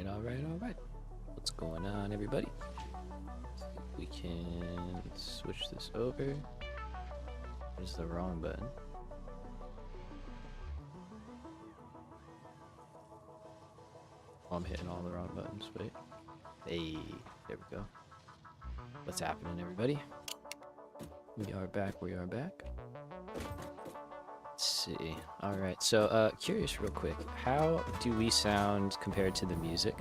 All right. What's going on, everybody? We can switch this over. There's the wrong button. Oh, I'm hitting all the wrong buttons. Wait. Hey, there we go. What's happening, everybody? We are back. Let's see. All right. So, curious real quick. How do we sound compared to the music?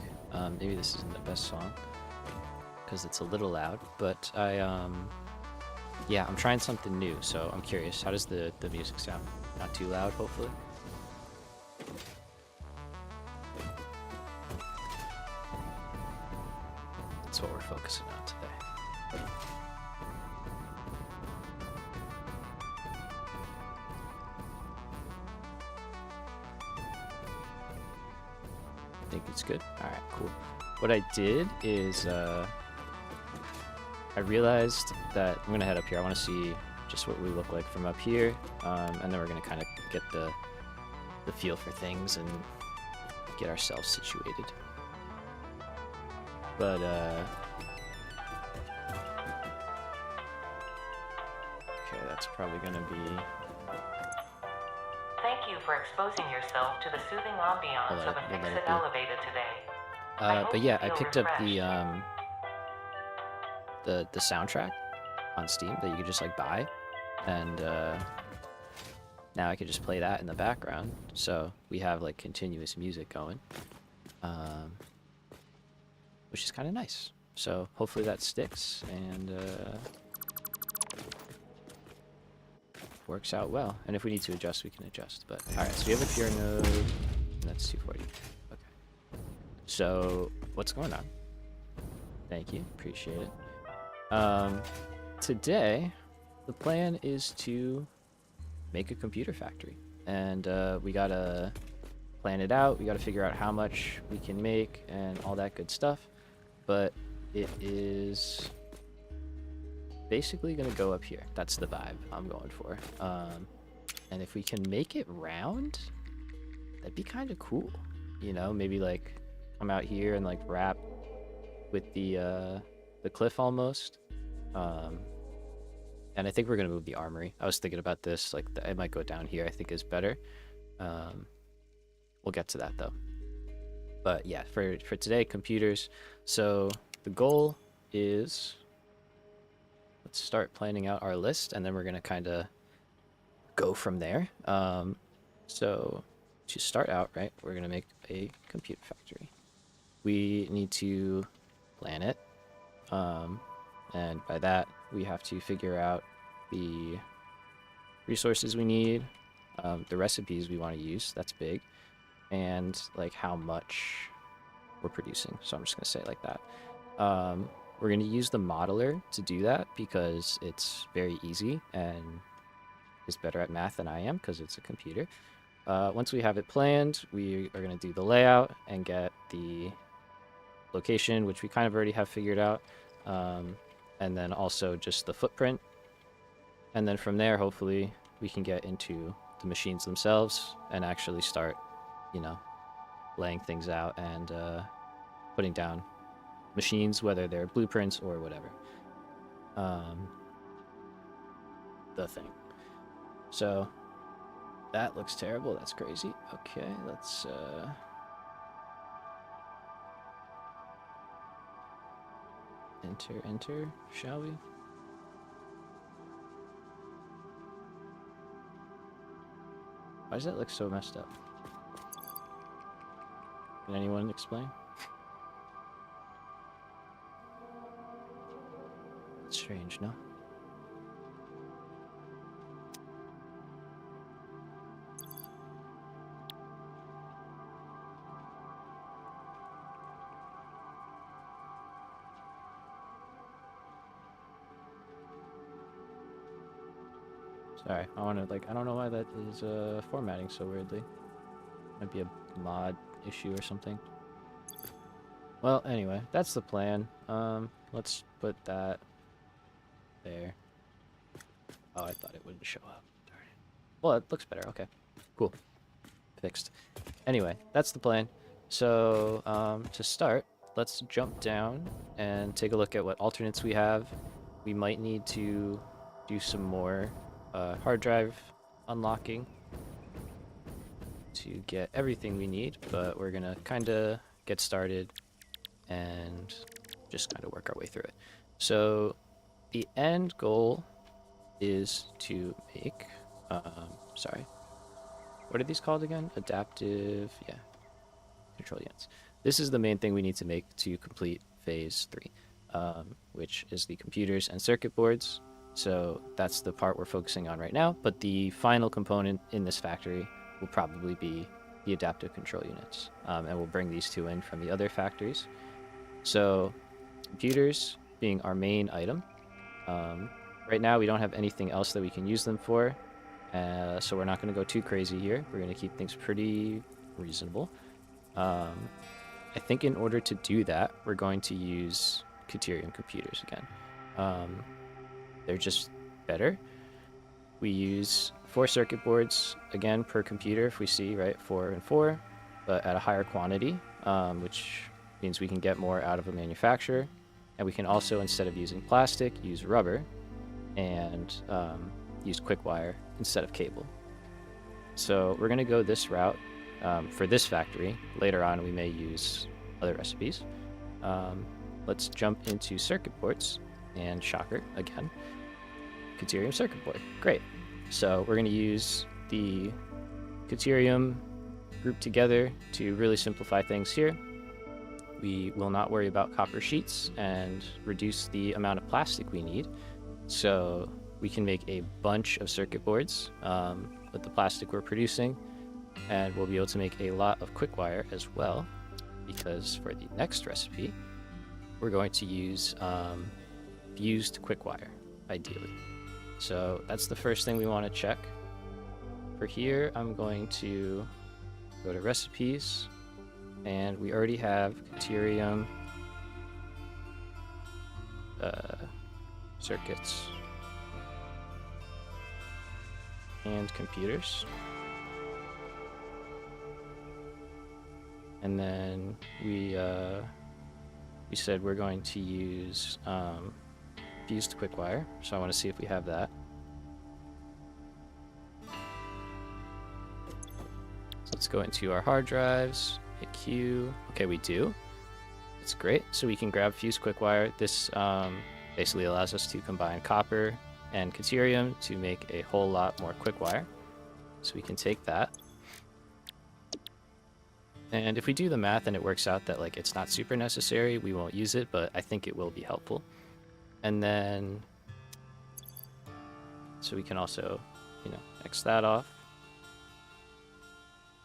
Maybe this isn't the best song because it's a little loud, but yeah, I'm trying something new, so I'm curious. How does the music sound? Not too loud, hopefully. That's what we're focusing on today. I think it's good. All right, cool. What I did is I realized that I'm gonna head up here. I want to see just what we look like from up here, and then we're gonna kind of get the feel for things and get ourselves situated. But okay, that's probably gonna be. Thank you for exposing yourself to the soothing ambiance of a Fix-It elevator today. But yeah, I picked up the soundtrack on Steam that you could just like buy, and now I could just play that in the background. So we have like continuous music going, which is kind of nice. So hopefully that sticks and works out well. And if we need to adjust, we can adjust. But all right, so we have a pure node, and that's 240. Okay. So what's going on? Thank you, appreciate it. Today, the plan is to make a computer factory, and we gotta plan it out. We gotta figure out how much we can make and all that good stuff. But it is basically gonna go up here. That's the vibe I'm going for. And if we can make it round, that'd be kind of cool. You know, maybe like come out here and like wrap with the cliff almost. And I think we're gonna move the armory. I was thinking about this, like it might go down here. I think is better. We'll get to that though. But yeah, for today, computers. So the goal is, let's start planning out our list, and then we're gonna kind of go from there. So to start out, right, we're going to make a computer factory. We need to plan it. And by that, we have to figure out the resources we need, the recipes we want to use, that's big, and like how much we're producing. So I'm just going to say it like that. We're going to use the modeler to do that because it's very easy and is better at math than I am because it's a computer. Once we have it planned, we are going to do the layout and get the location, which we kind of already have figured out, and then also just the footprint. And then from there, hopefully, we can get into the machines themselves and actually start, you know, laying things out and putting down machines, whether they're blueprints or whatever. The thing. So that looks terrible. That's crazy. Okay, let's enter, shall we? Why does that look so messed up? Can anyone explain? It's strange, no? Sorry, I don't know why that is formatting so weirdly. Might be a mod issue or something. Well, anyway, that's the plan. Let's put that there. Oh, I thought it wouldn't show up. Darn it. Well, it looks better. Okay, cool. Fixed. Anyway, that's the plan. So, to start, let's jump down and take a look at what alternates we have. We might need to do some more hard drive unlocking to get everything we need, but we're gonna kind of get started and just kind of work our way through it. So the end goal is to make, sorry, what are these called again? Adaptive, yeah, control units. This is the main thing we need to make to complete phase 3, which is the computers and circuit boards. So that's the part we're focusing on right now, but the final component in this factory will probably be the adaptive control units, and we'll bring these two in from the other factories. So computers being our main item. Right now we don't have anything else that we can use them for, so we're not going to go too crazy here. We're going to keep things pretty reasonable. I think in order to do that, we're going to use Caterium computers again. They're just better. We use 4 circuit boards, again, per computer, if we see, right, 4 and 4, but at a higher quantity, which means we can get more out of a manufacturer. And we can also, instead of using plastic, use rubber and use quick wire instead of cable. So we're going to go this route for this factory. Later on, we may use other recipes. Let's jump into circuit boards, and shocker, again, Caterium circuit board. Great. So we're going to use the Caterium grouped together to really simplify things here. We will not worry about copper sheets and reduce the amount of plastic we need. So we can make a bunch of circuit boards with the plastic we're producing, and we'll be able to make a lot of quick wire as well, because for the next recipe, we're going to use fused quick wire, ideally. So that's the first thing we want to check. For here, I'm going to go to recipes, and we already have Caterium circuits and computers. And then we said we're going to use fused quick wire, so I want to see if we have that. So let's go into our hard drives, hit Q. Okay, we do. That's great. So we can grab fused quick wire. This basically allows us to combine copper and Caterium to make a whole lot more quick wire. So we can take that. And if we do the math and it works out that like it's not super necessary, we won't use it, but I think it will be helpful. And then, so we can also, you know, X that off.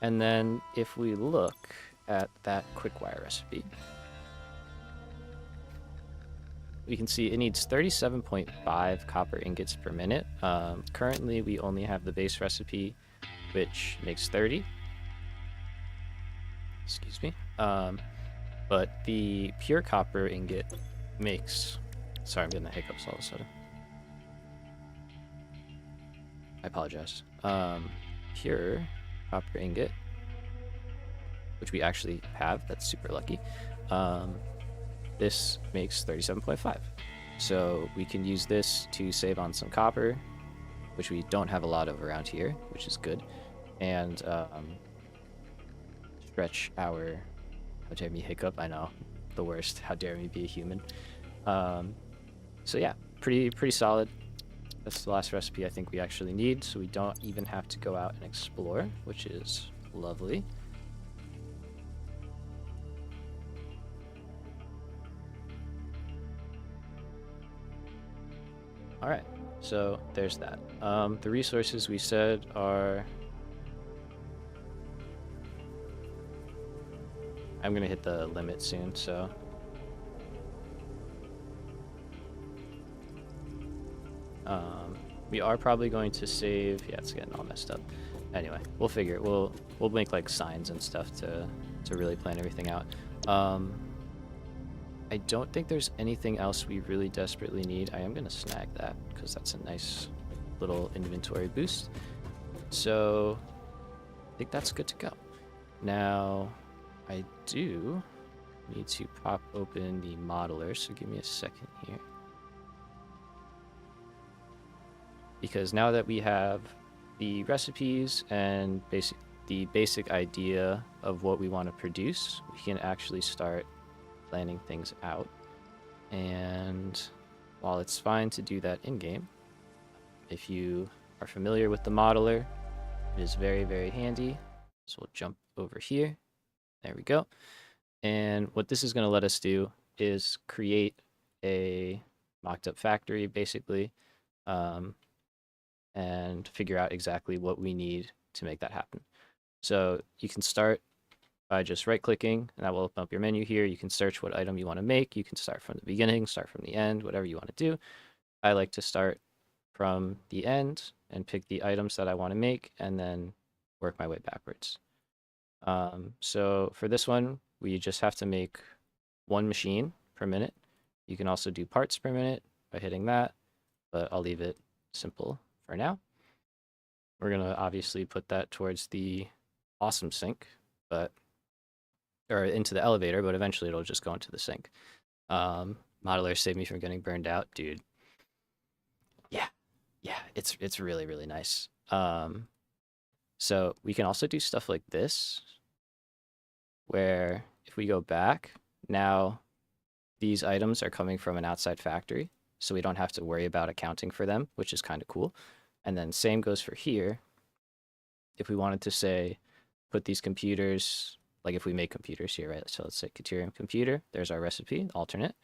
And then if we look at that quick wire recipe, we can see it needs 37.5 copper ingots per minute. Currently, we only have the base recipe, which makes 30. Excuse me. But the pure copper ingot makes... Sorry, I'm getting the hiccups all of a sudden. I apologize. Pure copper ingot, which we actually have. That's super lucky. This makes 37.5. So we can use this to save on some copper, which we don't have a lot of around here, which is good. And stretch our... How dare me hiccup? I know, the worst. How dare me be a human? So yeah, pretty solid. That's the last recipe I think we actually need, so we don't even have to go out and explore, which is lovely. Alright, so there's that. The resources we said are... I'm gonna hit the limit soon, so... we are probably going to save... Yeah, it's getting all messed up. Anyway, we'll figure it. We'll make like signs and stuff to really plan everything out. I don't think there's anything else we really desperately need. I am gonna snag that because that's a nice little inventory boost. So I think that's good to go. Now I do need to pop open the modeler, so give me a second here. Because now that we have the recipes and the basic idea of what we want to produce, we can actually start planning things out. And while it's fine to do that in-game, if you are familiar with the modeler, it is very, very handy. So we'll jump over here. There we go. And what this is going to let us do is create a mocked up factory, basically, and figure out exactly what we need to make that happen. So you can start by just right-clicking, and that will open up your menu here. You can search what item you want to make. You can start from the beginning, start from the end, whatever you want to do. I like to start from the end and pick the items that I want to make, and then work my way backwards. So for this one, we just have to make one machine per minute. You can also do parts per minute by hitting that, but I'll leave it simple for now. We're going to obviously put that towards the awesome sink, or into the elevator, but eventually it'll just go into the sink. Modeler saved me from getting burned out, dude. Yeah, it's really, really nice. So we can also do stuff like this, where if we go back, now these items are coming from an outside factory, so we don't have to worry about accounting for them, which is kind of cool. And then same goes for here. If we wanted to say, put these computers, like if we make computers here, right? So let's say Caterium computer, there's our recipe, alternate.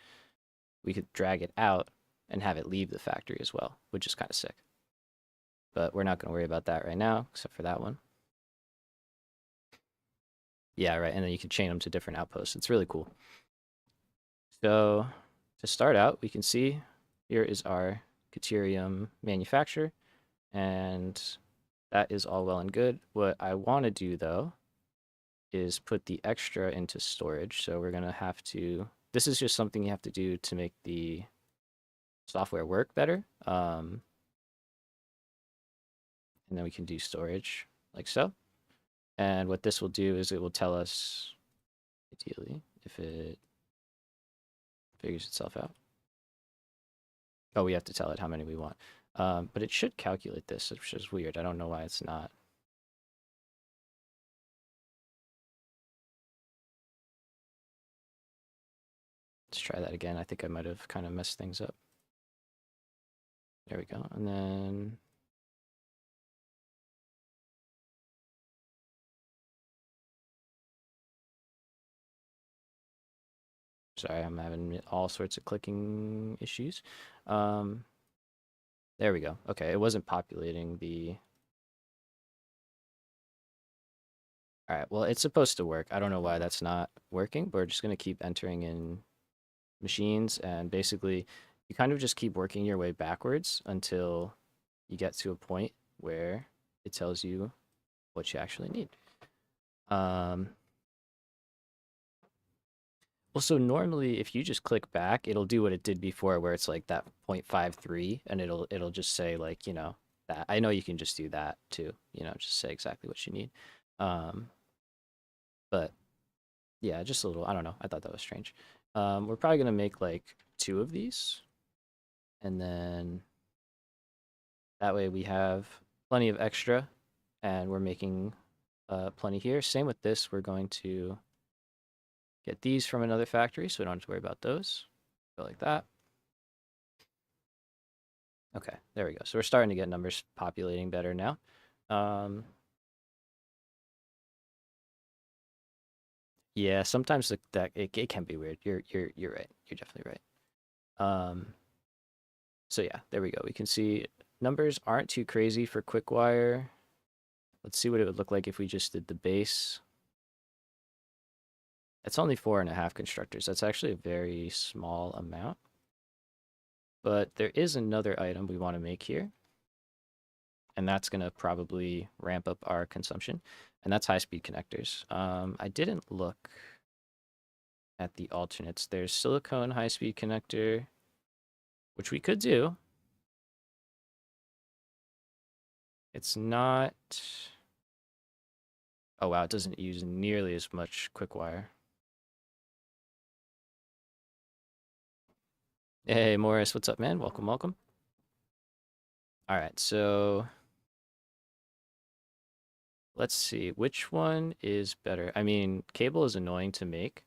We could drag it out and have it leave the factory as well, which is kind of sick. But we're not going to worry about that right now, except for that one. Yeah, right, and then you can chain them to different outposts. It's really cool. So to start out, we can see here is our Caterium manufacturer, and that is all well and good. What I want to do, though, is put the extra into storage. So we're going to have to... This is just something you have to do to make the software work better. And then we can do storage like so. And what this will do is it will tell us, ideally, if it figures itself out. Oh, we have to tell it how many we want. But it should calculate this, which is weird. I don't know why it's not. Let's try that again. I think I might have kind of messed things up. There we go. And then sorry, I'm having all sorts of clicking issues. Um, there we go. Okay, it wasn't populating the. All right, well, it's supposed to work. I don't know why that's not working, but we're just going to keep entering in machines, and basically, you kind of just keep working your way backwards until you get to a point where it tells you what you actually need. Um, well, so normally if you just click back, it'll do what it did before, where it's like that 0.53, and it'll just say like, that. I know you can just do that too, just say exactly what you need. Um, but yeah, just a little, I don't know. I thought that was strange. We're probably gonna make like two of these, and then that way we have plenty of extra, and we're making plenty here. Same with this, we're going to get these from another factory, so we don't have to worry about those. Go like that. Okay, there we go. So we're starting to get numbers populating better now. Um, yeah, sometimes it can be weird. You're right. You're definitely right. Um, so yeah, there we go. We can see numbers aren't too crazy for quick wire. Let's see what it would look like if we just did the base. It's only 4.5 constructors. That's actually a very small amount. But there is another item we want to make here, and that's going to probably ramp up our consumption, and that's high-speed connectors. I didn't look at the alternates. There's silicone high-speed connector, which we could do. It's not... Oh, wow, it doesn't use nearly as much quick wire. Hey, Morris, what's up, man? Welcome, welcome. All right, so let's see. Which one is better? I mean, cable is annoying to make,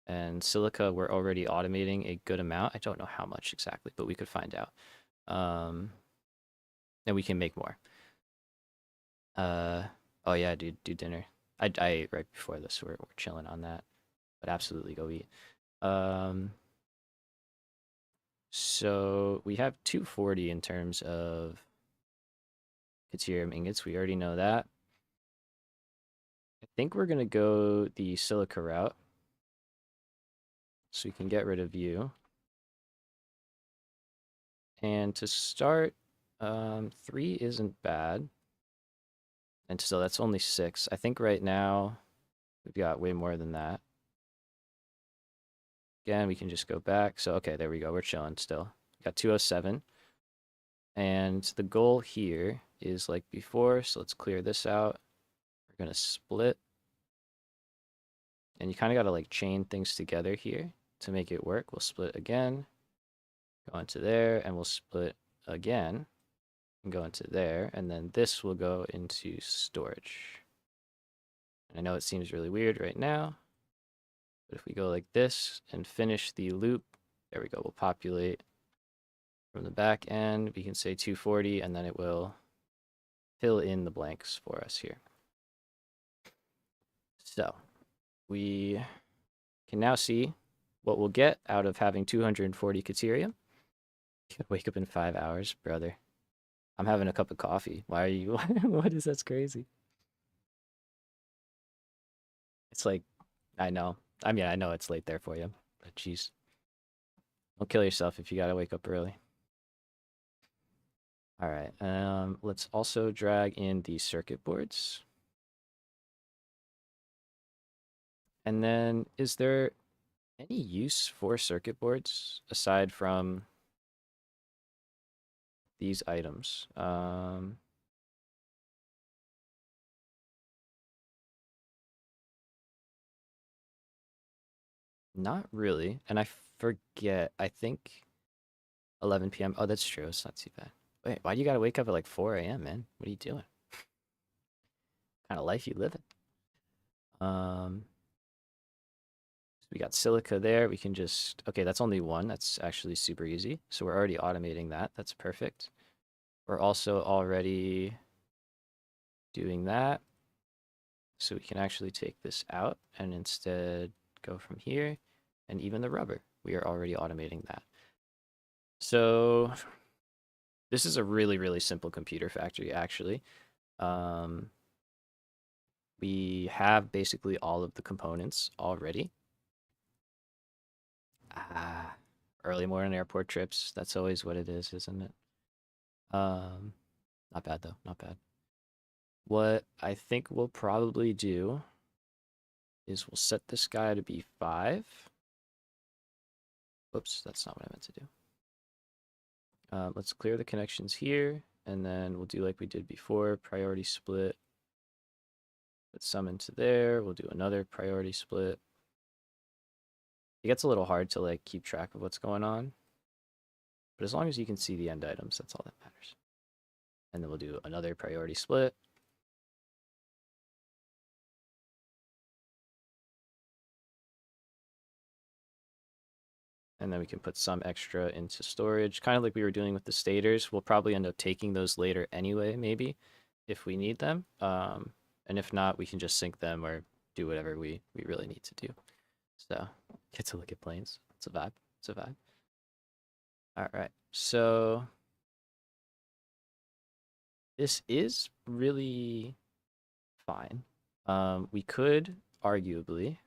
and silica we're already automating a good amount. I don't know how much exactly, but we could find out. And we can make more. Oh yeah, dude, do dinner. I ate right before this, so we're chilling on that. But absolutely go eat. Um, so we have 240 in terms of Deuterium ingots. We already know that. I think we're gonna go the silica route, so we can get rid of you. And to start, 3 isn't bad. And still, that's only 6. I think right now we've got way more than that. Again, we can just go back. So, okay, there we go. We're chilling still. Got 207. And the goal here is like before. So let's clear this out. We're going to split. And you kind of got to like chain things together here to make it work. We'll split again, go into there, and we'll split again and go into there. And then this will go into storage. And I know it seems really weird right now, but if we go like this and finish the loop, there we go. We'll populate from the back end. We can say 240, and then it will fill in the blanks for us here. So we can now see what we'll get out of having 240 Caterium. You could wake up in 5 hours, brother. I'm having a cup of coffee. Why are you? What is that's crazy? It's like, I know. I mean, I know it's late there for you, but jeez. Don't kill yourself if you gotta wake up early. All right. Let's also drag in the circuit boards. And then, is there any use for circuit boards aside from these items? Not really. And I forget, I think 11 p.m. Oh, that's true. It's not too bad. Wait, why do you gotta wake up at like 4 a.m., man? What are you doing? What kind of life you living? Um, so we got silica there. We can just, okay, that's only one. That's actually super easy. So we're already automating that. That's perfect. we're also already doing that. So we can actually take this out and instead go from here, and even the rubber, we are already automating that. So this is a really, really simple computer factory, actually. We have basically all of the components already. Early morning airport trips, that's always what it is, isn't it? Not bad though, not bad. What I think we'll probably do is we'll set this guy to be 5. Oops, that's not what I meant to do. Let's clear the connections here, and then we'll do like we did before, priority split. Put some into there. We'll do another priority split. It gets a little hard to like keep track of what's going on, but as long as you can see the end items, that's all that matters. And then we'll do another priority split. And then we can put some extra into storage, kind of like we were doing with the stators. We'll probably end up taking those later anyway, maybe, if we need them. And if not, we can just sync them or do whatever we really need to do. So, get to look at planes. It's a vibe. It's a vibe. All right. So, this is really fine. We could arguably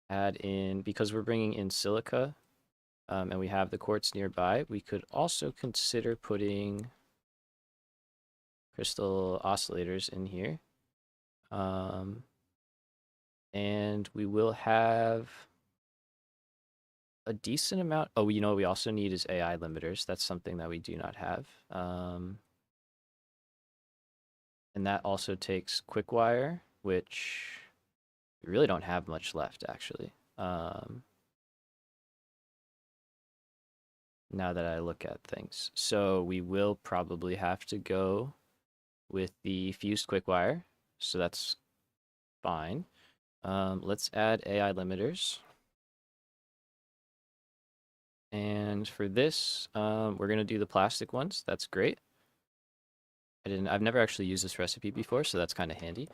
add in, because we're bringing in silica, and we have the quartz nearby, we could also consider putting crystal oscillators in here. And we will have a decent amount. Oh, you know what we also need is AI limiters. That's something that we do not have. And that also takes quick wire, which we really don't have much left, actually. Now that I look at things. So we will probably have to go with the fused quick wire. So that's fine. Let's add AI limiters. And for this, we're gonna do the plastic ones. That's great. I've never actually used this recipe before, so that's kind of handy.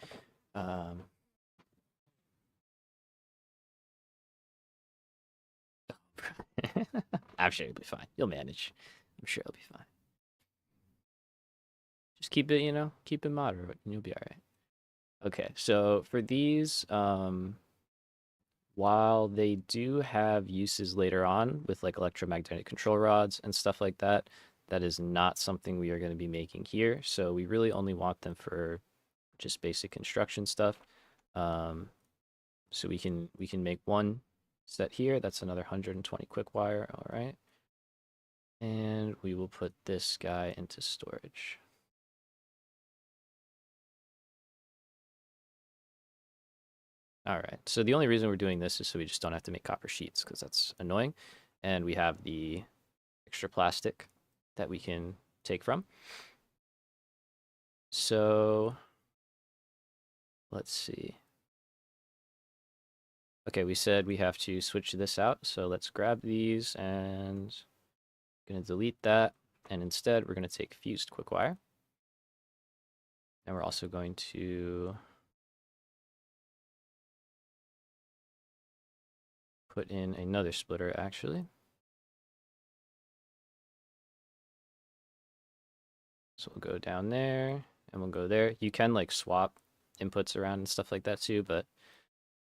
I'm sure you'll be fine. You'll manage. I'm sure it'll be fine. Just keep it, keep it moderate, and you'll be all right. Okay, so for these, while they do have uses later on with like electromagnetic control rods and stuff like that, that is not something we are going to be making here. So we really only want them for just basic construction stuff. So we can make one set here. That's another 120 quick wire. All right. And we will put this guy into storage. All right. So the only reason we're doing this is so we just don't have to make copper sheets because that's annoying. And we have the extra plastic that we can take from. So let's see. Okay, we said we have to switch this out. So let's grab these and I'm going to delete that. And instead, we're going to take fused quick wire. And we're also going to put in another splitter, actually. So we'll go down there and we'll go there. You can like swap inputs around and stuff like that too, but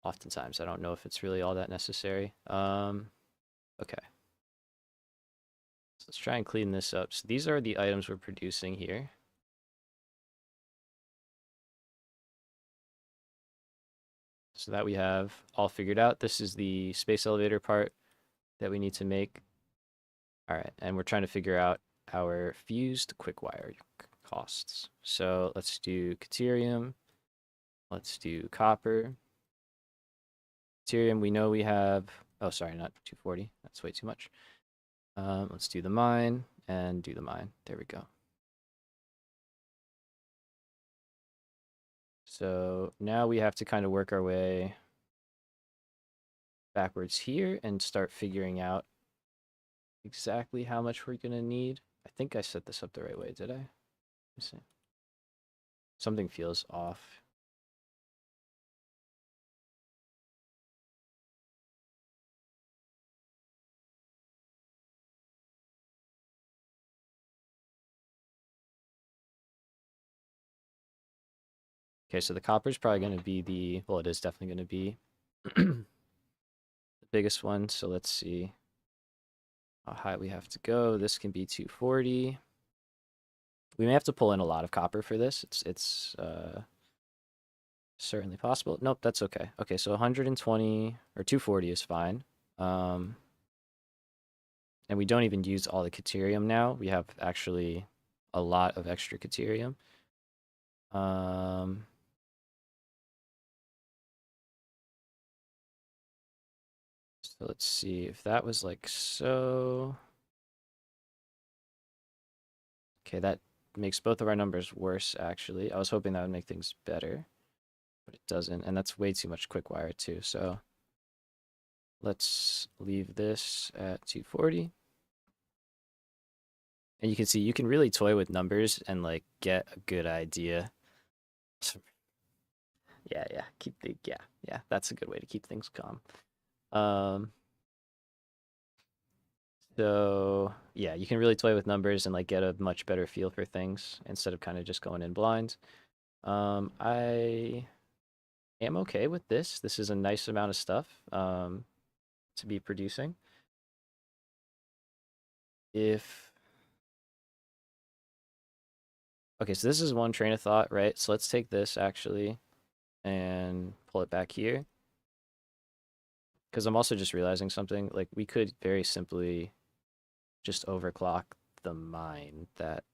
oftentimes I don't know if it's really all that necessary. Okay. So let's try and clean this up. So these are the items we're producing here. So that we have all figured out. This is the space elevator part that we need to make. All right, and we're trying to figure out our fused quick wire costs. So let's do Caterium. Let's do copper. Caterium, we know we have, oh, sorry, not 240. That's way too much. Let's do the mine and do the mine. There we go. So now we have to kind of work our way backwards here and start figuring out exactly how much we're going to need. I think I set this up the right way, did I? Let's see. Something feels off. Okay, so the copper is probably going to be the, well, it is definitely going to be the biggest one. So let's see how high we have to go. This can be 240. We may have to pull in a lot of copper for this. It's certainly possible. Nope, that's okay. Okay, so 120 or 240 is fine. Um, and we don't even use all the deuterium now. We have actually a lot of extra deuterium. Um, so let's see if that was like so. Okay, that makes both of our numbers worse, actually. I was hoping that would make things better, but it doesn't. And that's way too much quick wire, too. So let's leave this at 240. And you can see you can really toy with numbers and like get a good idea. Yeah, yeah. That's a good way to keep things calm. Um, so yeah, you can really toy with numbers and like get a much better feel for things instead of kind of just going in blind. I am okay with this. This is a nice amount of stuff to be producing. If okay, so this is one train of thought, right? So let's take this actually and pull it back here. Because I'm also just realizing something. Like we could very simply just overclock the mine that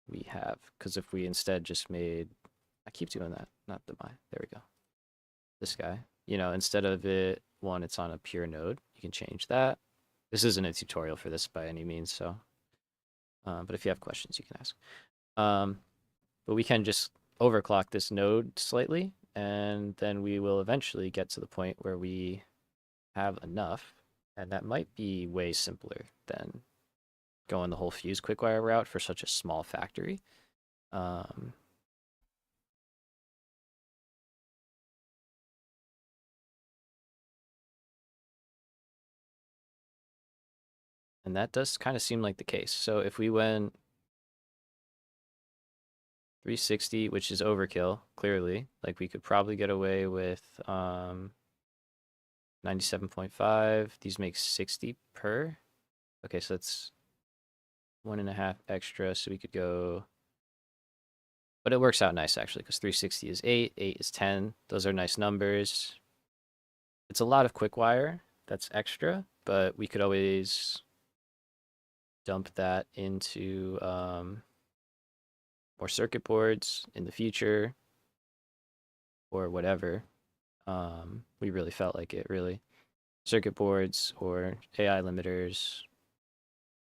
we have. Because if we instead just made, I keep doing that, not the mine. There we go. This guy. You know, instead of it, one, it's on a pure node. You can change that. This isn't a tutorial for this by any means, so. But if you have questions, you can ask. Um, but we can just overclock this node slightly, and then we will eventually get to the point where we have enough, and that might be way simpler than going the whole fuse quickwire route for such a small factory. Um, and that does kind of seem like the case. So if we went 360, which is overkill, clearly, like we could probably get away with 97.5. These make 60 per. Okay, so that's 1.5 extra, so we could go, but it works out nice actually because 360 is 8, 8 is 10. Those are nice numbers. It's a lot of quick wire that's extra, but we could always dump that into more circuit boards in the future or whatever. We really felt like it, really. Circuit boards or AI limiters,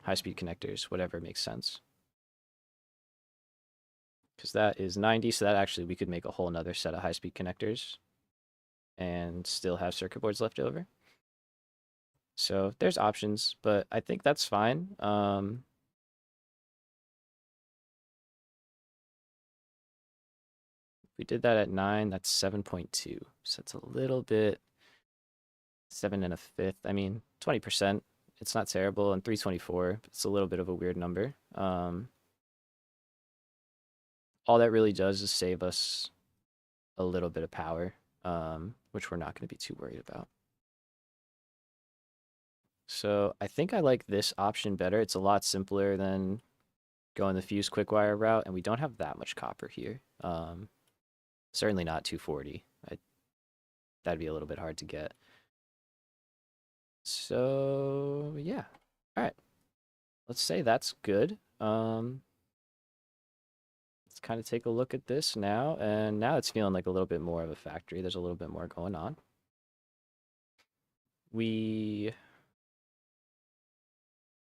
high-speed connectors, whatever makes sense. Because that is 90, so that actually we could make a whole nother set of high-speed connectors and still have circuit boards left over. So there's options, but I think that's fine. If we did that at 9, that's 7.2. So it's a little bit, 7 1/5. I mean, 20%. It's not terrible. And 324, it's a little bit of a weird number. All that really does is save us a little bit of power, which we're not going to be too worried about. So I think I like this option better. It's a lot simpler than going the fuse quickwire route, and we don't have that much copper here. Certainly not 240. That'd be a little bit hard to get. So yeah, all right. Let's say that's good. Let's kind of take a look at this now, and now it's feeling like a little bit more of a factory. There's a little bit more going on. We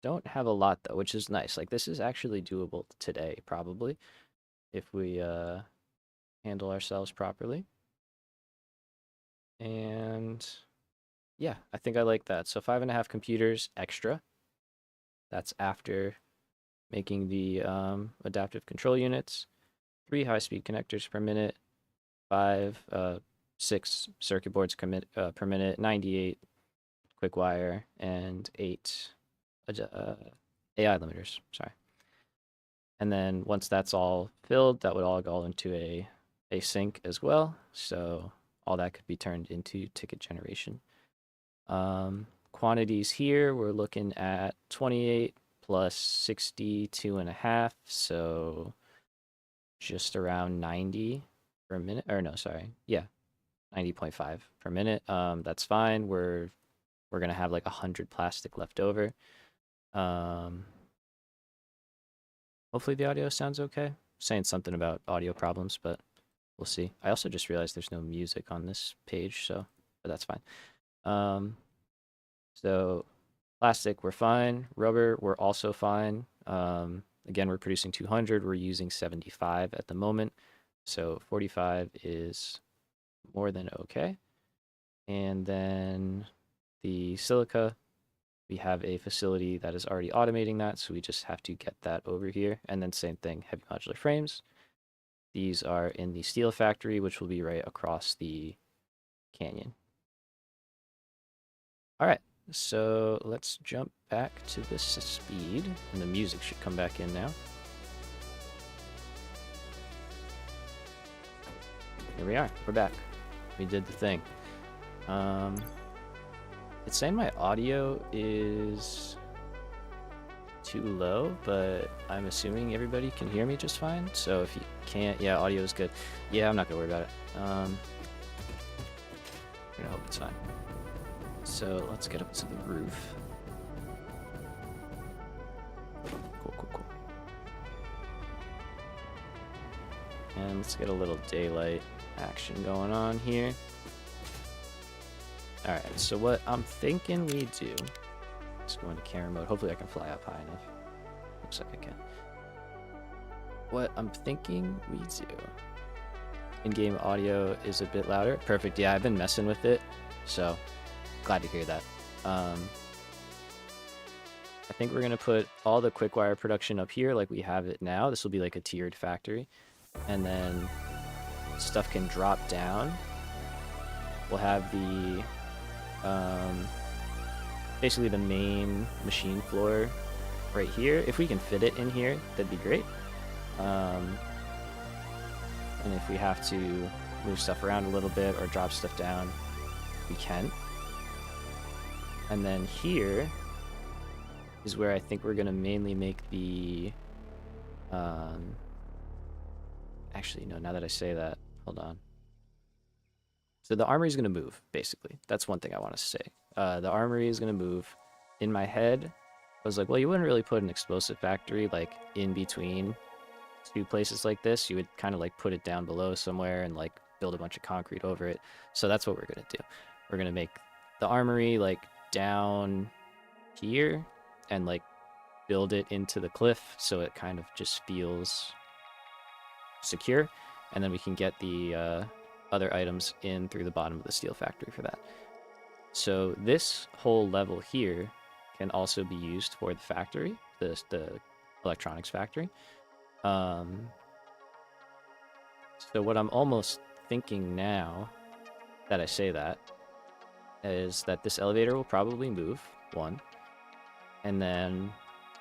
don't have a lot though, which is nice. Like this is actually doable today, probably, if we handle ourselves properly. And yeah, I think I like that. So 5.5 computers extra. That's after making the adaptive control units, 3 high-speed connectors per minute, 6 circuit boards per minute, 98 quick wire, and 8 AI limiters. Sorry. And then once that's all filled, that would all go into a sync as well. So all that could be turned into ticket generation. Quantities here, we're looking at 28 plus 62.5, so just around 90 per minute. Or no, sorry, yeah, 90.5 per minute. That's fine. We're gonna have like 100 plastic left over. Hopefully the audio sounds okay. Saying something about audio problems, but we'll see. I also just realized there's no music on this page, so but that's fine. So plastic, we're fine. Rubber, we're also fine. Again, we're producing 200. We're using 75 at the moment. So 45 is more than okay. And then the silica, we have a facility that is already automating that, so we just have to get that over here. And then same thing, heavy modular frames. These are in the steel factory, which will be right across the canyon. All right, so let's jump back to this speed, and the music should come back in now. Here we are, we're back. We did the thing. It's saying my audio is too low, but I'm assuming everybody can hear me just fine. So if you can't, yeah, audio is good. Yeah, I'm not gonna worry about it. I'm gonna hope it's fine. So let's get up to the roof. Cool, cool, cool. And let's get a little daylight action going on here. Alright, so what I'm thinking we do, let's go into camera mode. Hopefully I can fly up high enough. Looks like I can. What I'm thinking we do, in-game audio is a bit louder. Perfect, yeah, I've been messing with it, so glad to hear that. I think we're going to put all the quick wire production up here like we have it now. This will be like a tiered factory. And then stuff can drop down. We'll have the basically the main machine floor right here. If we can fit it in here, that'd be great. And if we have to move stuff around a little bit or drop stuff down, we can. And then here is where I think we're going to mainly make the... Actually, no, now that I say that, hold on. So the armory is going to move, basically. That's one thing I want to say. The armory is going to move. In my head, I was like, well, you wouldn't really put an explosive factory like in between two places like this. You would kind of like put it down below somewhere and like build a bunch of concrete over it. So that's what we're going to do. We're going to make the armory like down here and like build it into the cliff so it kind of just feels secure. And then we can get the other items in through the bottom of the steel factory for that. So this whole level here can also be used for the factory, the electronics factory. So what I'm almost thinking now that I say that is that this elevator will probably move, one, and then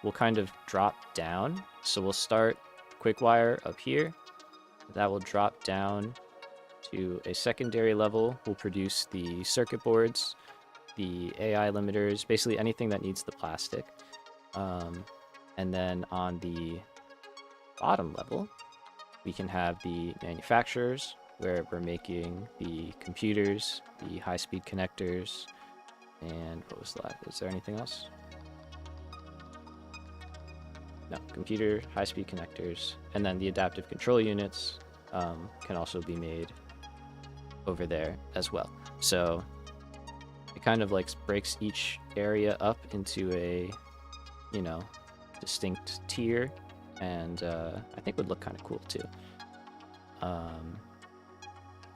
we'll kind of drop down. So we'll start quick wire up here. That will drop down to a secondary level. We'll produce the circuit boards, the AI limiters, basically anything that needs the plastic. And then on the bottom level, we can have the manufacturers, where we're making the computers, the high-speed connectors, and what was that? Is there anything else? No, computer, high-speed connectors, and then the adaptive control units can also be made over there as well. So it kind of like breaks each area up into a, you know, distinct tier, and I think would look kind of cool too.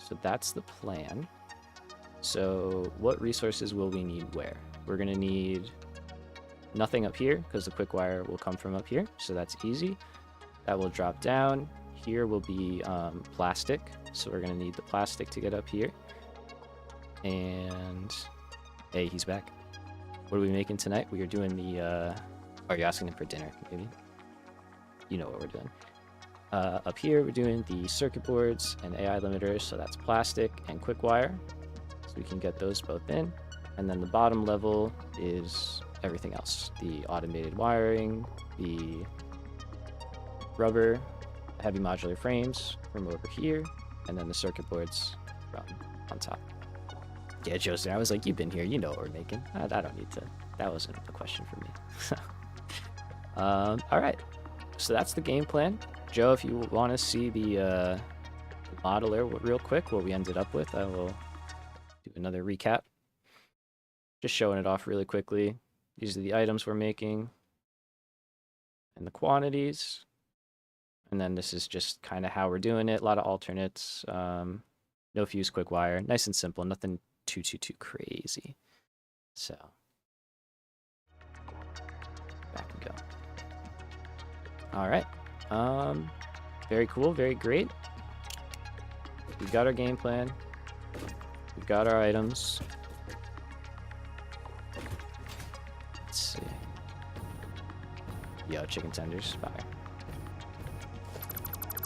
So that's the plan. So what resources will we need where? We're gonna need nothing up here because the quick wire will come from up here, so that's easy. That will drop down. Here will be plastic, so we're going to need the plastic to get up here. And hey, he's back. What are we making tonight? We are doing the are you asking him for dinner, maybe? You know what we're doing. Up here, we're doing the circuit boards and AI limiters, so that's plastic and quick wire. So we can get those both in. And then the bottom level is everything else. The automated wiring, the rubber, heavy modular frames from over here, and then the circuit boards from on top. Yeah, Joseph, I was like, you've been here, you know what we're making. I don't need to, that wasn't a question for me. Alright, so that's the game plan. Joe, if you want to see the modeler real quick, what we ended up with, I will do another recap. Just showing it off really quickly. These are the items we're making and the quantities. And then this is just kind of how we're doing it. A lot of alternates. No fuse, quick wire. Nice and simple. Nothing too crazy. So back we go. All right. Very cool. Very great. We've got our game plan. We've got our items. Let's see. Yo, chicken tenders. Fire.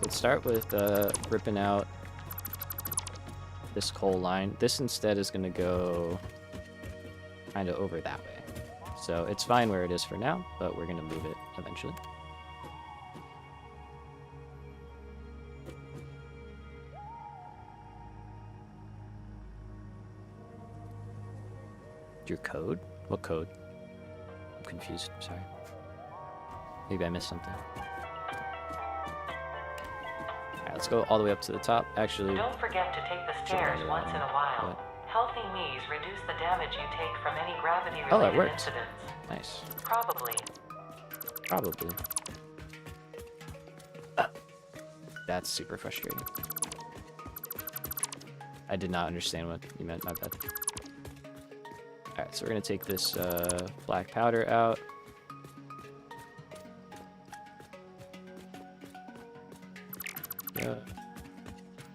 Let's start with ripping out this whole line. This instead is going to go kind of over that way. So it's fine where it is for now, but we're going to move it eventually. Your code? What code? I'm confused. Sorry. Maybe I missed something. Alright, let's go all the way up to the top. Actually, don't forget to take the stairs once in a while. Healthy knees reduce the damage you take from any gravity-related incidents. Nice. Probably. That's super frustrating. I did not understand what you meant, my bad. Alright, so we're going to take this black powder out.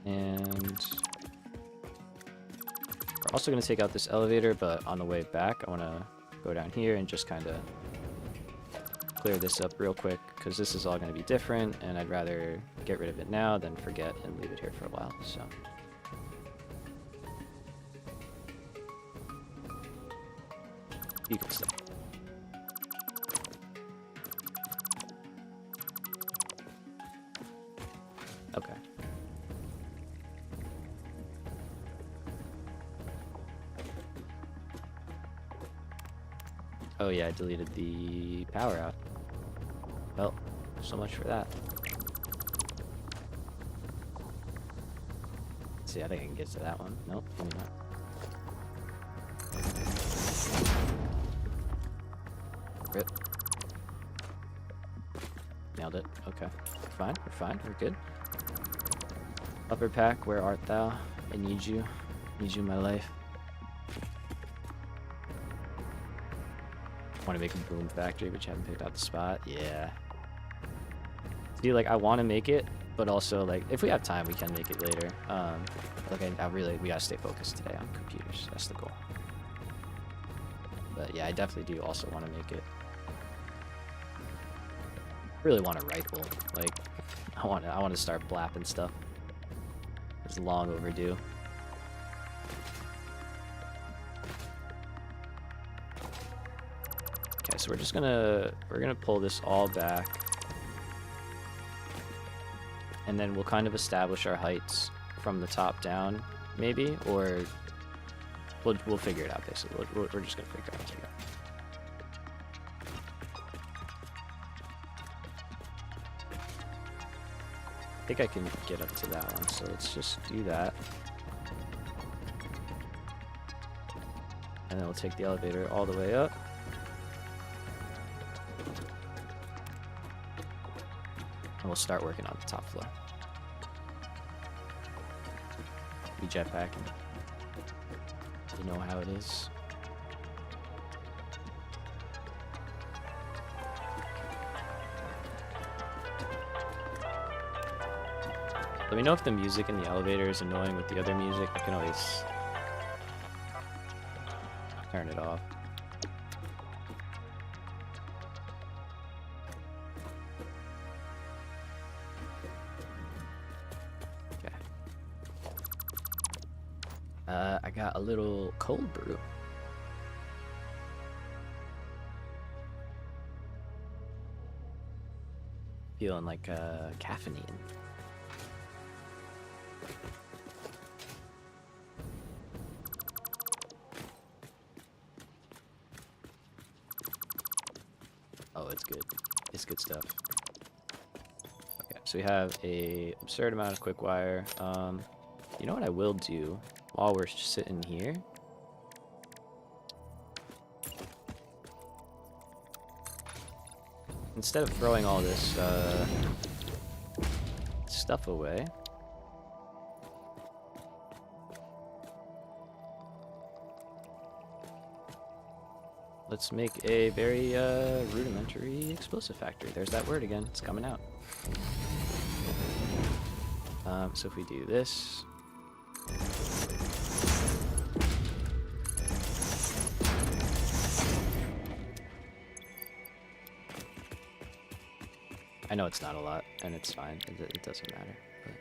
And we're also going to take out this elevator, but on the way back, I want to go down here and just kind of clear this up real quick, because this is all going to be different, and I'd rather get rid of it now than forget and leave it here for a while, so. You can stay. Okay. Oh yeah, I deleted the power out. Well, so much for that. Let's see, I think I can get to that one. Nope, maybe not. Rip. Nailed it. Okay. We're fine. We're fine. We're good. Upper pack, where art thou? I need you. Need you in my life. Want to make a boom factory, but you haven't picked out the spot. Yeah. See, like, I want to make it, but also, like, if we have time, we can make it later. Like, we gotta stay focused today on computers. That's the goal. But yeah, I definitely do also want to make it. Really want a rifle. Like, I want to start blapping stuff. It's long overdue. Okay, so we're gonna pull this all back, and then we'll kind of establish our heights from the top down, maybe, or we'll figure it out. Basically, we're just gonna figure it out as we go. I think I can get up to that one, so let's just do that. And then we'll take the elevator all the way up. And we'll start working on the top floor. We jetpacking. You know how it is. Let me know if the music in the elevator is annoying with the other music. I can always turn it off. Okay. I got a little cold brew. Feeling like caffeine. Oh, it's good. It's good stuff. Okay, so we have a absurd amount of quick wire. You know what I will do while we're sitting here? Instead of throwing all this stuff away, let's make a very rudimentary explosive factory. There's that word again. It's coming out. So if we do this, I know it's not a lot, and it's fine. It doesn't matter. But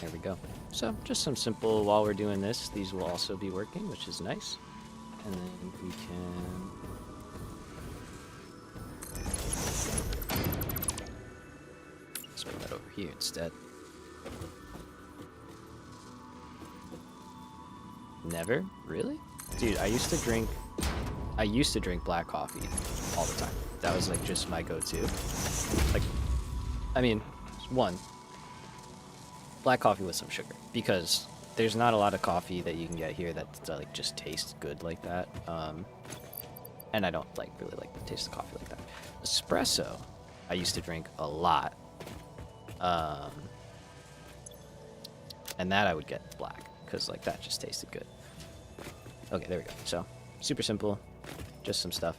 there we go. So just some simple, while we're doing this, these will also be working, which is nice. And then we can... let's put that over here instead. Never? Really? Dude, I used to drink black coffee all the time. That was like just my go-to. Like, I mean, one, black coffee with some sugar, because there's not a lot of coffee that you can get here that like just tastes good like that. And I don't really like the taste of coffee like that. Espresso, I used to drink a lot. And that I would get black, because like that just tasted good. Okay, there we go. So super simple, just some stuff.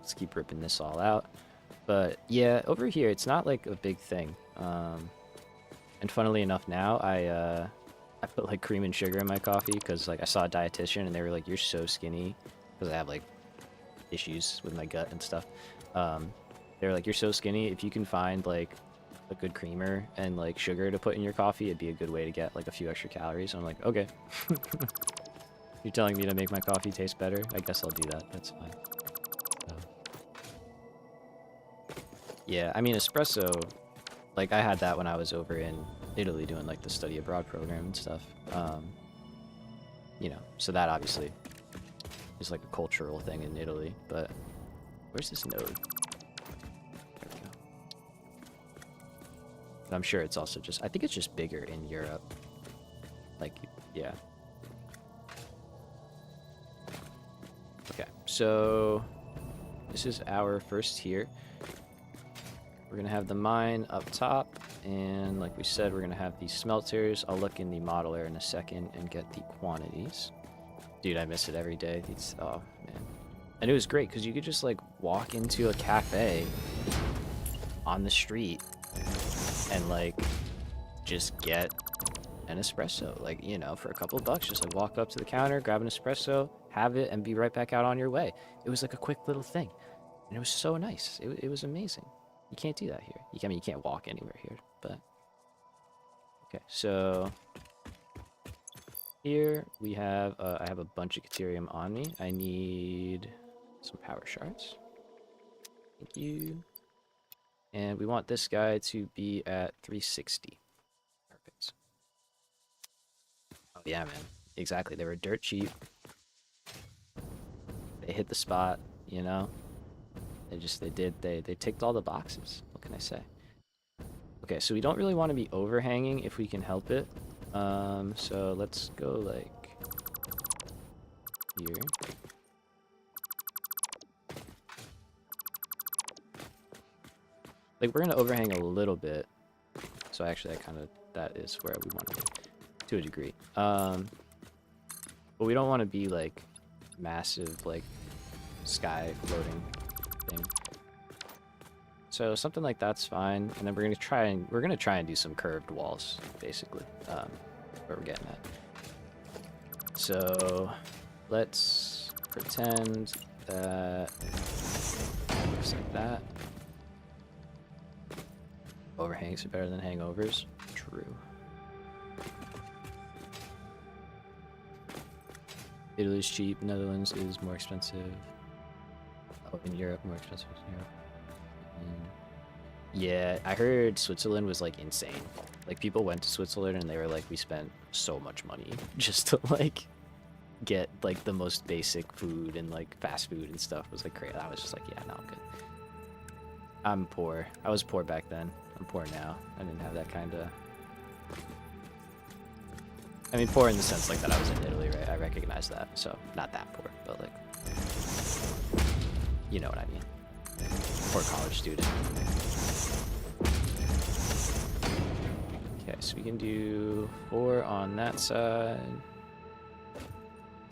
Let's keep ripping this all out. But yeah, over here it's not like a big thing. And funnily enough, now I put like cream and sugar in my coffee because like I saw a dietitian and they were like, "You're so skinny," because I have like issues with my gut and stuff. They were like, "You're so skinny. If you can find like a good creamer and like sugar to put in your coffee, it'd be a good way to get like a few extra calories." I'm like, okay. You're telling me to make my coffee taste better? I guess I'll do that. That's fine. So. Yeah, I mean espresso. Like, I had that when I was over in Italy doing, like, the study abroad program and stuff. You know, so that obviously is, like, a cultural thing in Italy. But where's this node? There we go. But I'm sure it's also just... I think it's just bigger in Europe. Like, yeah. Okay, so this is our first tier. We're going to have the mine up top, and like we said, we're going to have these smelters. I'll look in the modeler in a second and get the quantities. Dude, I miss it every day. These, oh, man. And it was great, because you could just, like, walk into a cafe on the street and, like, just get an espresso. Like, you know, for a couple of bucks, just, like, walk up to the counter, grab an espresso, have it, and be right back out on your way. It was, like, a quick little thing. And it was so nice. It was amazing. You can't do that here. I mean, you can't walk anywhere here, but... Okay, so... Here, we have... I have a bunch of Caterium on me. I need some power shards. Thank you. And we want this guy to be at 360. Perfect. Oh, yeah, man. Exactly. They were dirt cheap. They hit the spot, you know? They ticked all the boxes. What can I say? Okay, so we don't really want to be overhanging if we can help it. So let's go like here. Like, we're gonna overhang a little bit. So actually, that is where we want to be, to a degree. But we don't want to be like massive, like sky floating thing. So something like that's fine. And then we're gonna try and do some curved walls, basically. Where we're getting at. So let's pretend that looks like that. Overhangs are better than hangovers. True. Italy's cheap. Netherlands is more expensive. Oh, in Europe, more expensive in Europe. Yeah, I heard Switzerland was like insane. Like people went to Switzerland and they were like, we spent so much money just to like get like the most basic food and like fast food and stuff. It was like crazy. I was just like, yeah, no, I'm good. I'm poor. I was poor back then. I'm poor now. I didn't have that kind of... I mean, poor in the sense like that I was in Italy, right? I recognize that. So, not that poor, but like... You know what I mean. Poor college student. Okay, so we can do 4 on that side.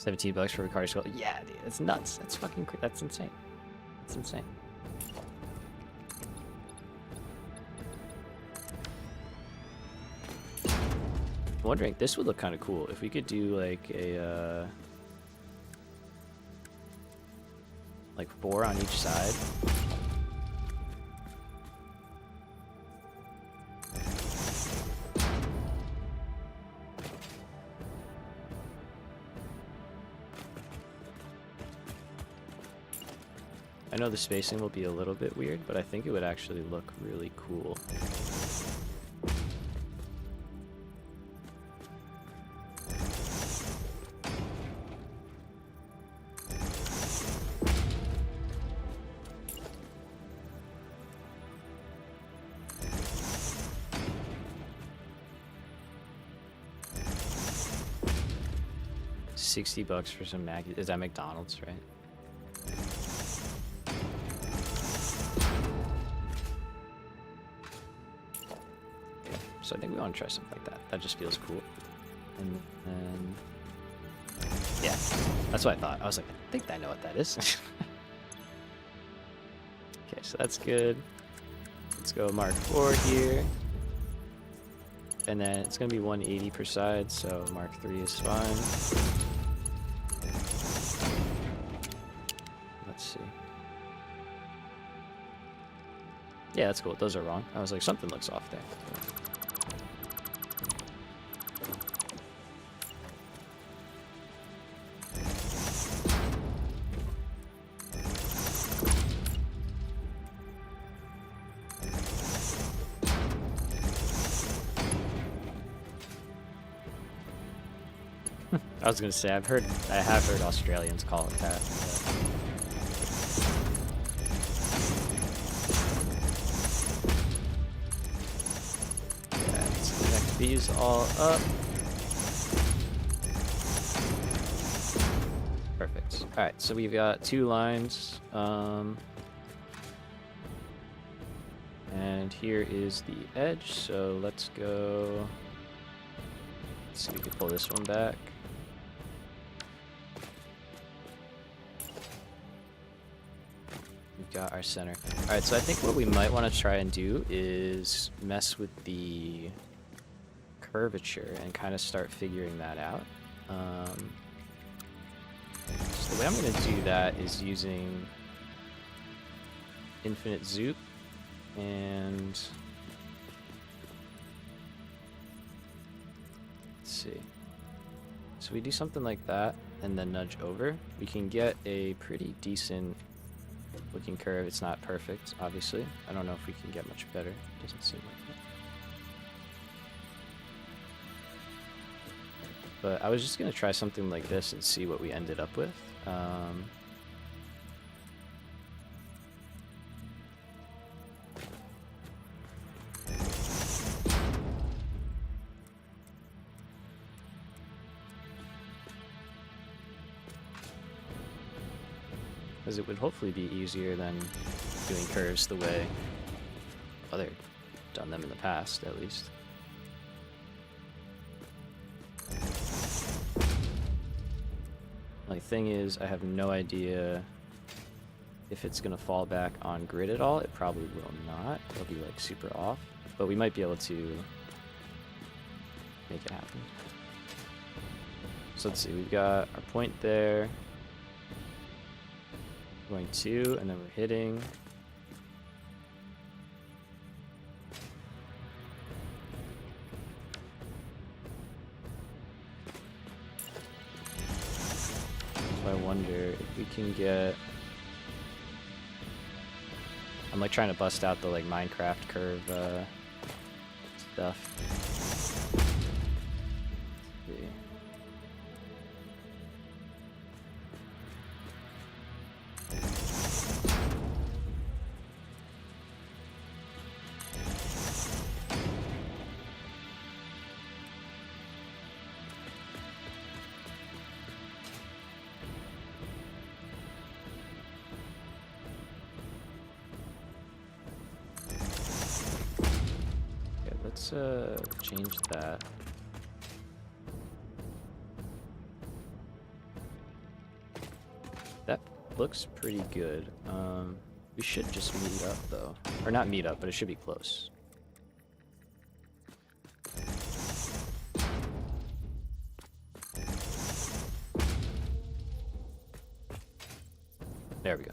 $17 for Ricardo School. Yeah, dude, that's nuts. That's fucking... That's insane. That's insane. I'm wondering, this would look kind of cool if we could do like a like 4 on each side. I know the spacing will be a little bit weird, but I think it would actually look really cool. $60 for some Maggie. Is that McDonald's, right? Okay, so I think we want to try something like that. That just feels cool. And then, yeah, that's what I thought. I was like, I think I know what that is. Okay, so that's good. Let's go Mark 4 here. And then it's going to be 180 per side, so Mark 3 is fine. Let's see. Yeah, that's cool. Those are wrong. I was like, something looks off there. I was gonna say, I have heard Australians call it that. Yeah, let's connect these all up. Perfect. Alright, so we've got 2 lines. And here is the edge, so let's go. Let's see if we can pull this one back. Got our center. Alright, so I think what we might want to try and do is mess with the curvature and kind of start figuring that out. So the way I'm going to do that is using infinite zoop and let's see. So we do something like that and then nudge over. We can get a pretty decent looking curve. It's not perfect, obviously. I don't know if we can get much better. Doesn't seem like it. But I was just gonna try something like this and see what we ended up with. Because it would hopefully be easier than doing curves the way done them in the past, at least. Only thing is, I have no idea if it's gonna fall back on grid at all. It probably will not. It'll be like super off, but we might be able to make it happen. So let's see, we've got our point there, going 2, and then we're hitting. So I wonder if we can get... I'm like trying to bust out the like Minecraft curve stuff. Let's see. Let's change that. That looks pretty good. We should just meet up though. Or not meet up, but it should be close. There we go.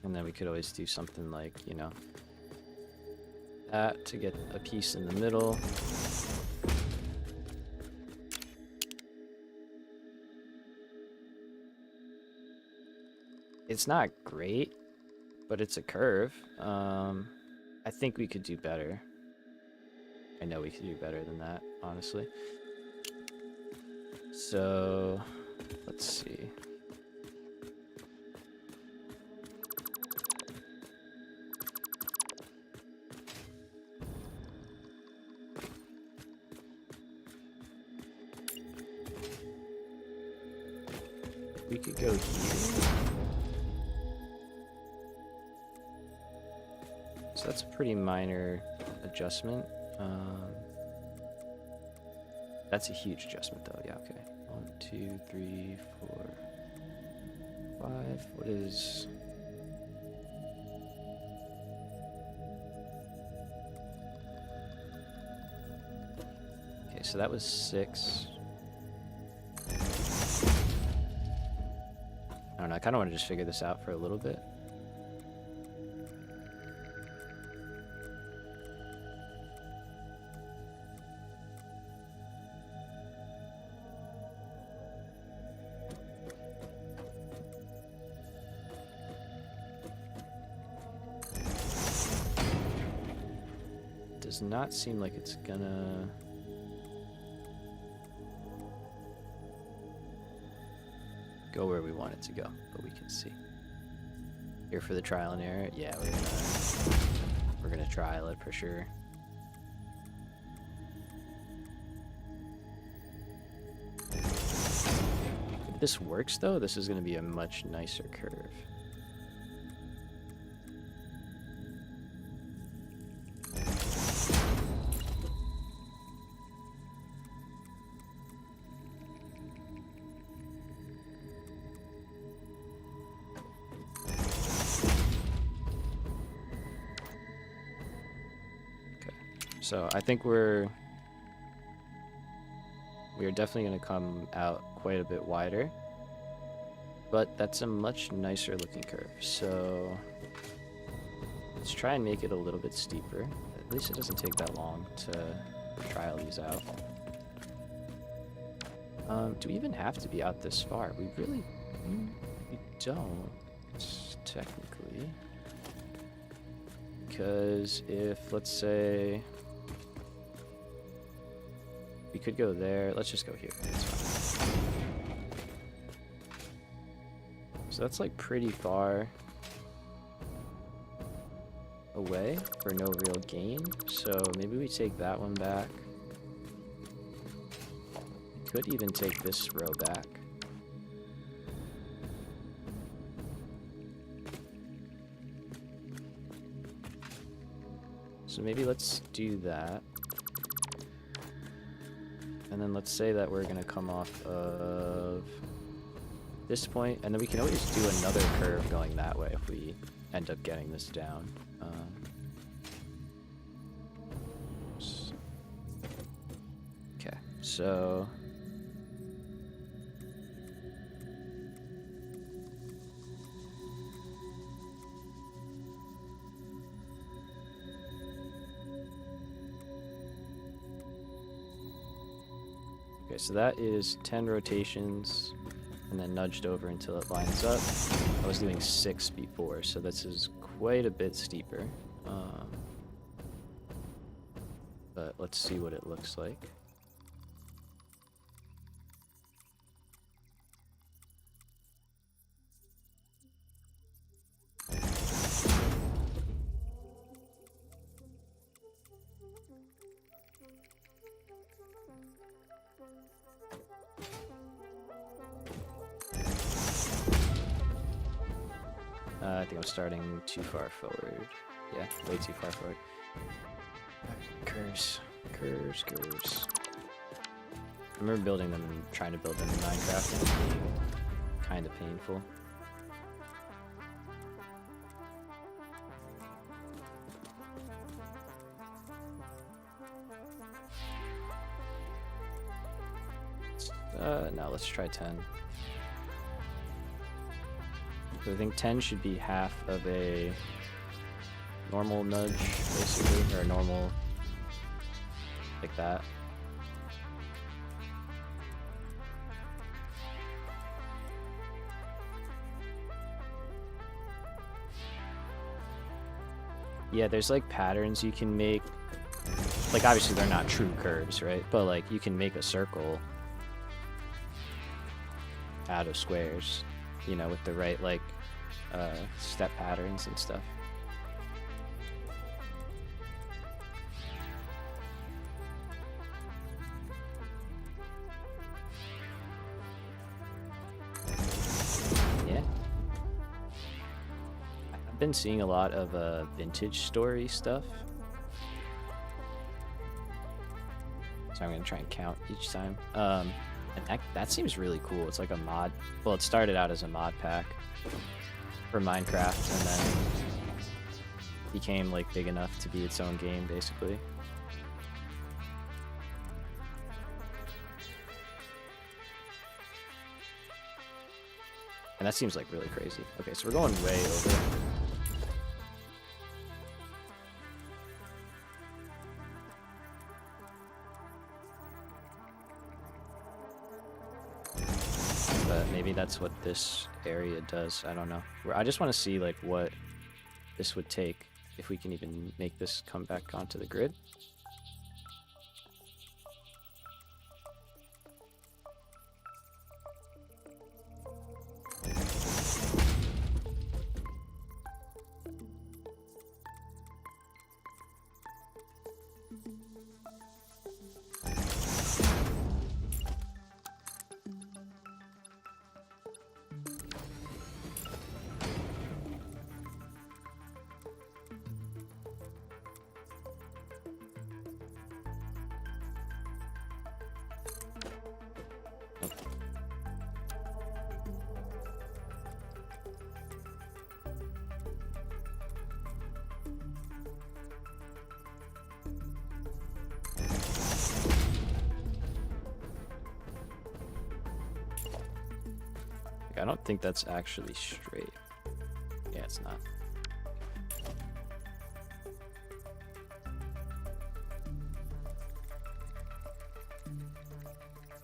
And then we could always do something like, you know, that to get a piece in the middle. It's not great, but it's a curve. I think we could do better. I know we could do better than that, honestly. So, let's see. We could go here. So that's a pretty minor adjustment. That's a huge adjustment though. Yeah, okay. 1, 2, 3, 4, 5. What is... Okay, so that was 6. I don't know, I kind of want to just figure this out for a little bit. Does not seem like it's gonna... go where we want it to go, but we can see. Here for the trial and error. Yeah, we're gonna trial it for sure. If this works though, this is gonna be a much nicer curve. So I think we're definitely going to come out quite a bit wider, but that's a much nicer looking curve. So let's try and make it a little bit steeper. At least it doesn't take that long to trial these out. Do we even have to be out this far? We really we don't, technically. Because if, let's say, we could go there. Let's just go here. That's fine. So that's like pretty far away for no real gain. So maybe we take that one back. We could even take this row back. So maybe let's do that. And then let's say that we're going to come off of this point, and then we can always do another curve going that way if we end up getting this down. Okay, so... Okay, so that is 10 rotations, and then nudged over until it lines up. I was doing 6 before, so this is quite a bit steeper. But let's see what it looks like. I think I'm starting too far forward. Yeah, way too far forward. Curves. I remember building them and trying to build them in Minecraft, and it being kind of painful. No, let's try 10. So I think 10 should be half of a normal nudge, basically, or a normal, like that. Yeah, there's like patterns you can make. Like obviously they're not true curves, right? But like you can make a circle out of squares, you know, with the right like step patterns and stuff. Yeah. I've been seeing a lot of vintage story stuff. So I'm gonna try and count each time. And that seems really cool. It's like a mod. Well, it started out as a mod pack for Minecraft, and then became like big enough to be its own game, basically. And that seems like really crazy. Okay, so we're going way over. But maybe that's what this area does. I don't know. I just want to see like what this would take if we can even make this come back onto the grid. I don't think that's actually straight. Yeah, it's not.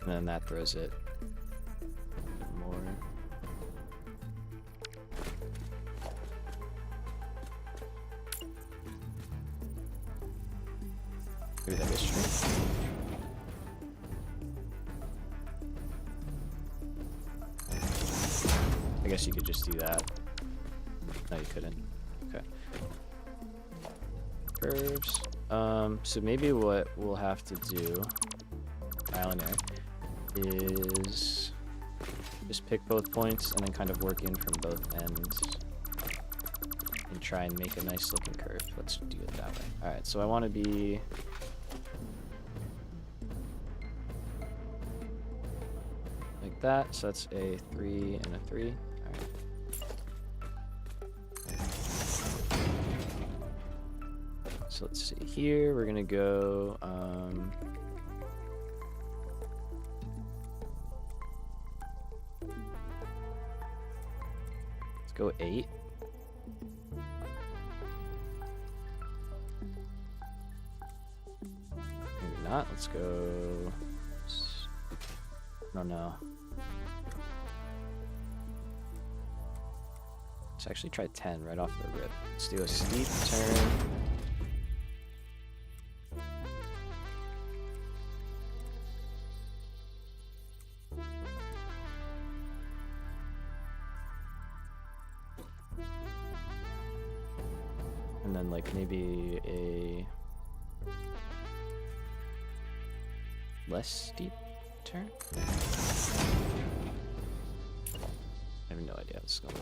And then that throws it more. Maybe that is straight. I guess you could just do that. No, you couldn't. Okay. Curves. So maybe what we'll have to do, trial and error, is just pick both points and then kind of work in from both ends and try and make a nice looking curve. Let's do it that way. Alright, so I want to be... like that, so that's a 3 and a 3. Alright. So let's see here, we're gonna go, let's go 8. Maybe not, let's go, no. Let's actually try 10 right off the rip. Let's do a steep turn. And then like maybe a less steep turn? I have no idea how this is going.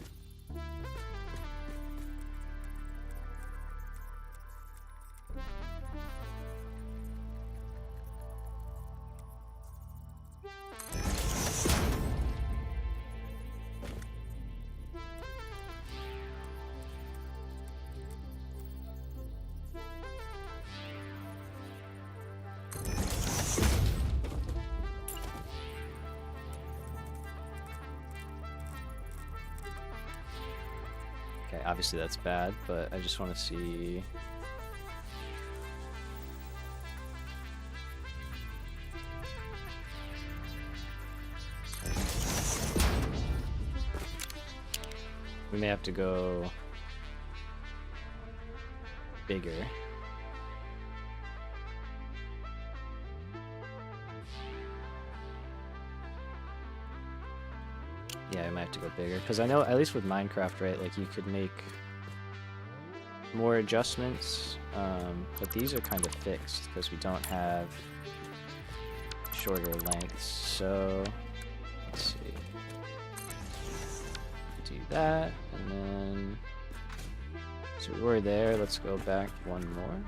Okay, obviously that's bad, but I just want to see... we may have to go bigger. Yeah, I might have to go bigger, because I know, at least with Minecraft, right, like you could make more adjustments, but these are kind of fixed, because we don't have shorter lengths, so let's see. Do that, and then, so we were there, let's go back one more.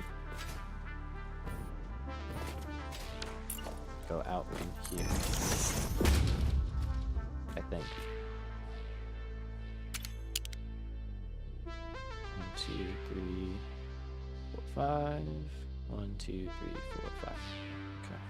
Go out one here, I think. 1, 2, 3, 4, 5. 1, 2, 3, 4, 5. Okay.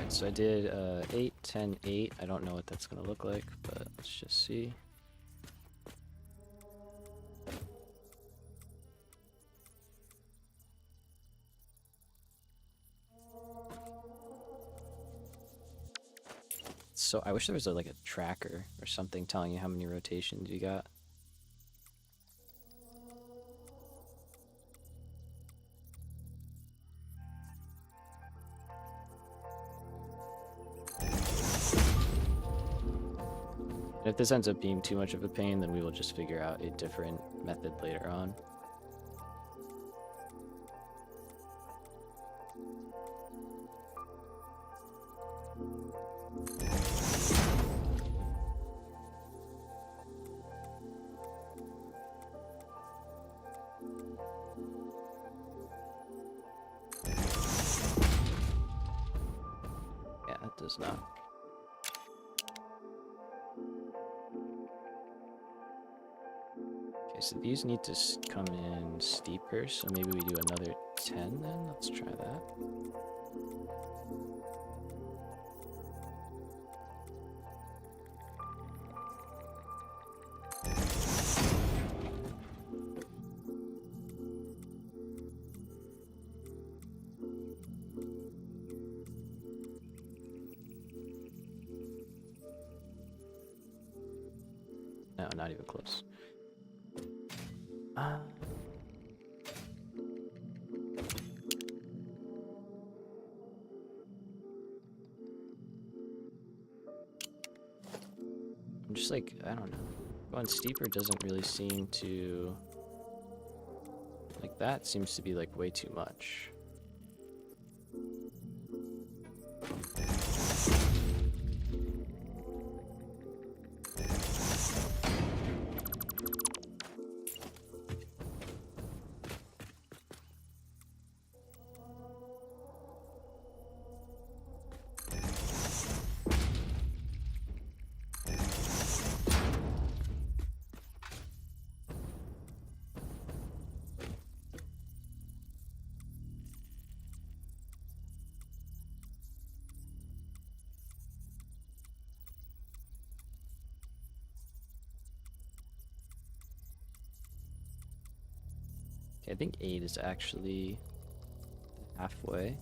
So I did 8, 10, 8. I don't know what that's going to look like, but let's just see. So I wish there was like a tracker or something telling you how many rotations you got. And if this ends up being too much of a pain, then we will just figure out a different method later on. Yeah, that does not. Okay, so these need to come in steeper, so maybe we do another 10 then? Let's try that. not even close. I'm just like, I don't know. Going steeper doesn't really seem to... Like, that seems to be, like, way too much. Okay, I think 8 is actually halfway.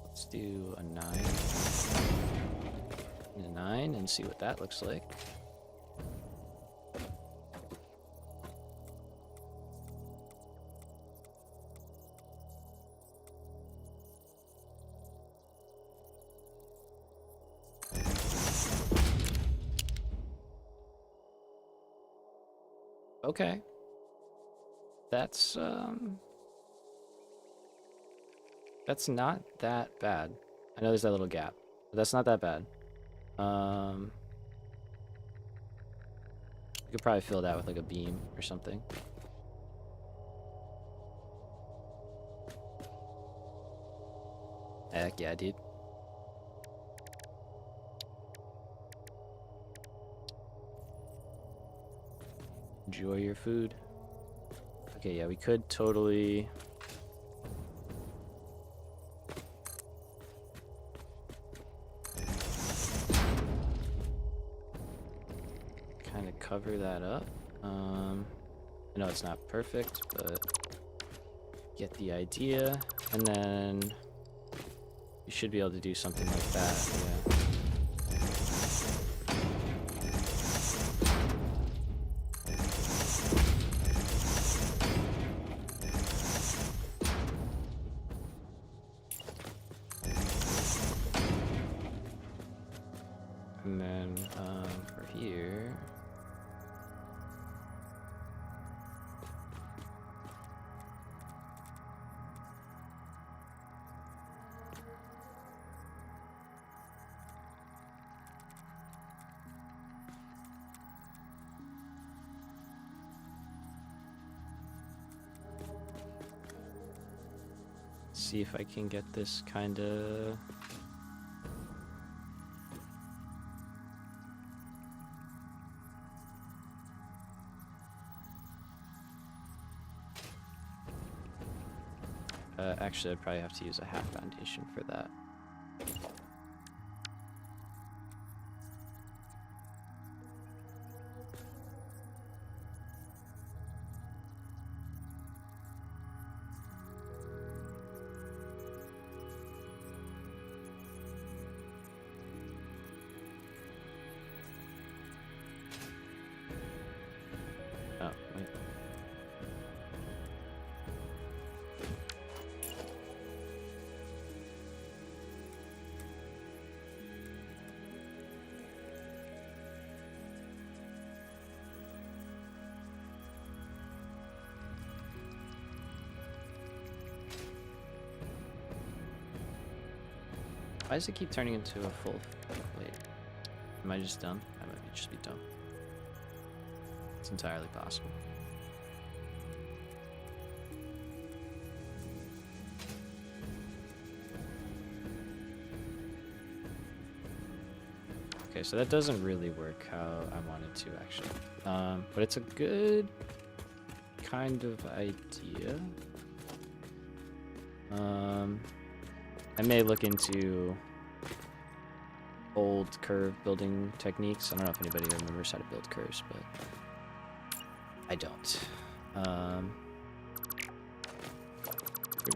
Let's do a 9. And a 9 and see what that looks like. Okay. That's not that bad. I know there's that little gap, but that's not that bad. You could probably fill that with like a beam or something. Heck yeah, dude. Enjoy your food. Okay, yeah, we could totally... kind of cover that up. I know it's not perfect, but get the idea. And then you should be able to do something like that, yeah. And then for here, see if I can get this kind of... actually, I'd probably have to use a half foundation for that. Oh, wait. Why does it keep turning into a full... Wait. Am I just dumb? I might just be dumb. It's entirely possible. Okay, so that doesn't really work how I wanted to, actually. But it's a good kind of idea. I may look into old curve building techniques. I don't know if anybody remembers how to build curves, but I don't. For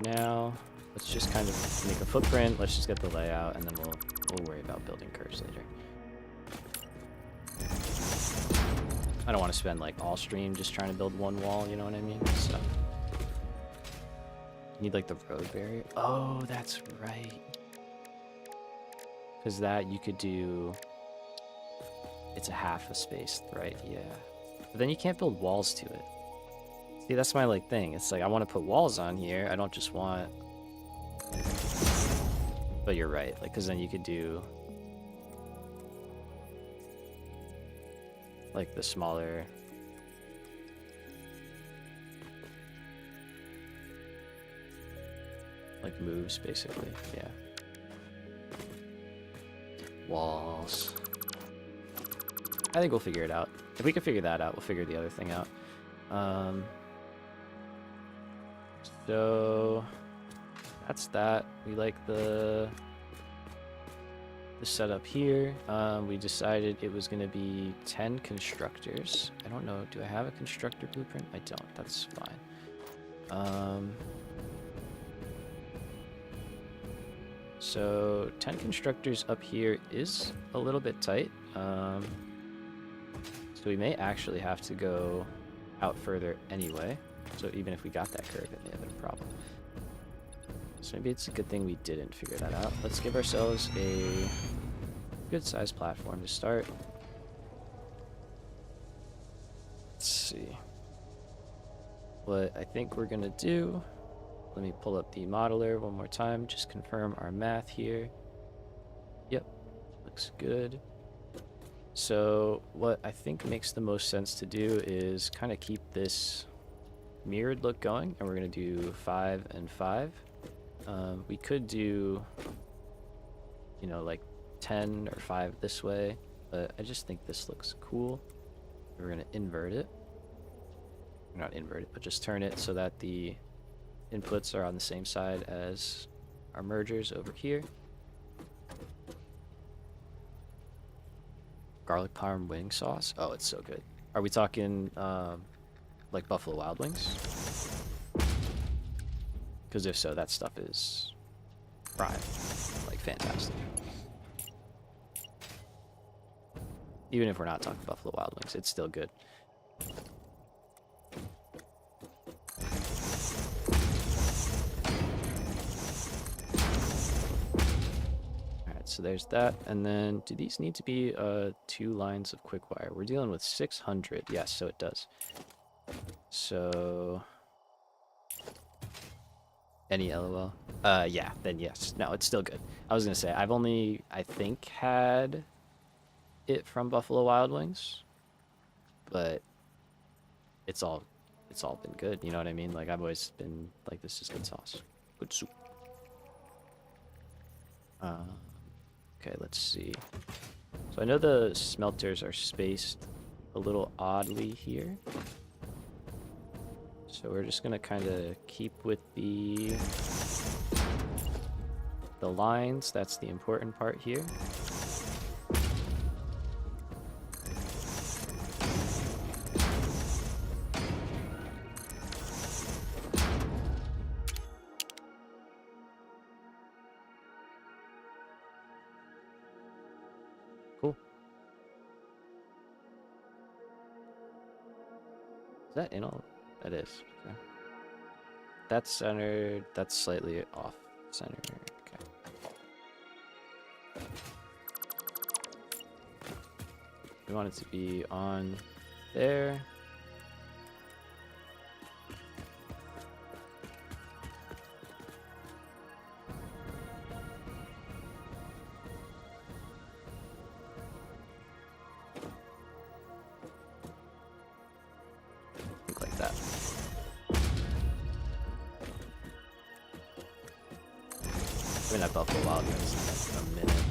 now, let's just kind of make a footprint. Let's just get the layout, and then we'll worry about building curves later. I don't want to spend like all stream just trying to build one wall, you know what I mean? So you need like the road barrier. Oh, that's right. Because that you could do, it's a half a space, right? Yeah. But then you can't build walls to it. See, that's my like thing. It's like I want to put walls on here. I don't just want. But you're right, like, because then you could do like the smaller. Like moves, basically. Yeah. Walls. I think we'll figure it out. If we can figure that out, we'll figure the other thing out. So that's that. We like the setup here. We decided it was going to be 10 constructors. I don't know. Do I have a constructor blueprint? I don't. That's fine. So 10 constructors up here is a little bit tight. So we may actually have to go out further anyway. So even if we got that curve, it may have been a problem. So maybe it's a good thing we didn't figure that out. Let's give ourselves a good sized platform to start. Let's see. What I think we're gonna do, let me pull up the modeler one more time, just confirm our math here. Yep, looks good. So what I think makes the most sense to do is kind of keep this mirrored look going, and we're going to do 5 and 5. We could do, you know, like 10 or 5 this way, but I just think this looks cool. We're going to invert it. Not invert it, but just turn it so that the inputs are on the same side as our mergers over here. Garlic parm wing sauce. Oh, it's so good. Are we talking like Buffalo Wild Wings? Because if so, that stuff is fried, like fantastic. Even if we're not talking Buffalo Wild Wings, it's still good. So there's that, and then do these need to be 2 lines of quick wire? We're dealing with 600. Yes, so it does. So any LOL? Yeah, then yes. No, it's still good. I was gonna say I've only, I think, had it from Buffalo Wild Wings, but it's all been good. You know what I mean? Like I've always been like, this is good sauce, good soup. Okay, let's see. So I know the smelters are spaced a little oddly here. So we're just gonna kind of keep with the lines. That's the important part here. Cool. Is that in all? That is. Okay. That's centered. That's slightly off center. Okay. We want it to be on there. Like that. I mean, that Buffalo Wild Wings in a minute.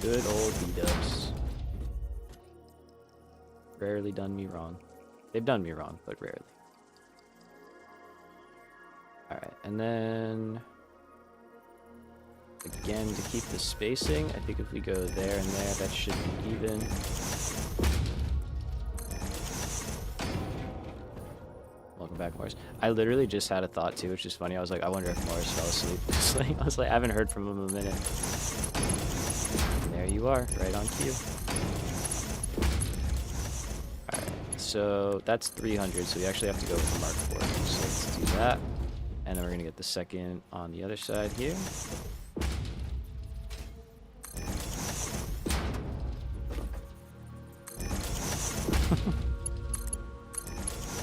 Good old B-dubs. Rarely done me wrong. They've done me wrong, but rarely. Alright, and then again, to keep the spacing, I think if we go there and there, that should be even. Welcome back, Morris. I literally just had a thought too, which is funny. I was like, I wonder if Morris fell asleep. I was like, I haven't heard from him in a minute. And there you are, right on cue. so that's 300, so we actually have to go with the Mark 4. So let's do that. And then we're going to get the second on the other side here.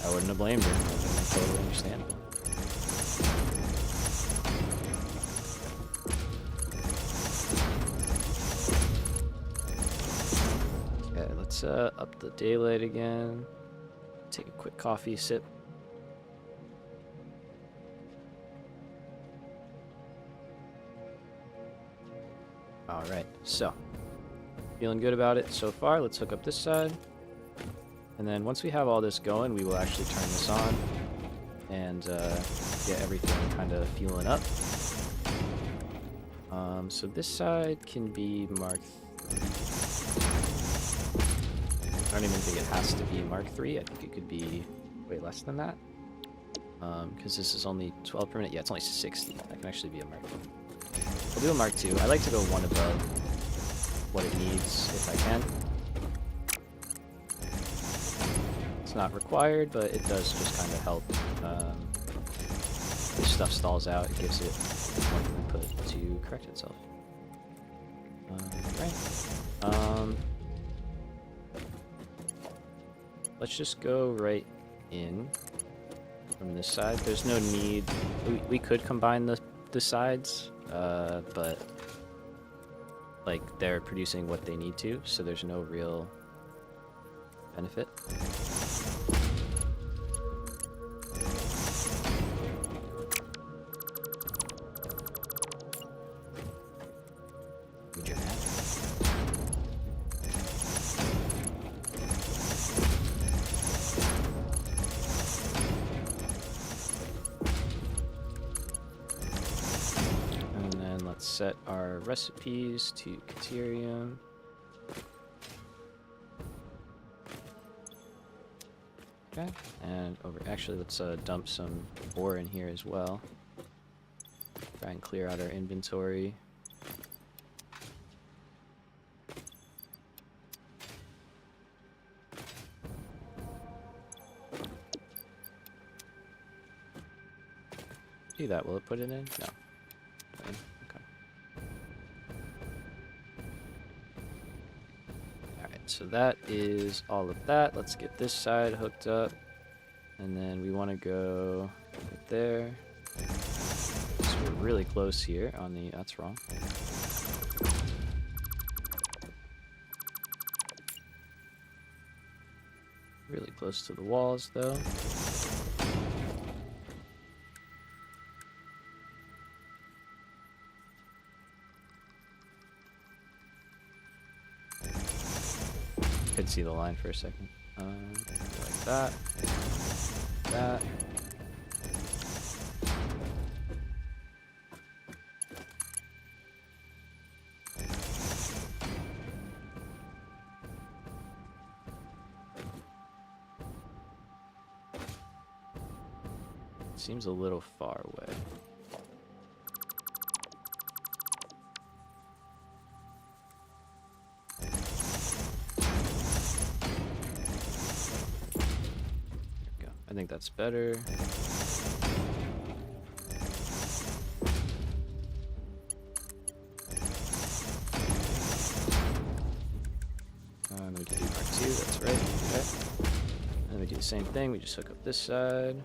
I wouldn't have blamed her. That's totally understandable. Okay, let's up the daylight again. Take a quick coffee sip. Alright, so feeling good about it so far. Let's hook up this side. And then once we have all this going, we will actually turn this on and get everything kind of fueling up. So this side can be Mark 3. I don't even think it has to be Mark 3. I think it could be way less than that. Because this is only 12 per minute. Yeah, it's only 60. That can actually be a Mark 3. We'll do a Mark 2. I like to go one above what it needs if I can. It's not required, but it does just kind of help. If stuff stalls out, it gives it more input to correct itself. Right. Let's just go right in from this side. There's no need. We could combine the sides, but like they're producing what they need to, so there's no real benefit. Set our recipes to Caterium. Okay, and actually let's dump some ore in here as well. Try and clear out our inventory. Do that, will it put it in? No. So that is all of that. Let's get this side hooked up. And then we want to go right there. So we're really close here on the... That's wrong. Really close to the walls, though. Could see the line for a second. Like that. That. Seems a little far away. I think that's better. We can do Mark 2, that's right. Okay. And then we do the same thing, we just hook up this side.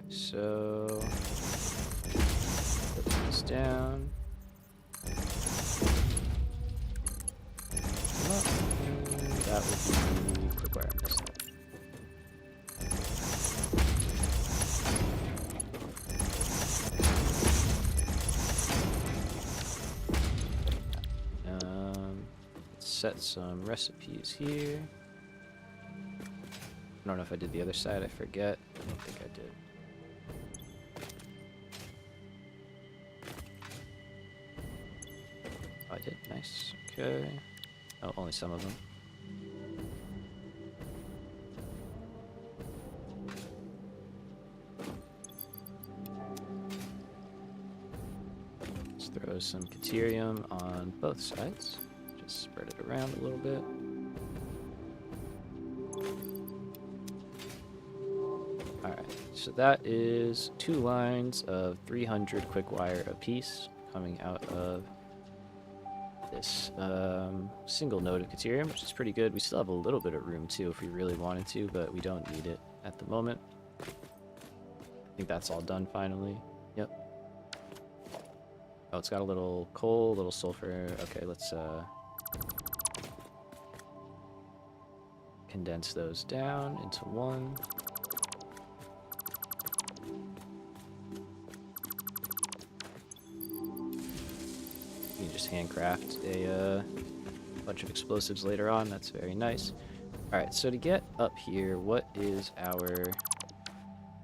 So, put these down. That would be quick wire on this side. Let's set some recipes here. I don't know if I did the other side, I forget. I don't think I did. I did, nice, okay. Oh, only some of them. Let's throw some Caterium on both sides. Just spread it around a little bit. Alright, so that is 2 lines of 300 quick wire apiece coming out of this single node of Caterium, which is pretty good. We still have a little bit of room too if we really wanted to, but we don't need it at the moment. I think that's all done finally. Yep. Oh, it's got a little coal, a little sulfur. Okay, let's condense those down into one. You can just handcraft a bunch of explosives later on. That's very nice. Alright, so to get up here, what is our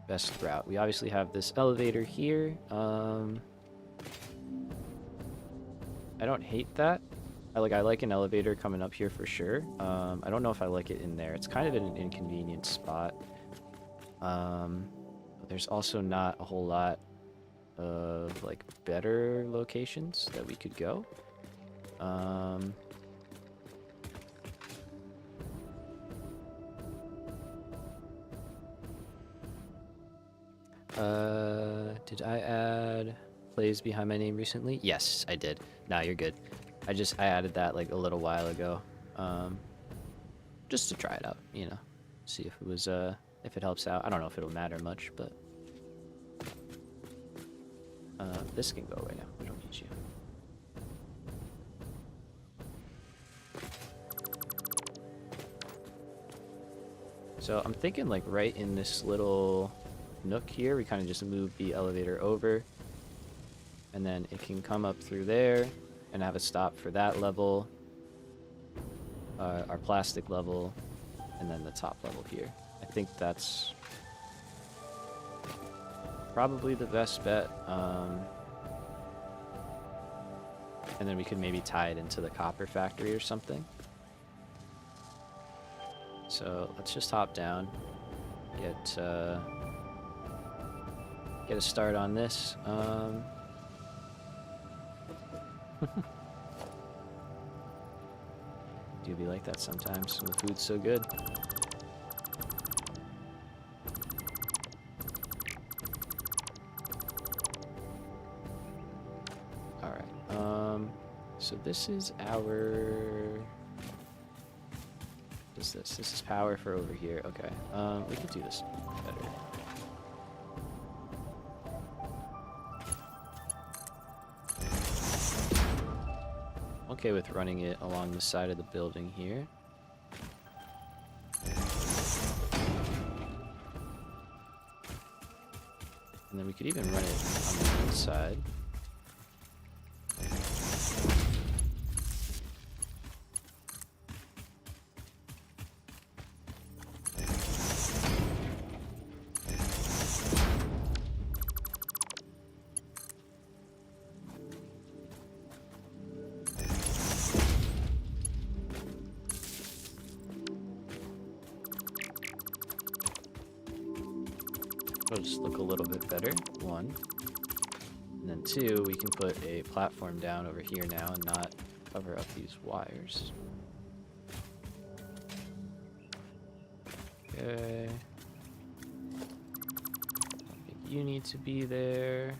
best route? We obviously have this elevator here. I don't hate that. I like an elevator coming up here for sure. I don't know if I like it in there. It's kind of in an inconvenient spot. But there's also not a whole lot of like better locations that we could go. Did I add plays behind my name recently? Yes, I did. Nah, you're good. I added that like a little while ago. Just to try it out, you know. See if it was if it helps out. I don't know if it'll matter much, but this can go away now. We don't need you. So I'm thinking like right in this little nook here, we kind of just move the elevator over, and then it can come up through there and have a stop for that level, our plastic level, and then the top level here. I think that's probably the best bet. And then we could maybe tie it into the copper factory or something. So let's just hop down, get a start on this. Do be like that sometimes when the food's so good. Alright, so this is our... What is this? This is power for over here. Okay, we could do this better. Okay with running it along the side of the building here. And then we could even run it on the inside. It'll just look a little bit better, one. And then two, we can put a platform down over here now and not cover up these wires. Okay. I think you need to be there.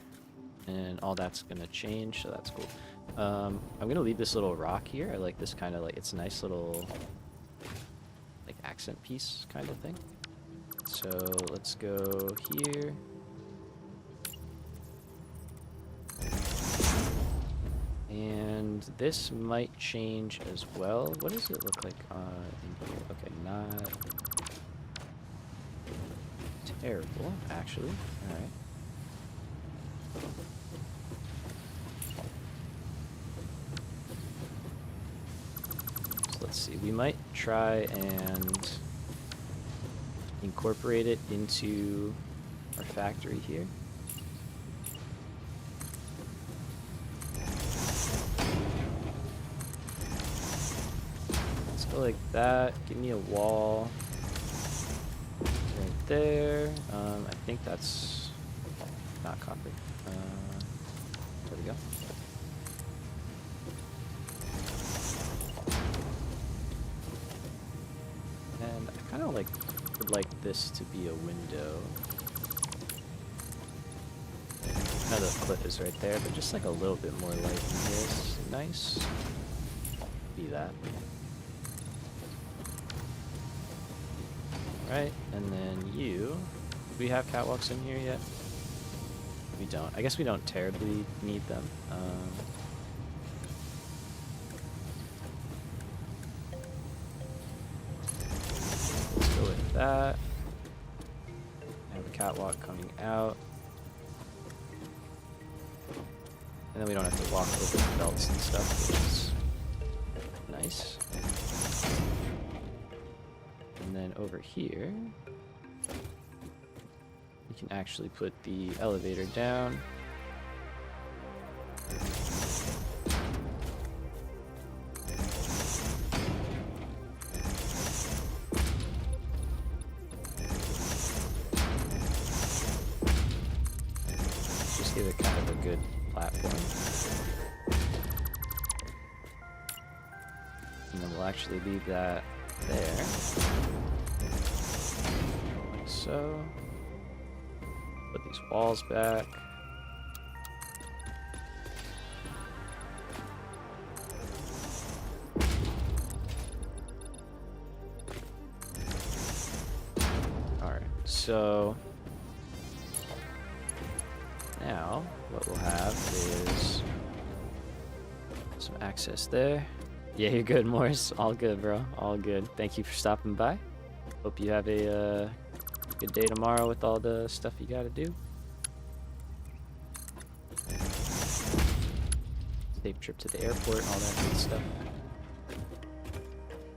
And all that's gonna change, so that's cool. I'm gonna leave this little rock here. I like this kind of like, it's a nice little like accent piece kind of thing. So let's go here. And this might change as well. What does it look like in here? Okay, not terrible, actually. Alright. So let's see. We might try and incorporate it into our factory here. Go like that. Give me a wall right there. I think that's not copper. There we go. And I kind of would like this to be a window. Now the clip is right there, but just like a little bit more light in here is nice. Be that. Right, and then you. Do we have catwalks in here yet? We don't. I guess we don't terribly need them. Let's go with that. I have a catwalk coming out. And then we don't have to walk over the belts and stuff, which is nice. And then over here, you can actually put the elevator down. Just give it kind of a good platform. And then we'll actually leave that there. Like so. Put these walls back. Alright, so now what we'll have is some access there. Yeah, you're good, Morris. All good, bro. All good. Thank you for stopping by. Hope you have a good day tomorrow with all the stuff you gotta do. Safe trip to the airport, all that good stuff.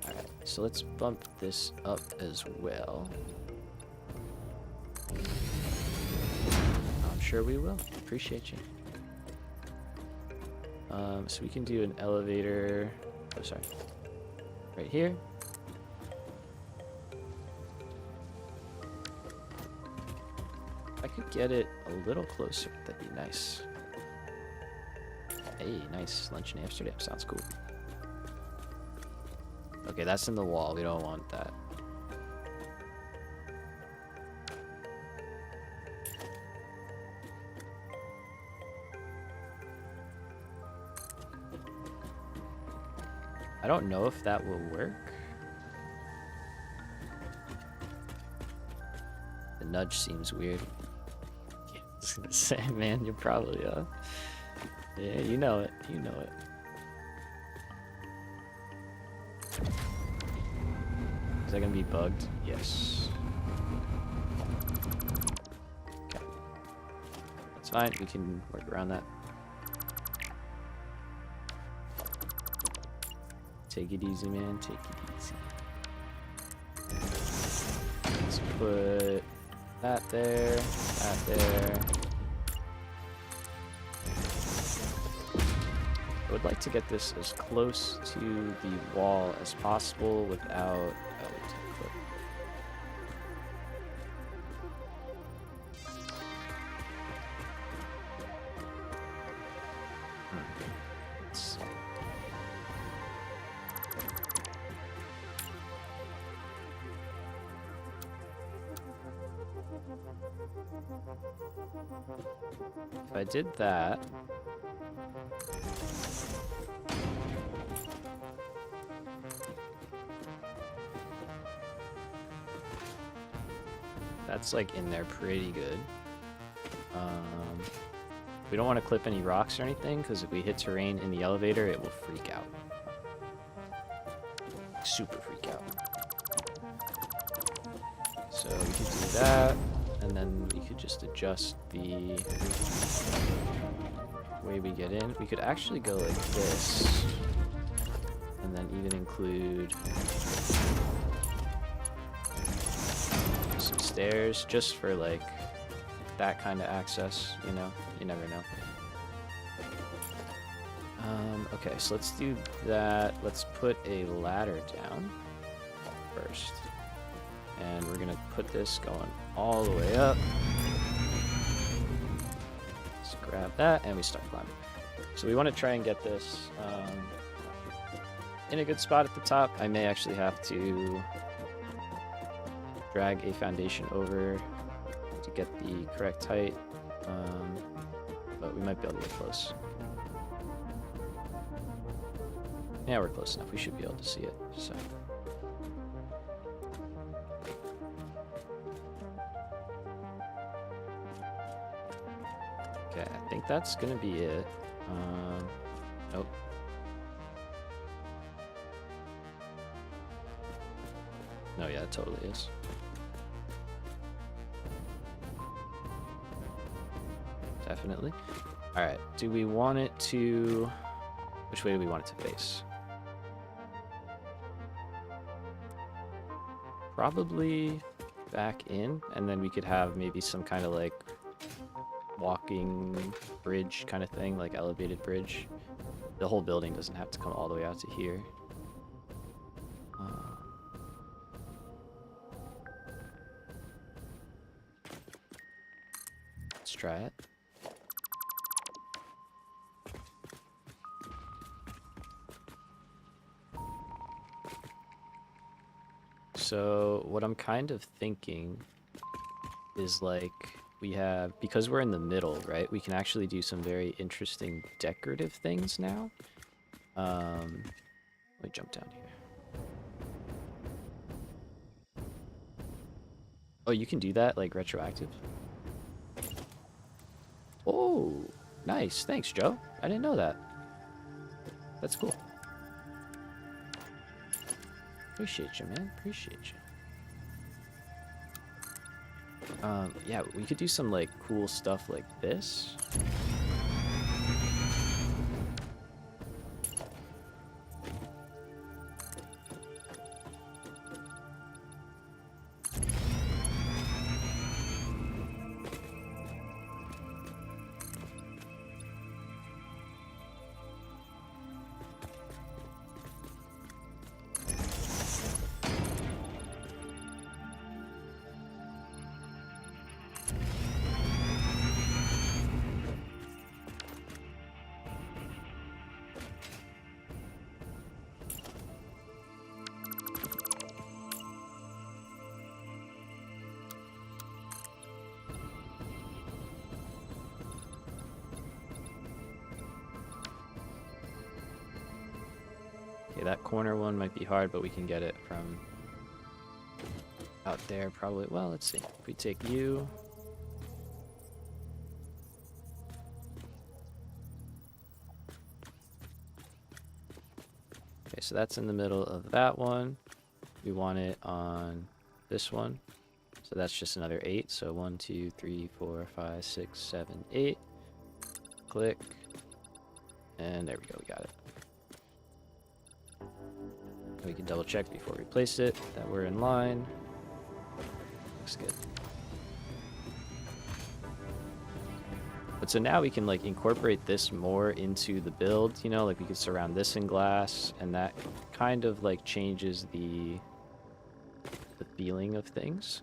Alright, so let's bump this up as well. I'm sure we will. Appreciate you. So we can do an elevator. Oh, sorry. Right here. If I could get it a little closer, that'd be nice. Hey, nice. Lunch in Amsterdam. Sounds cool. Okay, that's in the wall. We don't want that. I don't know if that will work. The nudge seems weird. Yeah, I was gonna say, man, you're probably, yeah, you know it. You know it. Is that gonna be bugged? Yes. Okay. That's fine. We can work around that. Take it easy, man. Take it easy. Let's put that there, that there. I would like to get this as close to the wall as possible without... Oh, there's a clip. Let's see. If I did that, that's like in there pretty good. We don't want to clip any rocks or anything, because if we hit terrain in the elevator, it will freak out. Super freak out. So we could do that, and then we could just adjust the way we get in. We could actually go like this, and then even include some stairs just for like that kind of access, you know? You never know. Okay, so let's do that. Let's put a ladder down first. And we're gonna put this going all the way up. Let's grab that and we start climbing. So we want to try and get this in a good spot at the top. I may actually have to drag a foundation over to get the correct height, but we might be able to get close. Yeah, we're close enough. We should be able to see it. So. Okay, I think that's gonna be it. Nope. No, yeah, it totally is. Definitely. Alright, do we want it to... Which way do we want it to face? Probably back in, and then we could have maybe some kind of like walking bridge kind of thing, like elevated bridge. The whole building doesn't have to come all the way out to here. Let's try it. So what I'm kind of thinking is like we have, because we're in the middle, right? We can actually do some very interesting decorative things now. Let me jump down here. Oh, you can do that, like retroactive? Oh, nice. Thanks, Joe. I didn't know that. That's cool. Appreciate you, man. Appreciate you. Yeah, we could do some like cool stuff like this. Okay, that corner one might be hard, but we can get it from out there probably. Well, let's see. If we take you... Okay, so that's in the middle of that one. We want it on this one. So that's just another 8. So 1, 2, 3, 4, 5, 6, 7, 8. Click. And there we go, we got it. We can double check before we place it that we're in line. Looks good. But so now we can like incorporate this more into the build, you know, like we could surround this in glass, and that kind of like changes the feeling of things.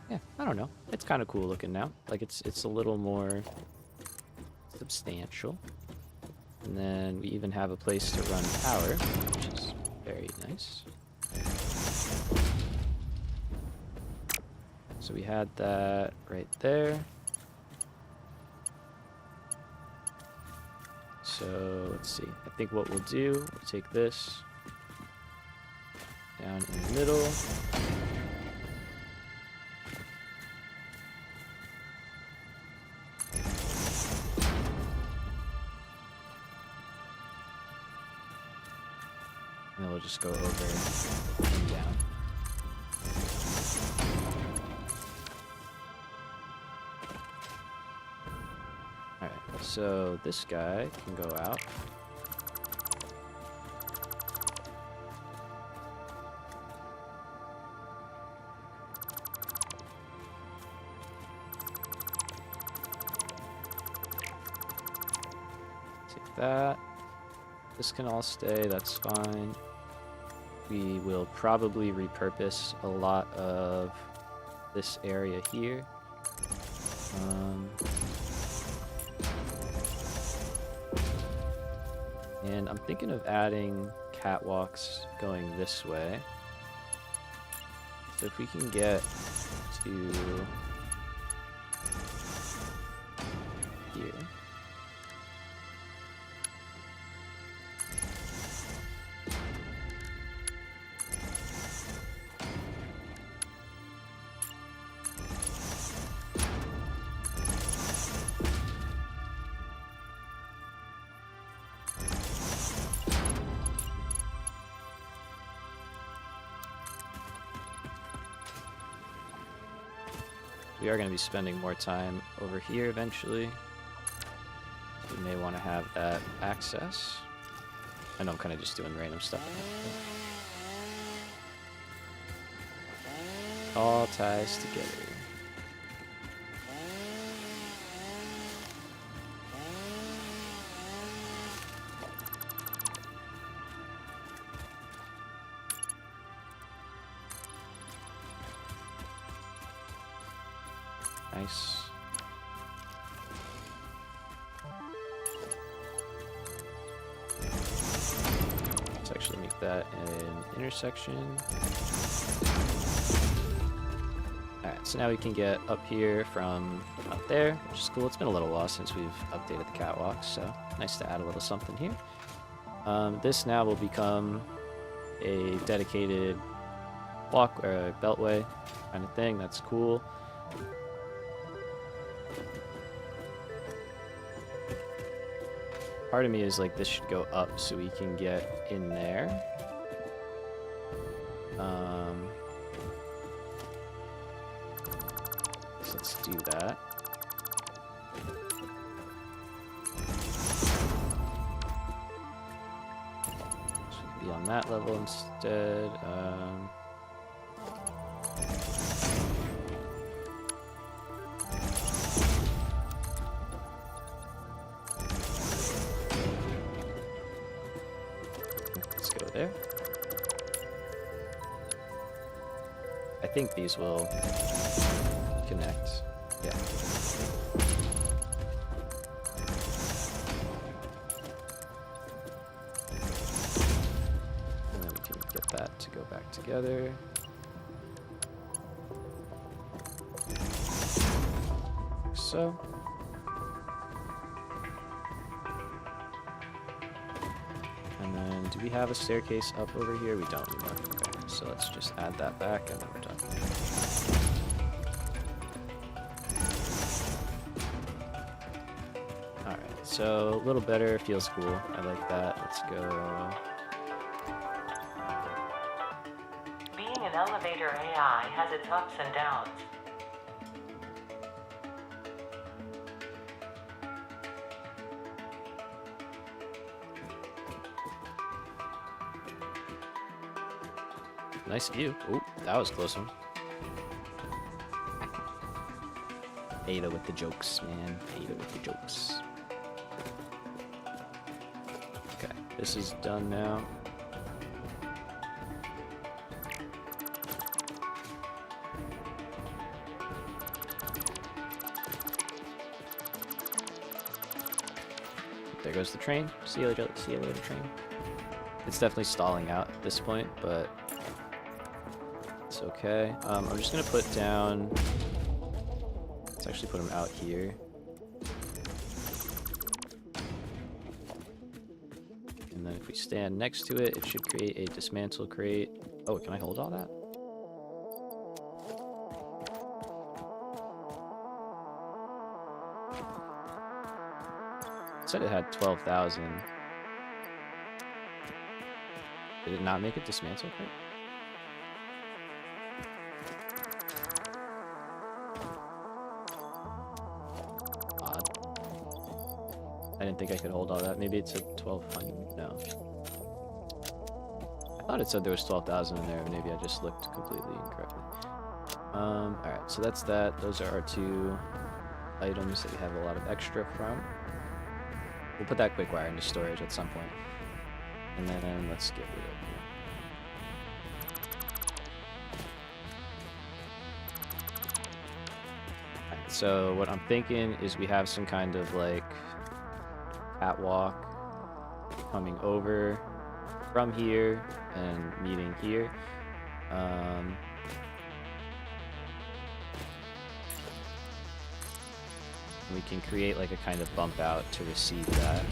Yeah, I don't know. It's kind of cool looking now. Like it's a little more substantial. And then we even have a place to run power, which is very nice. So we had that right there. So let's see. I think what we'll do, we'll take this down in the middle. And then we'll just go over and down. Alright, so this guy can go out. Take that. This can all stay, that's fine. We will probably repurpose a lot of this area here. And I'm thinking of adding catwalks going this way. So if we can get to here. We are going to be spending more time over here eventually. We may want to have that access. I know I'm kind of just doing random stuff. All ties together. Nice. Let's actually make that an intersection. Alright, so now we can get up here from up there, which is cool. It's been a little while since we've updated the catwalks, so nice to add a little something here. This now will become a dedicated walk or beltway kind of thing. That's cool. Part of me is like, this should go up so we can get in there. So let's do that. Should be on that level instead. There. I think these will connect. Yeah. And then we can get that to go back together. Like so. And then, do we have a staircase up over here? We don't anymore. Okay, so let's just add that back and then we're done. Alright, so a little better, feels cool. I like that. Let's go. Being an elevator AI has its ups and downs. Nice view. Ooh, that was a close one. Ada with the jokes, man. Ada with the jokes. Okay, this is done now. There goes the train. See you later, train. It's definitely stalling out at this point, but it's okay. I'm just gonna put down. Let's actually put them out here. And then if we stand next to it, it should create a dismantle crate. Oh, can I hold all that? It said it had 12,000. Did it not make a dismantle crate? Odd. I didn't think I could hold all that. Maybe it said 1,200. No. I thought it said there was 12,000 in there. Maybe I just looked completely incorrectly. Alright, so that's that. Those are our 2 items that we have a lot of extra from. We'll put that quick wire into storage at some point. And then let's get rid of here. Alright, so what I'm thinking is we have some kind of like catwalk coming over from here and meeting here. We can create like a kind of bump out to receive that.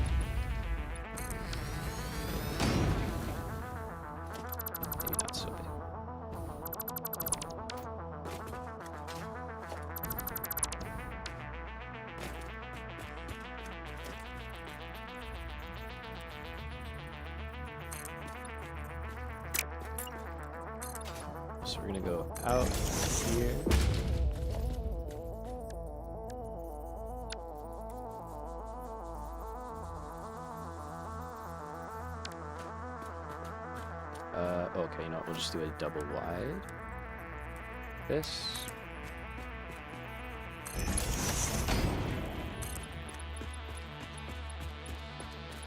Maybe not so big. So we're gonna go out here. Okay, you know what, we'll just do a double wide. This.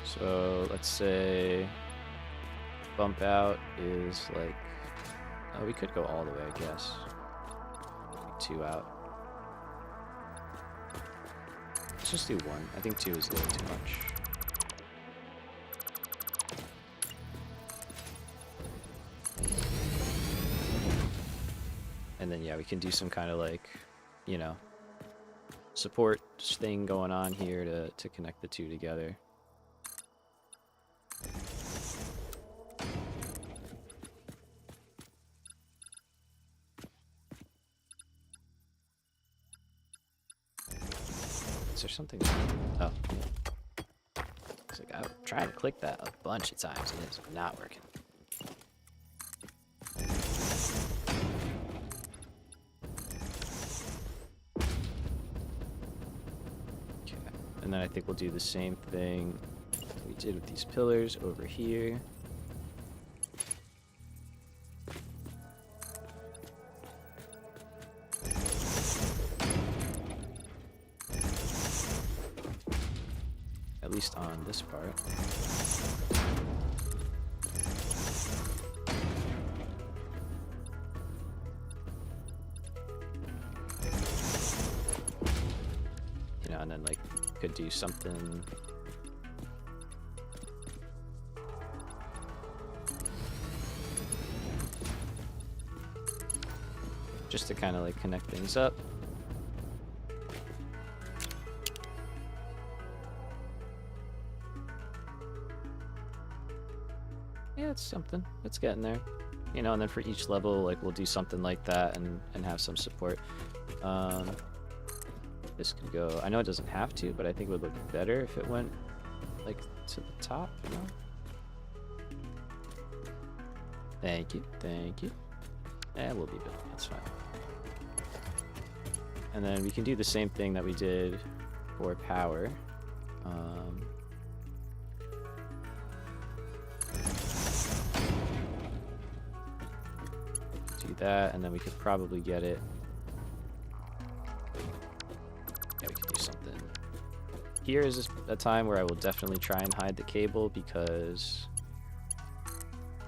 So let's say bump out is like, oh, we could go all the way, I guess. Like 2 out. Let's just do 1. I think 2 is a little too much. And then, yeah, we can do some kind of like, you know, support thing going on here to connect the 2 together. Is there something? Oh. It's like I tried to click that a bunch of times and it's not working. And then I think we'll do the same thing that we did with these pillars over here. At least on this part. You know, and then like could do something just to kind of like connect things up. Yeah, it's something. It's getting there. You know, and then for each level, like we'll do something like that and have some support. This could go, I know it doesn't have to, but I think it would look better if it went like to the top, you know? Thank you, thank you. And we'll leave it, that's fine. And then we can do the same thing that we did for power. Do that, and then we could probably get it. Yeah, we could do something. Here is a time where I will definitely try and hide the cable because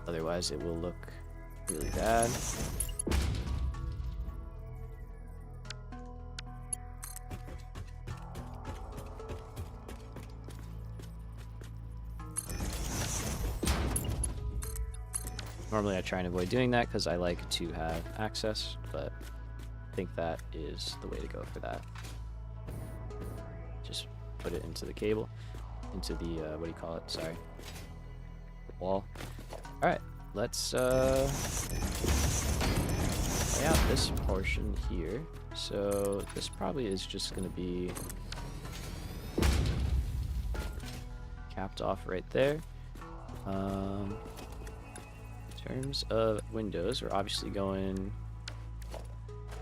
otherwise it will look really bad. Normally I try and avoid doing that because I like to have access, but I think that is the way to go for that. Just put it into the cable, into the, what do you call it? Sorry. The wall. Alright, let's lay out this portion here. So this probably is just going to be capped off right there. In terms of windows, we're obviously going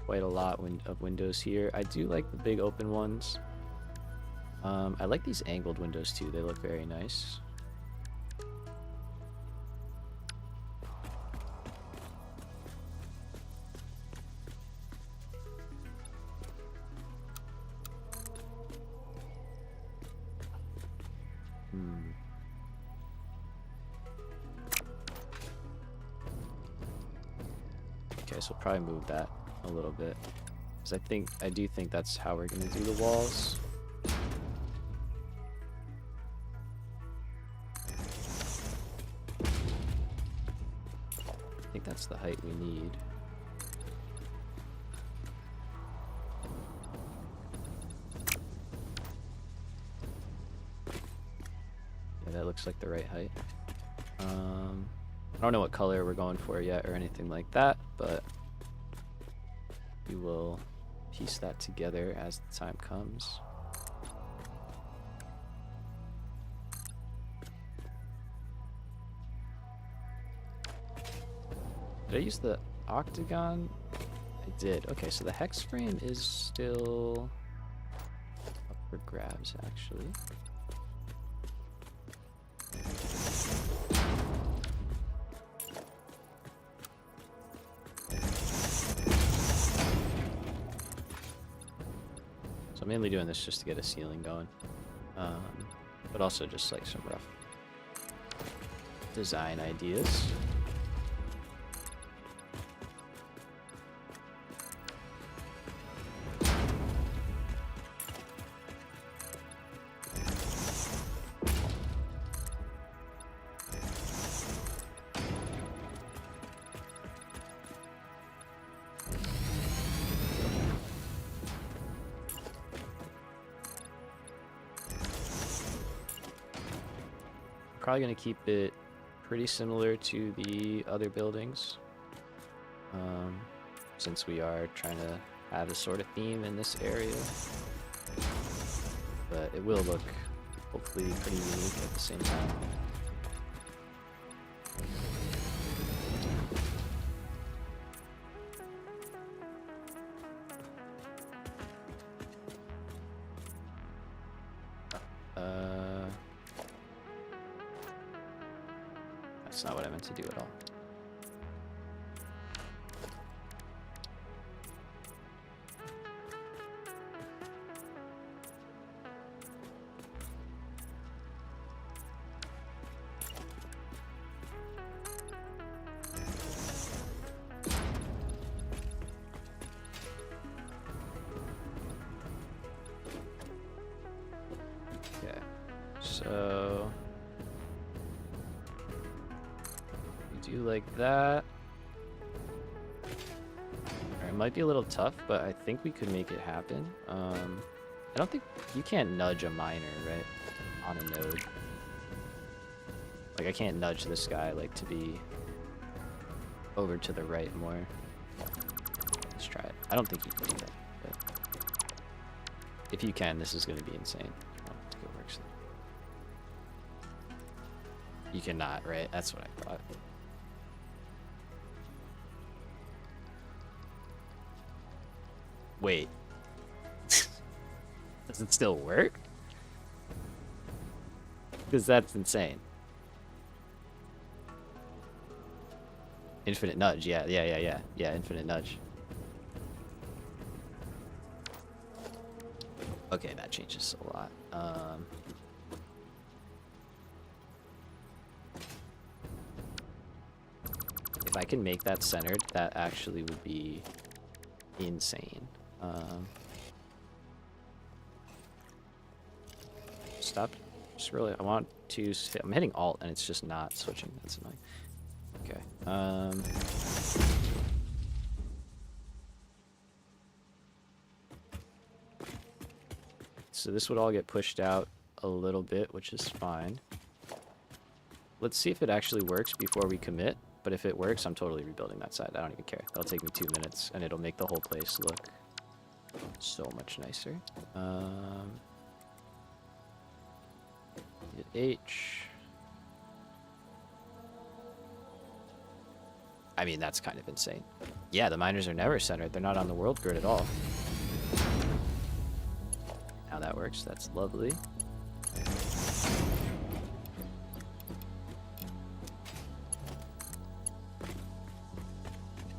quite a lot of windows here. I do like the big open ones. I like these angled windows too. They look very nice. Okay, so we'll probably move that a little bit. Because I do think that's how we're going to do the walls. I think that's the height we need. Yeah, that looks like the right height. I don't know what color we're going for yet or anything like that, but we will piece that together as the time comes. Did I use the octagon? I did. Okay, so the hex frame is still up for grabs, actually. So I'm mainly doing this just to get a ceiling going, but also just like some rough design ideas. Probably going to keep it pretty similar to the other buildings, since we are trying to have a sort of theme in this area, but it will look hopefully pretty unique at the same time. That's not what I meant to do at all. Okay, so we do like that. It might be a little tough, but I think we could make it happen. I don't think you can't nudge a miner, right, on a node. Like I can't nudge this guy like to be over to the right more. Let's try it. I don't think you can do that, but if you can, this is going to be insane. I don't think it works. You cannot, right? That's what I thought. Wait. Does it still work? Because that's insane. Infinite nudge, yeah, infinite nudge. Okay, that changes a lot. If I can make that centered, that actually would be insane. Stop scrolling. I want to. I'm hitting Alt and it's just not switching. That's annoying. Okay. So this would all get pushed out a little bit, which is fine. Let's see if it actually works before we commit. But if it works, I'm totally rebuilding that side. I don't even care. That'll take me 2 minutes, and it'll make the whole place look so much nicer. Hit H. I mean, that's kind of insane. Yeah, the miners are never centered. They're not on the world grid at all. How that works, that's lovely.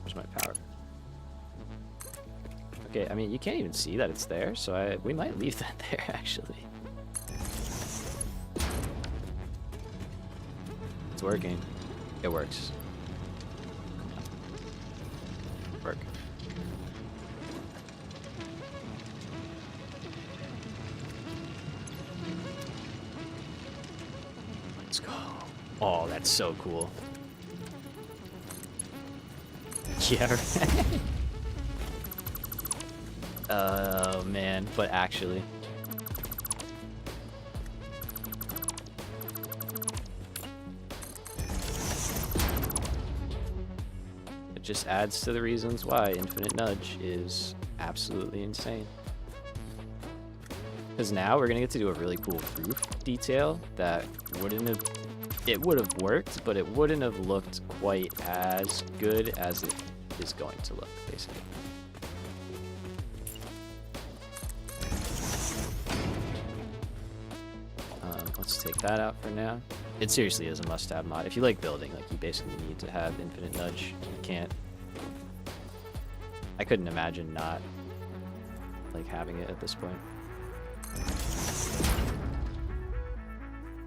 Where's my power? Okay, I mean, you can't even see that it's there, so we might leave that there, actually. It's working. It works. Work. Let's go. Oh, that's so cool. Yeah, right. Oh, man. But actually. It just adds to the reasons why Infinite Nudge is absolutely insane. Because now we're going to get to do a really cool roof detail that wouldn't have... It would have worked, but it wouldn't have looked quite as good as it is going to look, basically. Let's take that out for now. It seriously is a must-have mod. If you like building, like, you basically need to have Infinite Nudge. You can't... I couldn't imagine not, like, having it at this point.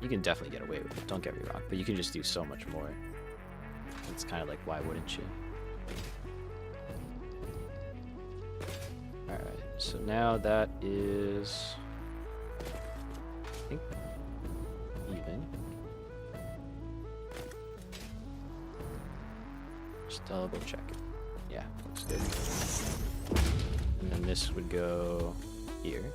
You can definitely get away with it, don't get me wrong, but you can just do so much more. It's kind of like, why wouldn't you? Alright, so now that is... I think... even. Just double check it. Yeah, looks good. And then this would go here.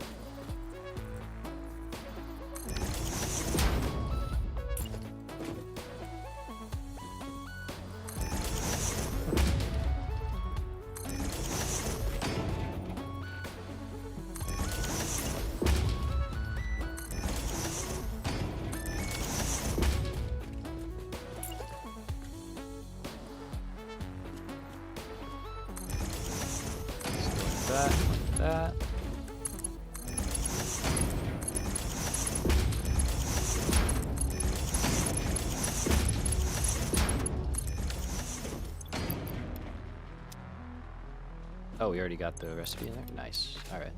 That, like that. Oh, we already got the recipe in there? Nice. Alright.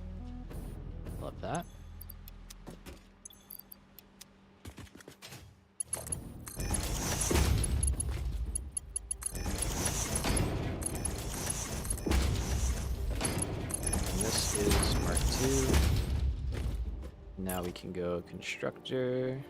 Love that. Now we can go constructor.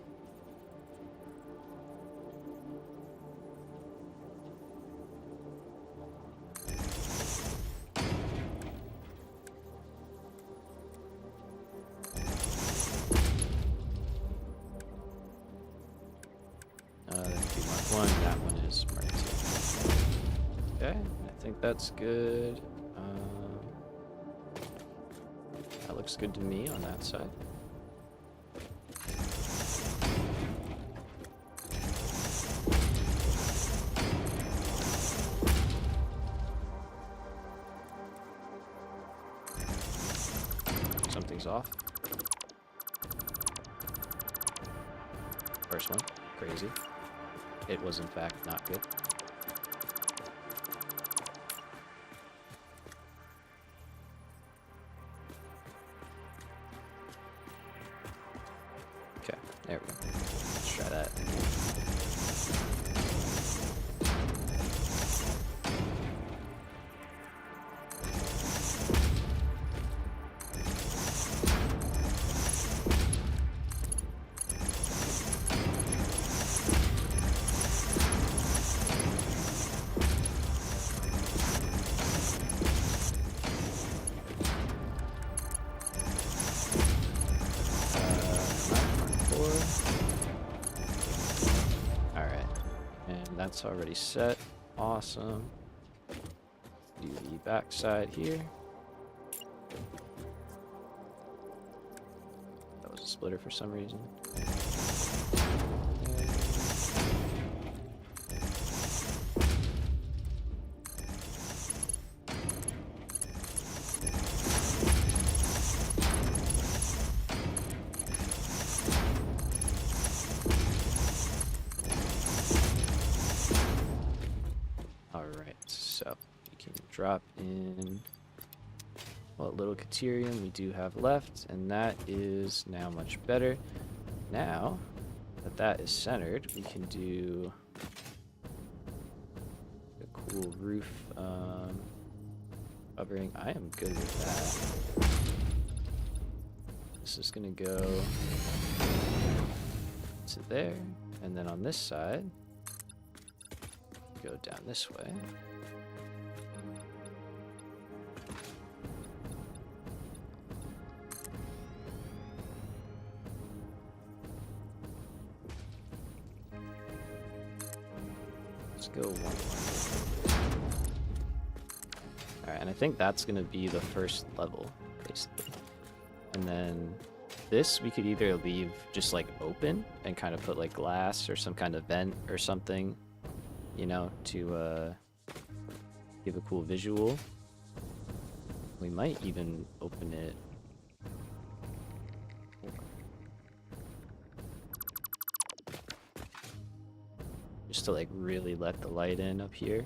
That would be Mark 1, that one is Mark 2. Okay, I think that's good. That looks good to me on that side. Something's off. First one, crazy. It was in fact not good. Okay, there we go. Let's try that again. That's already set. Awesome. Do the back side here. That was a splitter for some reason. drop in what little Caterium we do have left, and that is now much better. Now that that is centered, we can do a cool roof covering. I am good with that. This is gonna go to there, and then on this side, go down this way. Let's go one. Alright, and I think that's gonna be the first level, basically. And then this we could either leave just like open and kind of put like glass or some kind of vent or something, you know, to give a cool visual. We might even open it. Just to like really let the light in up here.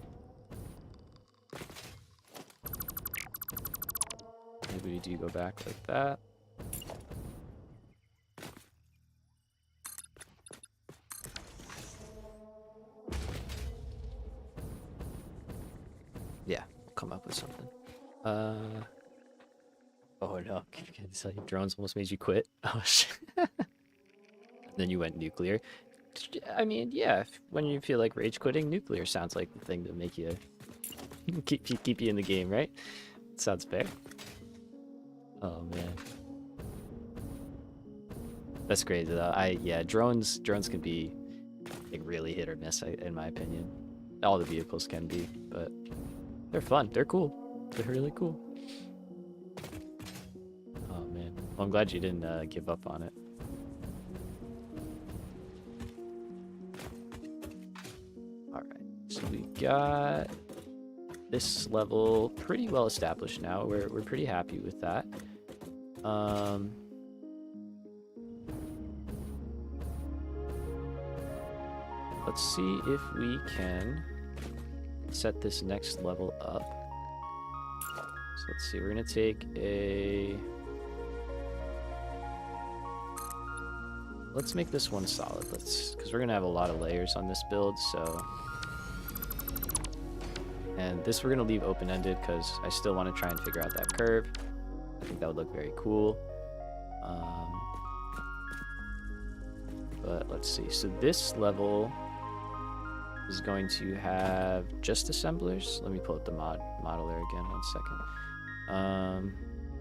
Maybe we do go back like that. Yeah, we'll come up with something. Oh no, can I tell you, drones almost made you quit? Oh shit. Then you went nuclear. I mean, yeah, when you feel like rage quitting, nuclear sounds like the thing to make you keep you in the game, right? Sounds fair. Oh man, that's crazy though. Yeah, drones can be like really hit or miss, in my opinion. All the vehicles can be, but they're fun. They're cool. They're really cool. Oh man, well, I'm glad you didn't give up on it. All right, so we got this level pretty well established now. We're pretty happy with that. Let's see if we can set this next level up. So let's see, we're gonna take let's make this one solid. Because we're gonna have a lot of layers on this build, so. And this we're gonna leave open-ended because I still want to try and figure out that curve. I think that would look very cool. But let's see. So this level is going to have just assemblers. Let me pull up the modeler again, 1 second.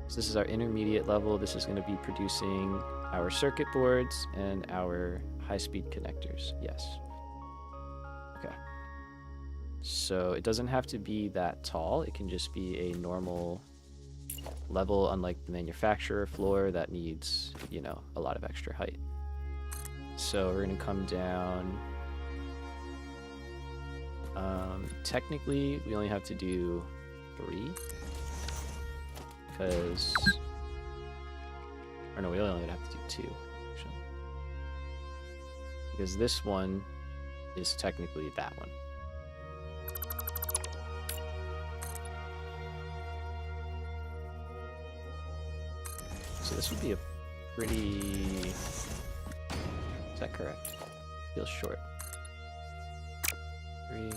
So this is our intermediate level. This is going to be producing our circuit boards and our high-speed connectors. Yes. Okay. So it doesn't have to be that tall. It can just be a normal level, unlike the manufacturer floor that needs, you know, a lot of extra height. So we're going to come down. Technically, we only have to do 3. Because... Or no, we only have to do 2, actually. Because this one is technically that one. So this would be a pretty... Is that correct? Feels short. 3.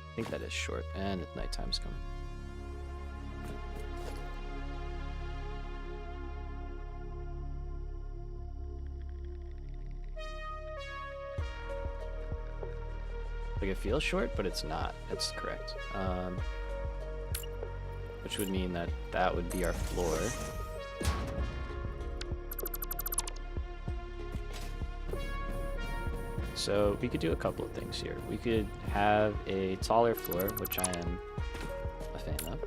I think that is short, and the nighttime's coming. Like it feels short, but it's not. It's correct. Which would mean that that would be our floor. So we could do a couple of things here. We could have a taller floor, which I am a fan of.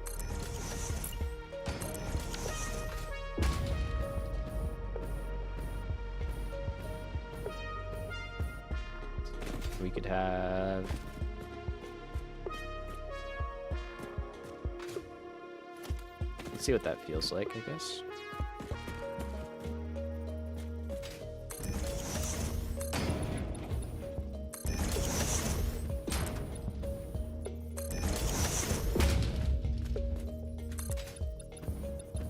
We could have... Let's see what that feels like, I guess.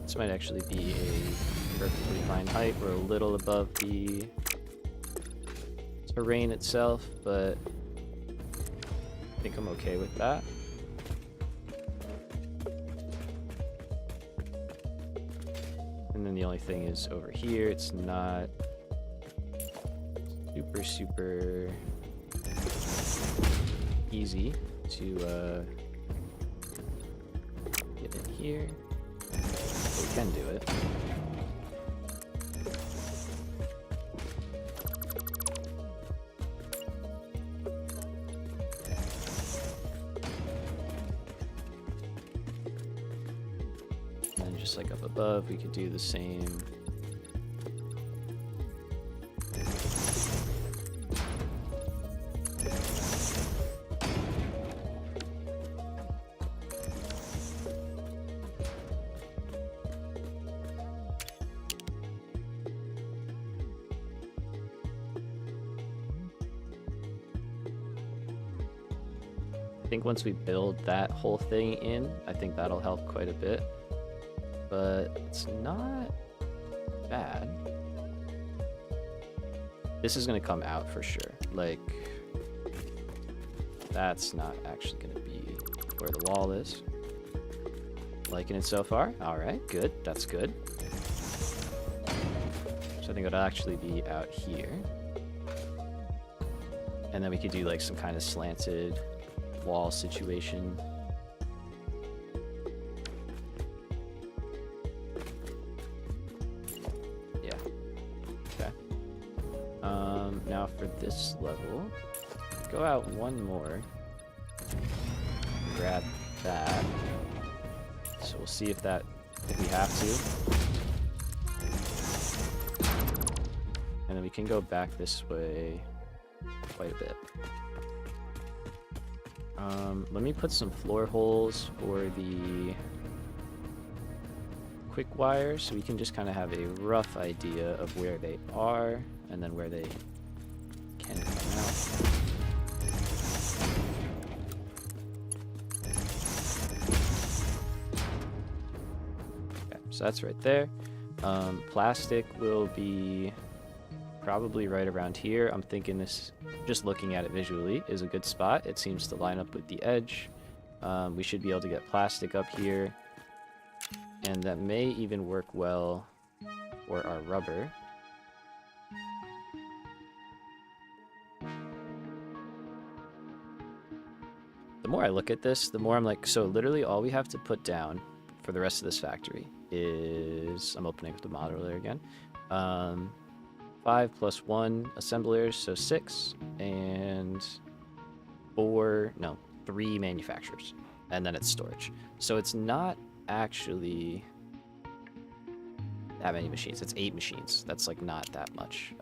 This might actually be a perfectly fine height. We're a little above the terrain itself, but I think I'm okay with that. And then the only thing is over here, it's not super easy to get in here. But we can do it. And just like up above, we could do the same. I think once we build that whole thing in, I think that'll help quite a bit. But it's not bad. This is going to come out for sure. Like, that's not actually going to be where the wall is. Liking it so far? Alright, good. That's good. So I think it'll actually be out here. And then we could do like some kind of slanted wall situation. Yeah. Okay. Now for this level, go out one more. Grab that. So we'll see if we have to. And then we can go back this way quite a bit. Let me put some floor holes for the quick wires so we can just kind of have a rough idea of where they are and then where they can come out. Okay, so that's right there. Plastic will be probably right around here. I'm thinking this, just looking at it visually, is a good spot. It seems to line up with the edge. We should be able to get plastic up here, and that may even work well for our rubber. The more I look at this, the more I'm like, so literally all we have to put down for the rest of this factory is, I'm opening up the modeler again, 5 plus 1 assemblers, so 6, and 3 manufacturers, and then it's storage. So it's not actually that many machines. It's 8 machines. That's like not that much.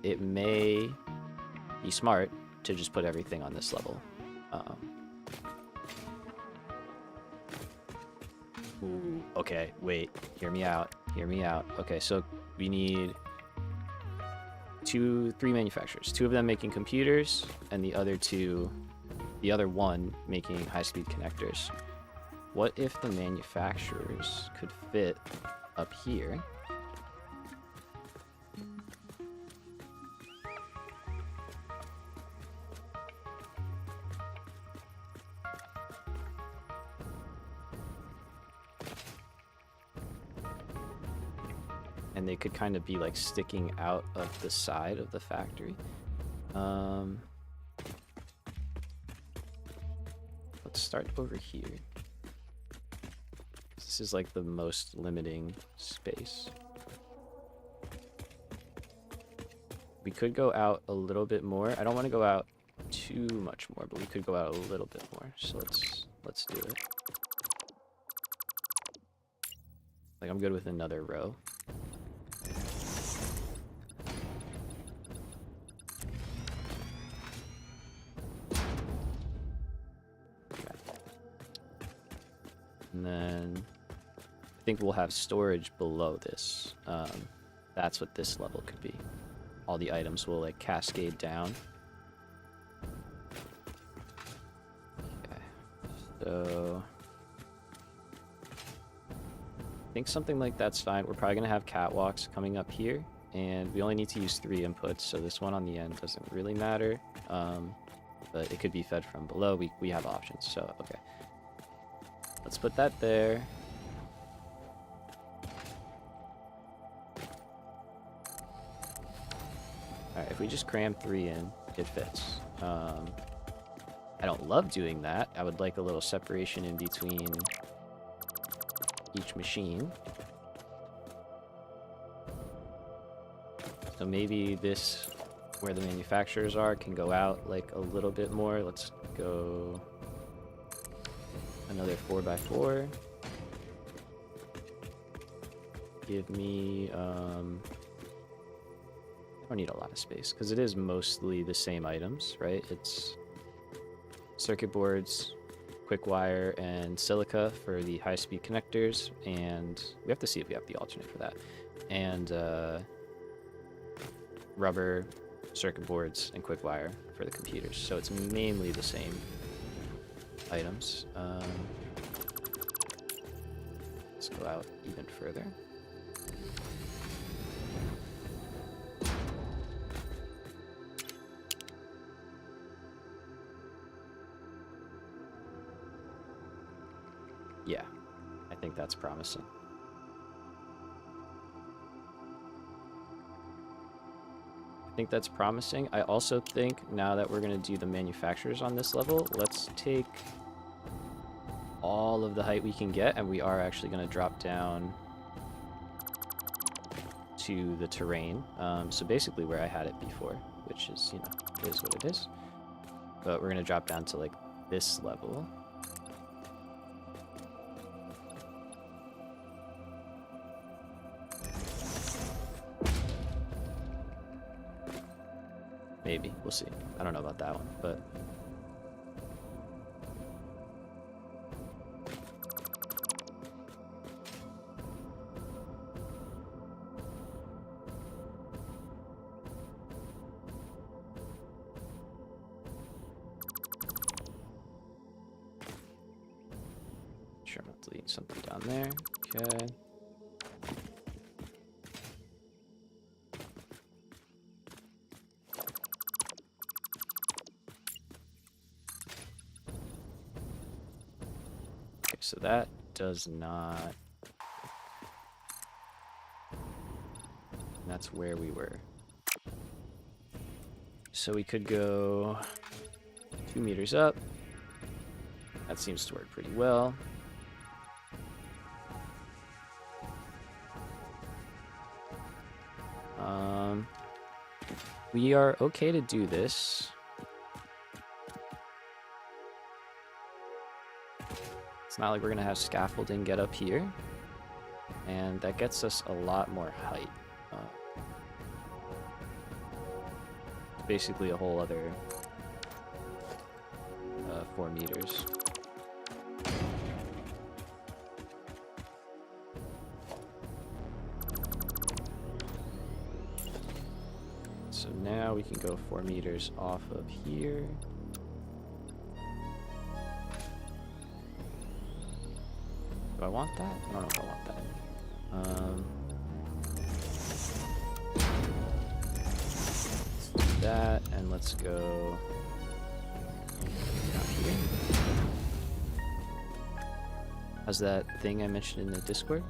It may be smart to just put everything on this level. Ooh, okay, wait, hear me out. Okay, so we need 3 manufacturers. 2 of them making computers, and the other one making high-speed connectors. What if the manufacturers could fit up here? And they could kind of be like sticking out of the side of the factory. Let's start over here. This is like the most limiting space. We could go out a little bit more. I don't want to go out too much more, but we could go out a little bit more. So let's do it. Like, I'm good with another row. And then I think we'll have storage below this. That's what this level could be. All the items will like cascade down. Okay, so think something like that's fine. We're probably going to have catwalks coming up here, and we only need to use 3 inputs, so this one on the end doesn't really matter. But it could be fed from below. We have options, so okay. Let's put that there. Alright, if we just cram 3 in, it fits. I don't love doing that. I would like a little separation in between each machine. So maybe this, where the manufacturers are, can go out like a little bit more. Let's go another 4x4. Give me, I don't need a lot of space because it is mostly the same items, right? It's circuit boards, quick wire, and silica for the high-speed connectors, and we have to see if we have the alternate for that. And rubber, circuit boards, and quick wire for the computers. So it's mainly the same items. Let's go out even further. Yeah, I think that's promising. I also think now that we're going to do the manufacturers on this level, let's take all of the height we can get, and we are actually going to drop down to the terrain. So basically where I had it before, which is, you know, is what it is. But we're going to drop down to like this level. Maybe. We'll see. I don't know about that one, but... Sure, I'm not deleting something down there. Okay. So that does not... That's where we were. So we could go 2 meters up. That seems to work pretty well. We are okay to do this. It's not like we're going to have scaffolding get up here, and that gets us a lot more height. It's basically a whole other 4 meters. So now we can go 4 meters off of here. Do I want that? I don't know if I want that. Let's do that, and let's go down here. How's that thing I mentioned in the Discord?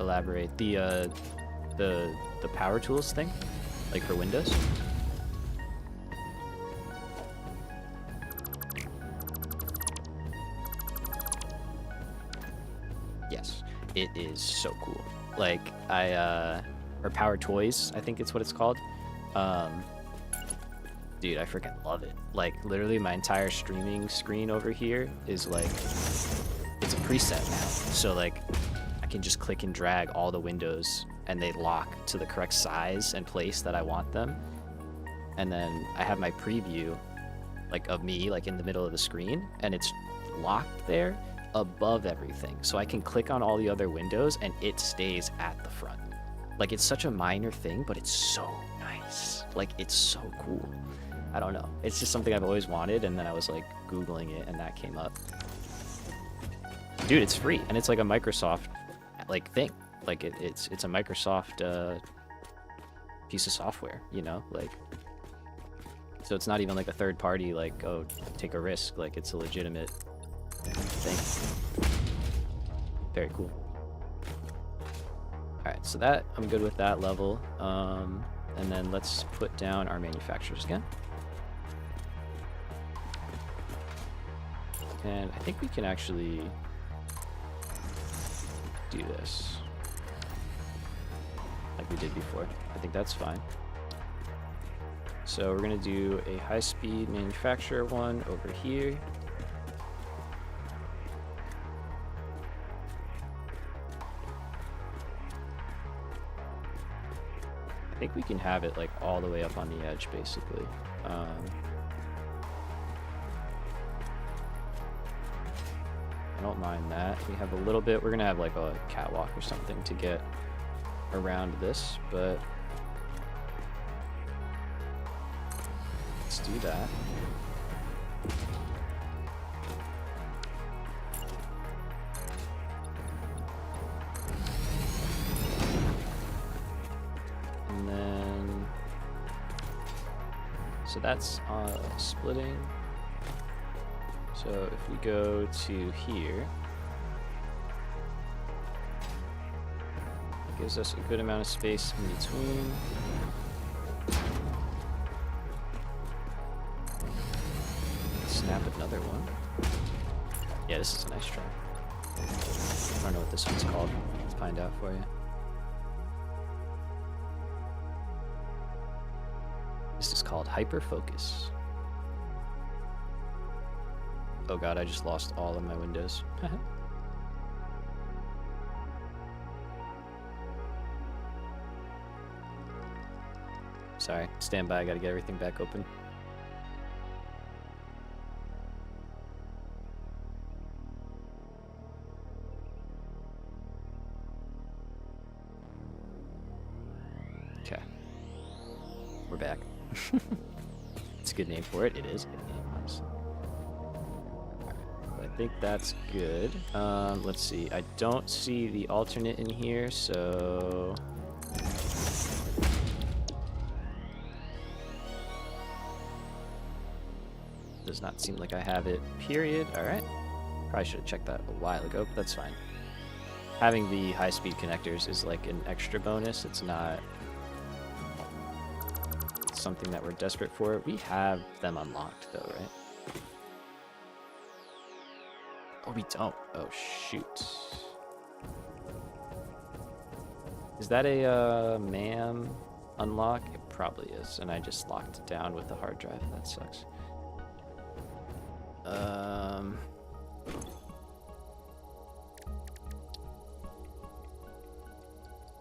Elaborate. The power tools thing, like for Windows. Yes, it is so cool. Like or Power Toys, I think it's what it's called. Dude, I freaking love it. Like literally my entire streaming screen over here is like, it's a preset now. So like I can just click and drag all the windows and they lock to the correct size and place that I want them. And then I have my preview like of me like in the middle of the screen, and it's locked there above everything. So I can click on all the other windows and it stays at the front. Like it's such a minor thing, but it's so nice. Like it's so cool. I don't know. It's just something I've always wanted, and then I was like Googling it and that came up. Dude, it's free, and it's like a Microsoft like thing. Like it's a Microsoft piece of software, you know, like. So it's not even like a third party, like, oh, take a risk. Like, it's a legitimate thing. Very cool. Alright, so that, I'm good with that level. And then let's put down our manufacturers again. And I think we can actually do this like we did before. I think that's fine. So we're going to do a high-speed manufacturer one over here. I think we can have it like all the way up on the edge, basically. I don't mind that. We have a little bit. We're going to have like a catwalk or something to get around this, but let's do that. And then, so that's splitting. So if we go to here, it gives us a good amount of space in between. Snap another one. Yeah, this is a nice try. I don't know what this one's called. Let's find out for you. This is called Hyper Focus. Oh god, I just lost all of my windows. Sorry, stand by, I gotta get everything back open. Okay. We're back. It's a good name for it. It is a good name, honestly. I think that's good. Let's see. I don't see the alternate in here, so does not seem like I have it, period. Alright. Probably should have checked that a while ago, but that's fine. Having the high-speed connectors is like an extra bonus. It's not something that we're desperate for. We have them unlocked though, right? Oh, we don't. Oh, shoot. Is that a MAM unlock? It probably is, and I just locked it down with the hard drive. That sucks.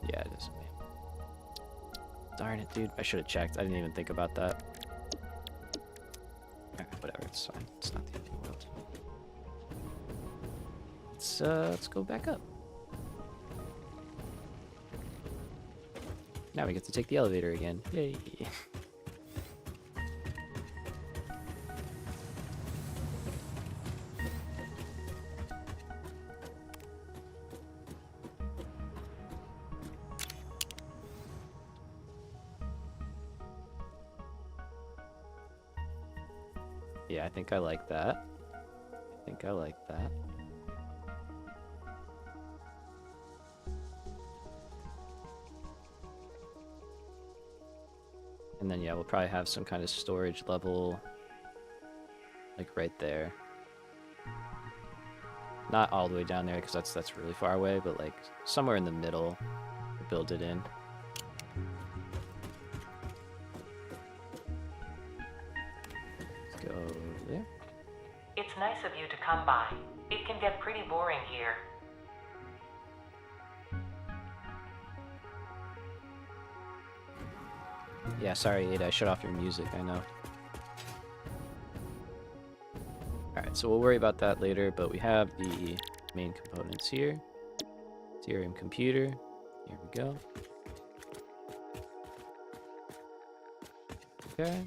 Yeah, it is. Darn it, dude. I should have checked. I didn't even think about that. Alright, whatever. It's fine. It's not the end of the world. Let's go back up. Now we get to take the elevator again. Yay. Yeah, I think I like that. I think I like that. And then, yeah, we'll probably have some kind of storage level, like right there. Not all the way down there, because that's really far away, but like somewhere in the middle, we'll build it in. Let's go over there. It's nice of you to come by. It can get pretty boring here. Yeah, sorry, Ada, I shut off your music, I know. Alright, so we'll worry about that later, but we have the main components here. Ethereum computer. Here we go. Okay.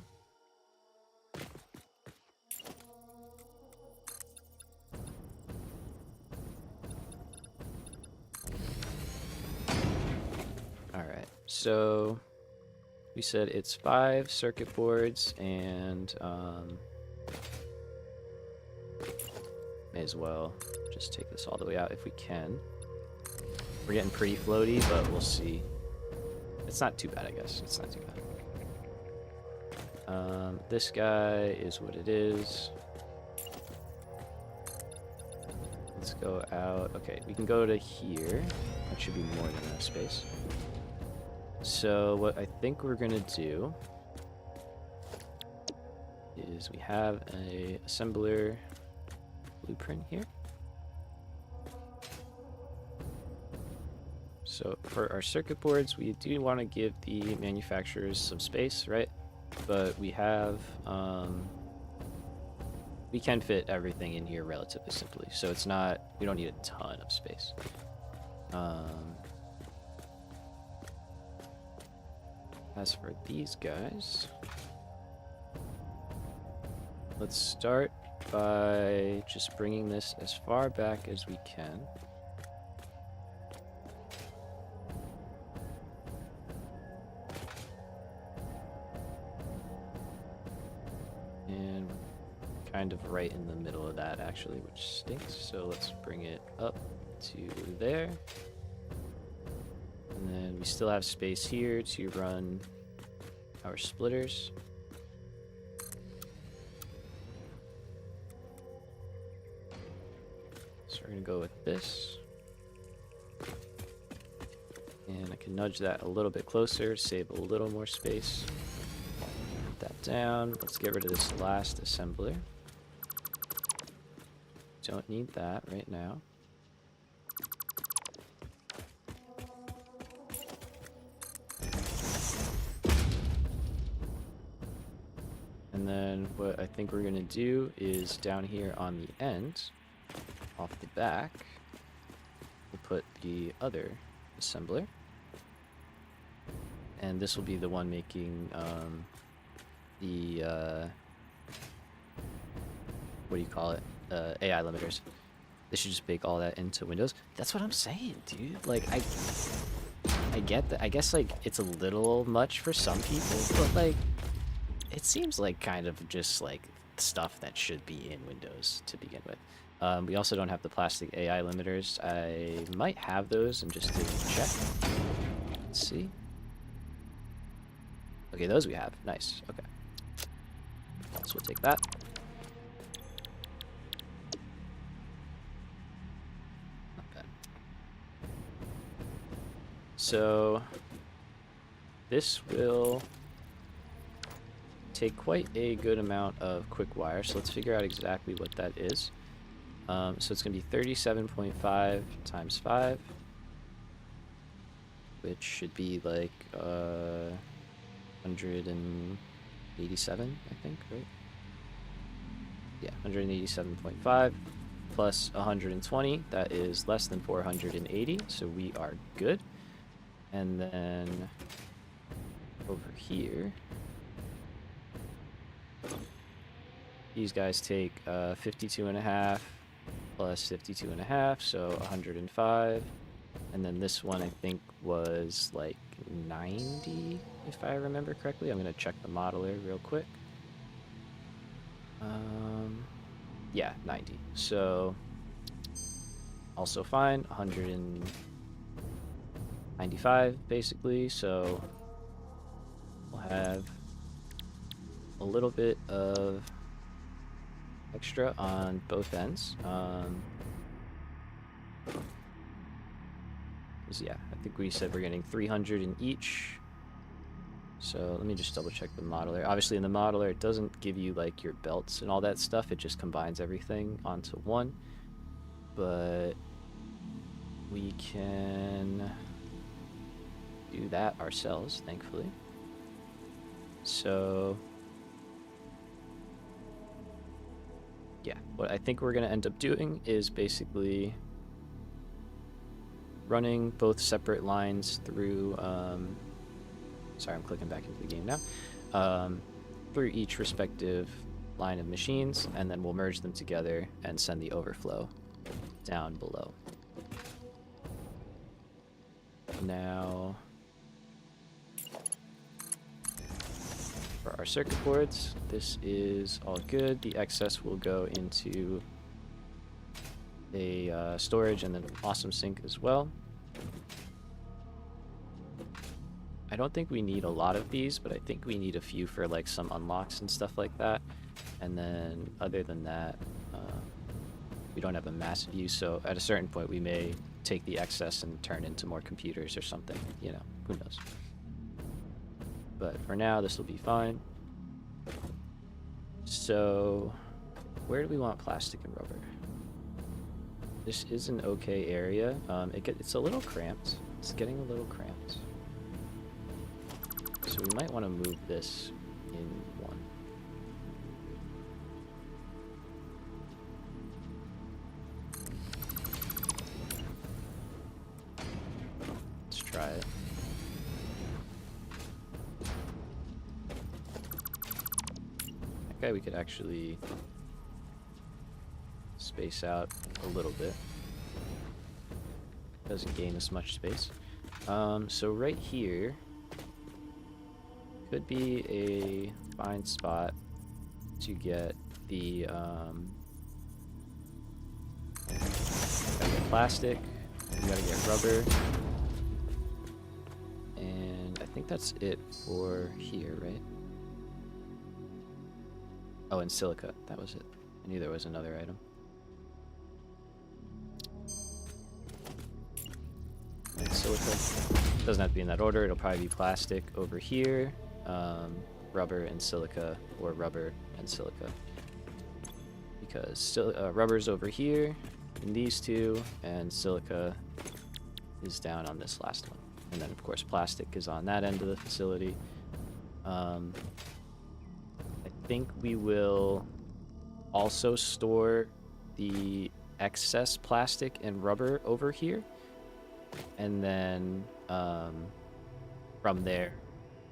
So we said it's 5 circuit boards and may as well just take this all the way out if we can. We're getting pretty floaty, but we'll see. It's not too bad, I guess. It's not too bad. This guy is what it is. Let's go out. Okay, we can go to here. That should be more than enough space. So what I think we're gonna do is we have a assembler blueprint here. So for our circuit boards, we do want to give the manufacturers some space, right? But we have, we can fit everything in here relatively simply. So it's not, we don't need a ton of space. As for these guys, let's start by just bringing this as far back as we can. And kind of right in the middle of that actually, which stinks. So let's bring it up to there. And then we still have space here to run our splitters. So we're gonna go with this. And I can nudge that a little bit closer, save a little more space. Put that down. Let's get rid of this last assembler. Don't need that right now. And then what I think we're gonna do is down here on the end, off the back, we'll put the other assembler. And this will be the one making the what do you call it? AI limiters. They should just bake all that into Windows. That's what I'm saying, dude. Like I get that. I guess like it's a little much for some people, but like it seems like kind of just like stuff that should be in Windows to begin with. We also don't have the plastic AI limiters. I might have those and just didn't check. Let's see. Okay, those we have. Nice. Okay. So we'll take that. Not bad. So this will take quite a good amount of quick wire. So let's figure out exactly what that is. So it's going to be 37.5 times 5, which should be like 187, I think, right? Yeah, 187.5 plus 120, that is less than 480, so we are good. And then over here, these guys take 52.5 plus 52.5, so 105. And then this one I think was like 90, if I remember correctly. I'm gonna check the modeler real quick. Yeah, 90. So also fine. 195 basically. So we'll have a little bit of extra on both ends. Yeah, I think we said we're getting 300 in each. So let me just double check the modeler. Obviously in the modeler it doesn't give you like your belts and all that stuff, it just combines everything onto one. But we can do that ourselves, thankfully. So yeah, what I think we're going to end up doing is basically running both separate lines through, sorry, I'm clicking back into the game now, through each respective line of machines, and then we'll merge them together and send the overflow down below. Now, For our circuit boards, this is all good. The excess will go into a storage and then an awesome sink as well. I don't think we need a lot of these, but I think we need a few for like some unlocks and stuff like that. And then other than that, we don't have a massive use, so at a certain point we may take the excess and turn into more computers or something, you know, who knows. But for now, this will be fine. So, where do we want plastic and rubber? This is an okay area. It's a little cramped. It's getting a little cramped. So we might want to move this in one. Let's try it. Okay, we could actually space out a little bit. Doesn't gain as much space. So right here could be a fine spot to get the gotta get plastic, we gotta get rubber, and I think that's it for here, right? Oh, and silica, that was it. I knew there was another item. And silica doesn't have to be in that order. It'll probably be plastic over here, rubber and silica, or rubber and silica, because rubber's over here in these two, and silica is down on this last one. And then of course plastic is on that end of the facility. I think we will also store the excess plastic and rubber over here, and then from there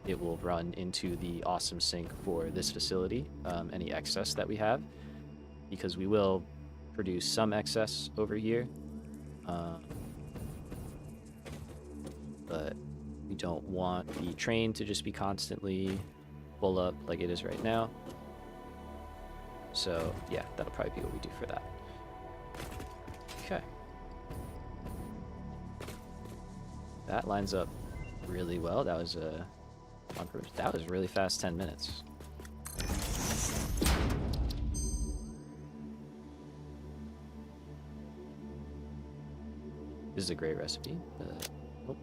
it will run into the awesome sink for this facility, any excess that we have, because we will produce some excess over here, but we don't want the train to just be constantly full up like it is right now. So yeah, that'll probably be what we do for that. Okay. That lines up really well. That was that was really fast 10 minutes. This is a great recipe. Oh.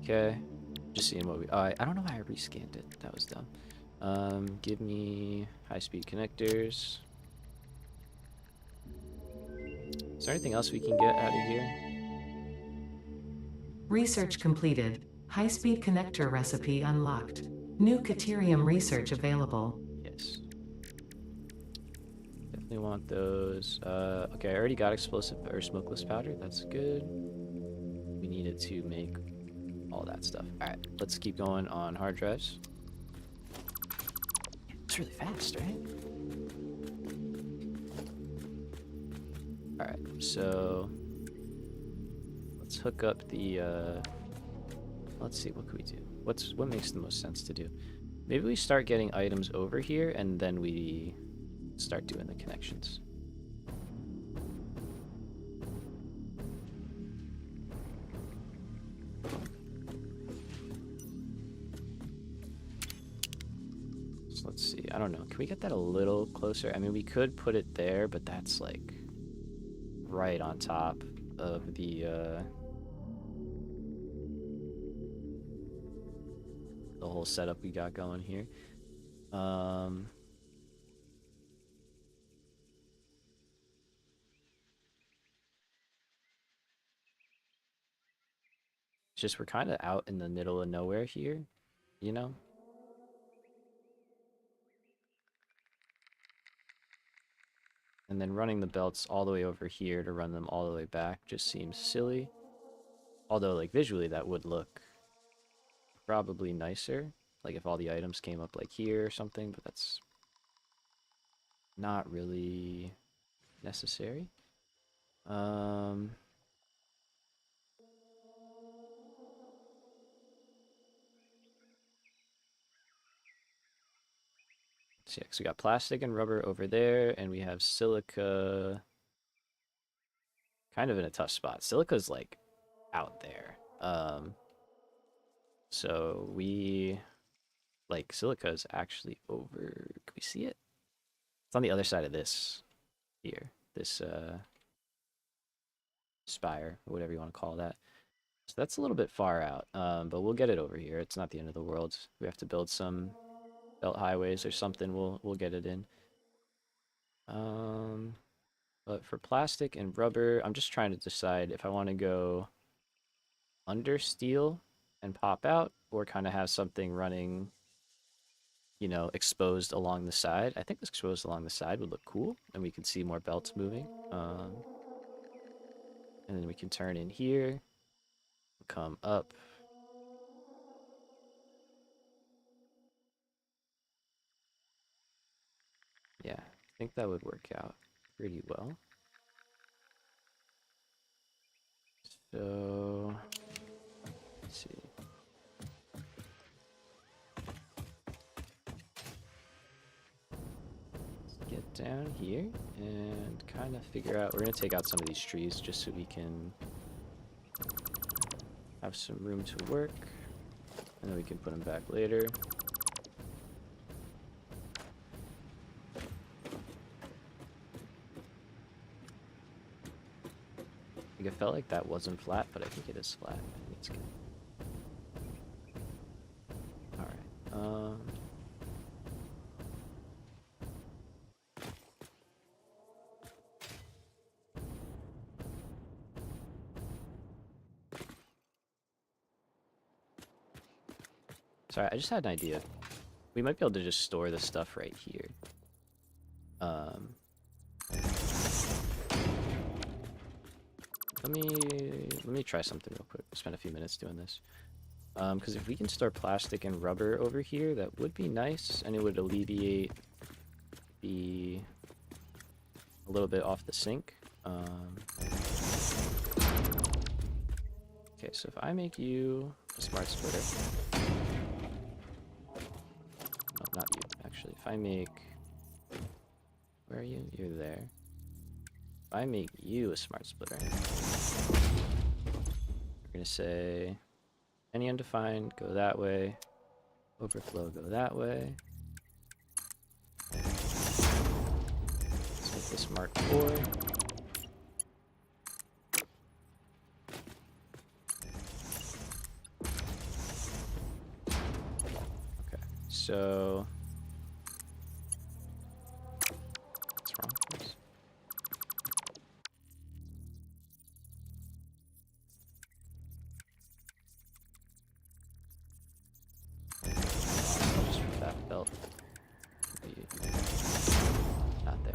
Okay. Just seeing what we... I don't know why I rescanned it. That was dumb. Give me high-speed connectors. Is there anything else we can get out of here? Research completed. High-speed connector recipe unlocked. New Caterium research available. Yes. Definitely want those. Okay, I already got explosive or smokeless powder. That's good. We needed to make all that stuff. Alright, let's keep going on hard drives. It's really fast, right? Alright, so let's hook up the let's see, what can we do? What makes the most sense to do? Maybe we start getting items over here and then we start doing the connections. So let's see, I don't know. Can we get that a little closer? I mean, we could put it there, but that's like right on top of the whole setup we got going here. It's just we're kind of out in the middle of nowhere here, you know? And then running the belts all the way over here to run them all the way back just seems silly. Although, like, visually that would look probably nicer. Like if all the items came up like here or something, but that's not really necessary. So yeah, so we got plastic and rubber over there, and we have silica kind of in a tough spot. Silica's like out there. So we like silica is actually over. Can we see it? It's on the other side of this here. This spire, or whatever you want to call that. So that's a little bit far out. But we'll get it over here. It's not the end of the world. We have to build some belt highways or something. We'll get it in. But for plastic and rubber, I'm just trying to decide if I want to go under steel and pop out, or kind of have something running, exposed along the side. I think exposed along the side would look cool, and we can see more belts moving. And then we can turn in here, come up. Yeah, I think that would work out pretty well. So, let's see. Get down here and kind of figure out. We're going to take out some of these trees just so we can have some room to work. And then we can put them back later. Like, it felt like that wasn't flat, but I think it is flat. I think it's good. Alright, sorry, I just had an idea. We might be able to just store this stuff right here. Let me try something real quick. Spend a few minutes doing this. Because if we can store plastic and rubber over here, that would be nice, and it would alleviate the a little bit off the sink. Okay, so if I make you a smart splitter, no, not you, actually. If I make, where are you? You're there. If I make you a smart splitter, we're gonna say any undefined, go that way. Overflow, go that way. Let's make this Mark 4. Okay, so what's wrong? Oops. I'll just put that belt. Not there.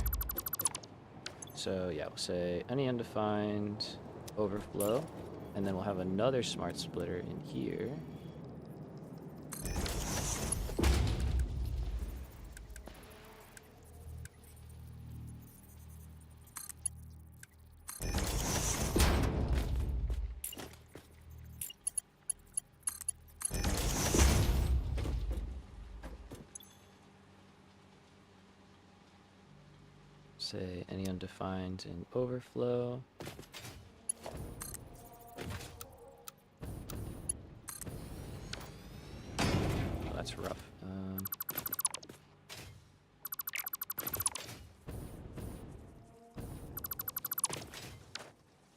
So yeah, we'll say any undefined overflow, and then we'll have another smart splitter in here. Say any undefined and overflow. Oh, that's rough.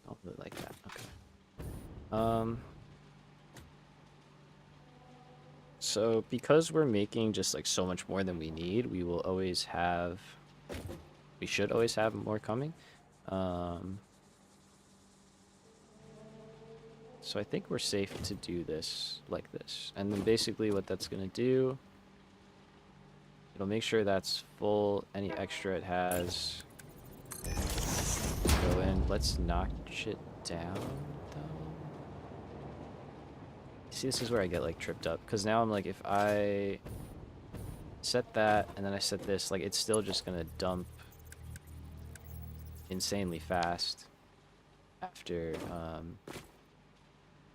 Don't really like that. Okay. So because we're making just like so much more than we need, we should always have more coming. So I think we're safe to do this like this. And then basically what that's going to do, it'll make sure that's full. Any extra it has, go in. Let's notch it down, though. See, this is where I get like tripped up. Because now I'm like, if I set that and then I set this, like it's still just going to dump insanely fast after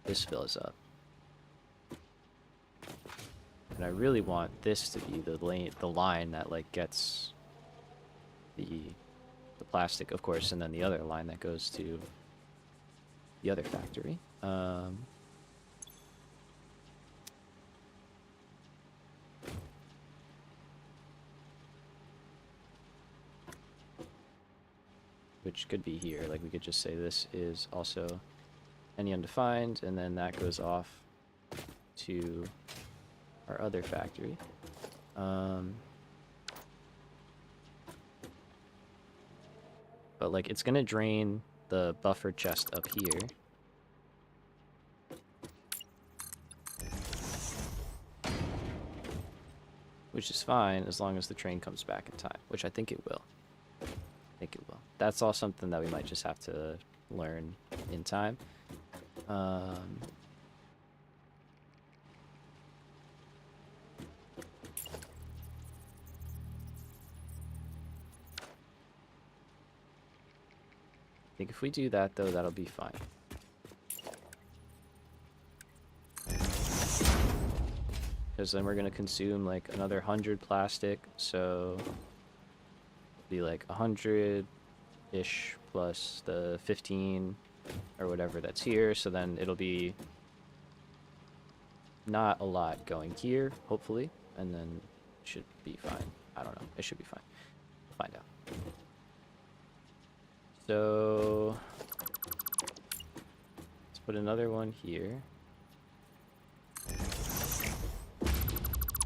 this fills up. And And I really want this to be the line that like gets the plastic, of course, and then the other line that goes to the other factory. Which could be here. Like we could just say this is also any undefined, and then that goes off to our other factory. But like it's gonna drain the buffer chest up here. Which is fine as long as the train comes back in time, which I think it will. I think it will. That's all something that we might just have to learn in time. I think if we do that, though, that'll be fine. Because then we're going to consume like another 100 plastic, so it'll be like 100-ish plus the 15 or whatever that's here, so then it'll be not a lot going here, hopefully, and then it should be fine. I don't know. It should be fine. We'll find out. So let's put another one here.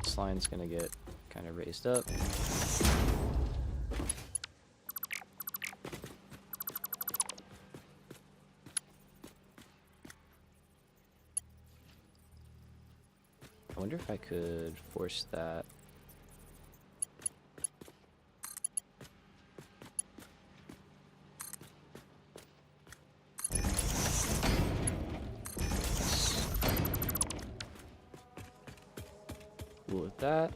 This line's gonna get kind of raised up. I wonder if I could force that. Cool with that.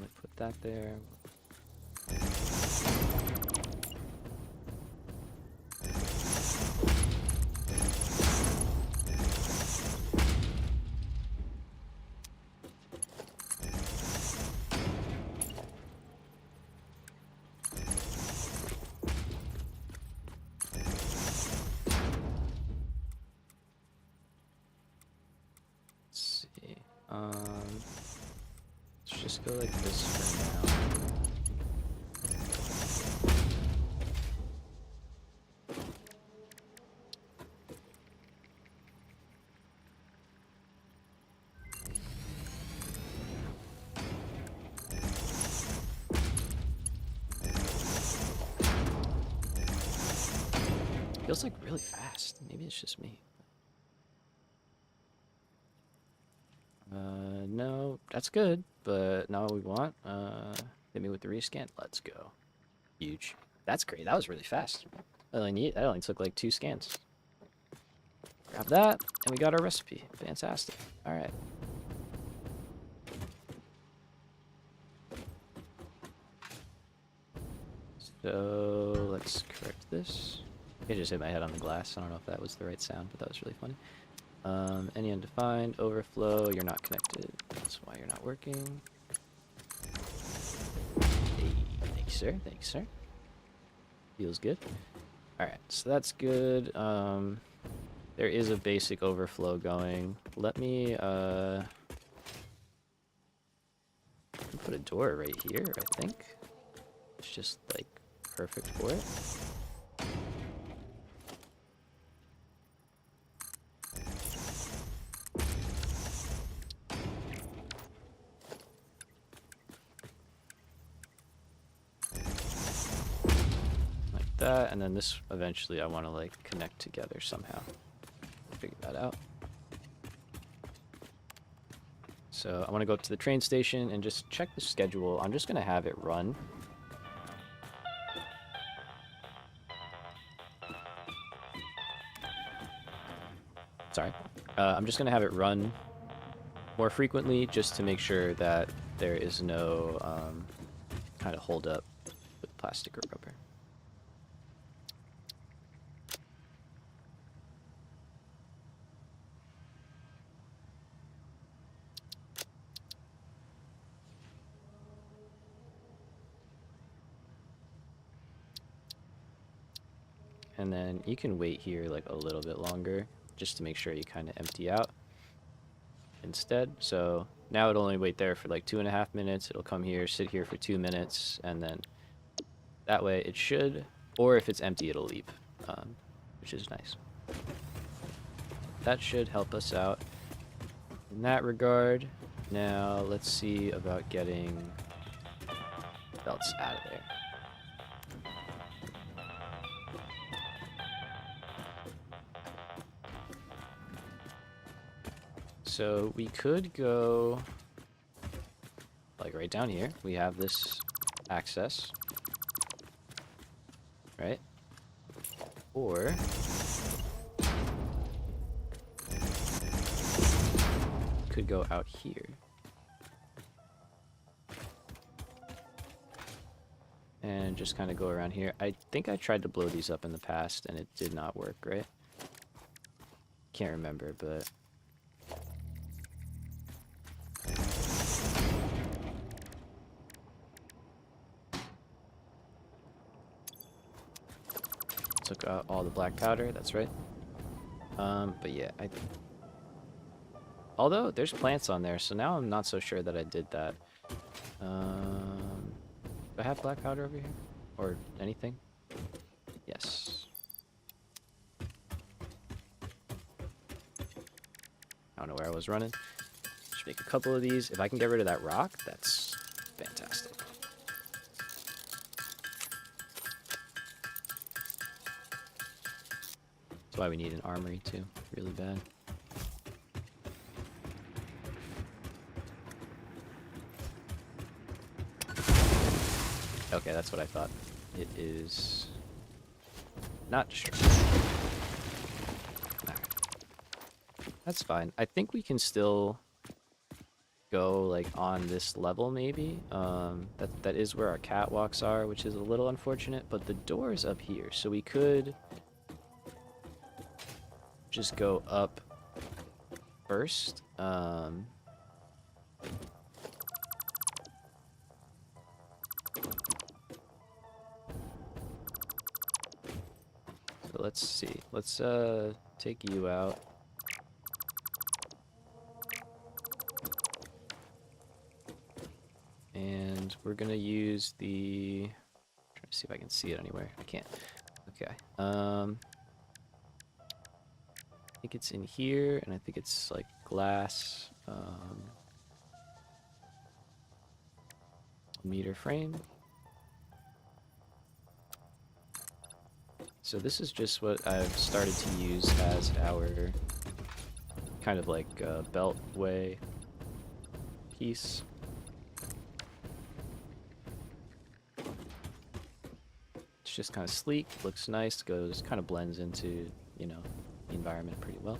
Let's put that there. Let's see. Let's just go like this for now. Feels like really fast. Maybe it's just me. No, that's good, but not what we want. Hit me with the rescan. Let's go. Huge. That's great. That was really fast. That only took like 2 scans. Grab that, and we got our recipe. Fantastic. All right. So let's correct this. I just hit my head on the glass. I don't know if that was the right sound, but that was really funny. Any undefined, overflow, you're not connected. That's why you're not working. Hey, thank you, sir. Thank you, sir. Feels good. Alright, so that's good. There is a basic overflow going. Let me, put a door right here, I think. It's just, like, perfect for it. That, and then this eventually I want to like connect together somehow. Figure that out. So I want to go up to the train station and just check the schedule. I'm just going to have it run. Sorry. I'm just going to have it run more frequently just to make sure that there is no kind of hold up with plastic or rubber. And then you can wait here like a little bit longer just to make sure you kind of empty out instead. So now it'll only wait there for like 2.5 minutes. It'll come here, sit here for 2 minutes, and then that way it should, or if it's empty, it'll leave, which is nice. That should help us out in that regard. Now let's see about getting belts out of there. So we could go like right down here. We have this access, right? Or could go out here. And just kind of go around here. I think I tried to blow these up in the past and it did not work, right? Can't remember, but took out all the black powder, that's right. But yeah, although there's plants on there, so now I'm not so sure that I did that. Do I have black powder over here? Or anything? Yes. I don't know where I was running. Just make a couple of these. If I can get rid of that rock, that's fantastic. That's why we need an armory too, really bad. Okay, that's what I thought. It is not destructive. Alright. That's fine. I think we can still go like on this level maybe. That is where our catwalks are, which is a little unfortunate, but the door is up here, so we could just go up first. So let's see. Let's take you out. And we're gonna use the, trying to see if I can see it anywhere. I can't. Okay. I think it's in here, and I think it's like glass meter frame. So this is just what I've started to use as our kind of like beltway piece. It's just kind of sleek, looks nice, goes, kind of blends into, you know, the environment pretty well.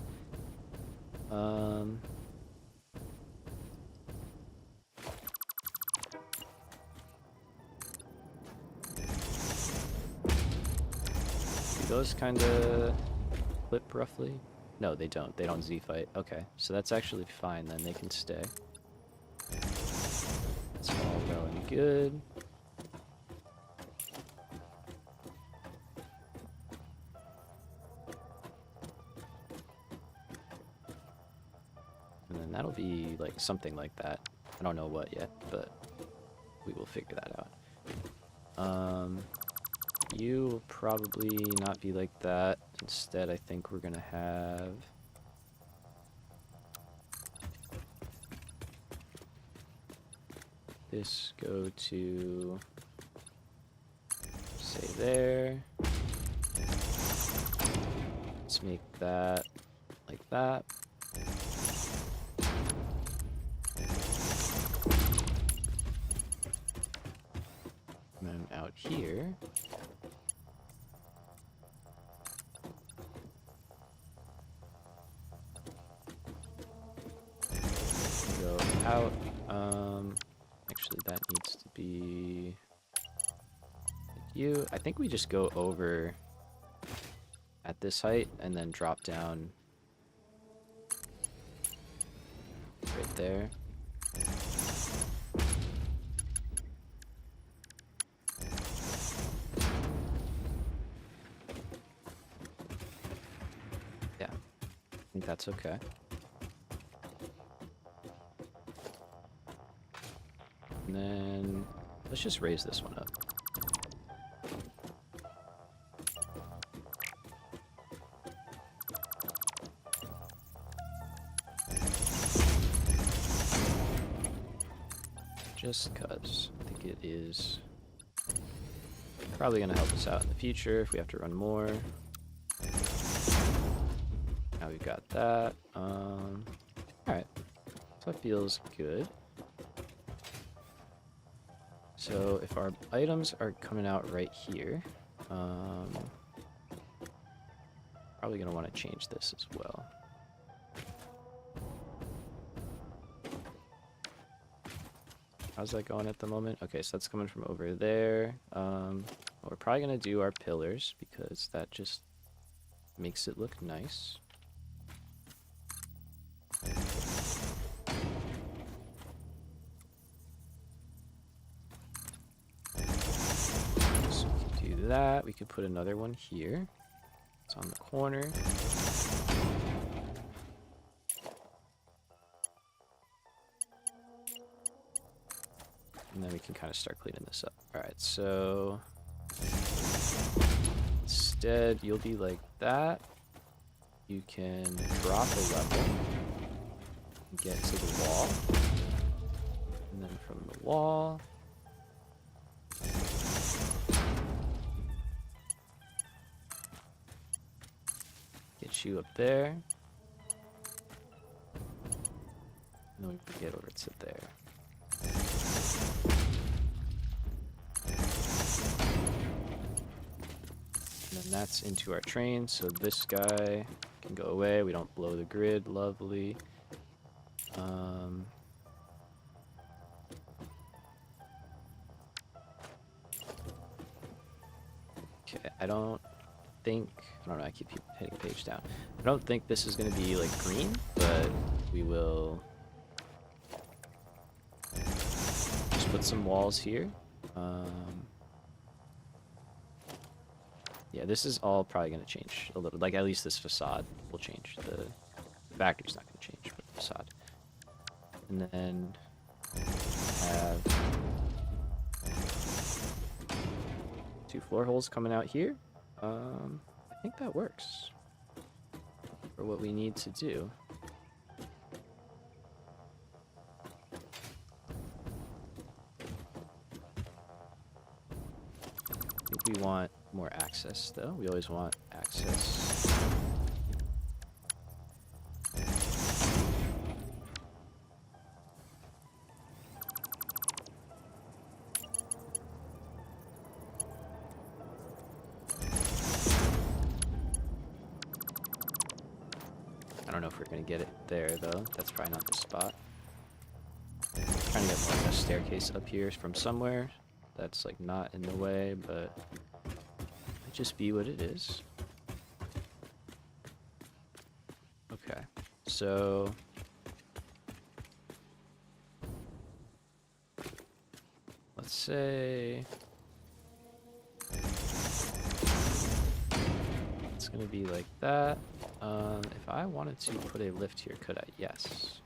Those kind of flip roughly? No, they don't. They don't Z-fight. Okay, so that's actually fine then. They can stay. It's all going good. And then that'll be like something like that. I don't know what yet, but we will figure that out. You will probably not be like that. Instead, I think we're gonna have this go to, say, there. Let's make that like that. out here. Go out. Actually, that needs to be like you. I think we just go over at this height and then drop down right there. Yeah, I think that's okay. And then let's just raise this one up. Just because I think it is probably going to help us out in the future if we have to run more. Now we've got that. Alright, so that feels good. So if our items are coming out right here, probably going to want to change this as well. How's that going at the moment? Okay, so that's coming from over there. We're probably going to do our pillars because that just makes it look nice. So we can do that. We could put another one here. It's on the corner. And then we can kind of start cleaning this up. Alright, so instead you'll be like that. You can drop a level and get to the wall. And then from the wall, get you up there. And then we can get over to there. And then that's into our train, so this guy can go away. We don't blow the grid. Lovely. Okay, I don't know, I keep hitting page down. I don't think this is going to be like green, but we will just put some walls here. Yeah, this is all probably going to change a little. Like, at least this facade will change. The factory's not going to change, but the facade. And then have 2 floor holes coming out here. I think that works for what we need to do. I think we want more access, though. We always want access. I don't know if we're going to get it there, though. That's probably not the spot. I'm trying to get more of a staircase up here from somewhere that's like not in the way, but it just be what it is. Okay, so let's say it's gonna be like that. If I wanted to put a lift here, could I? Yes.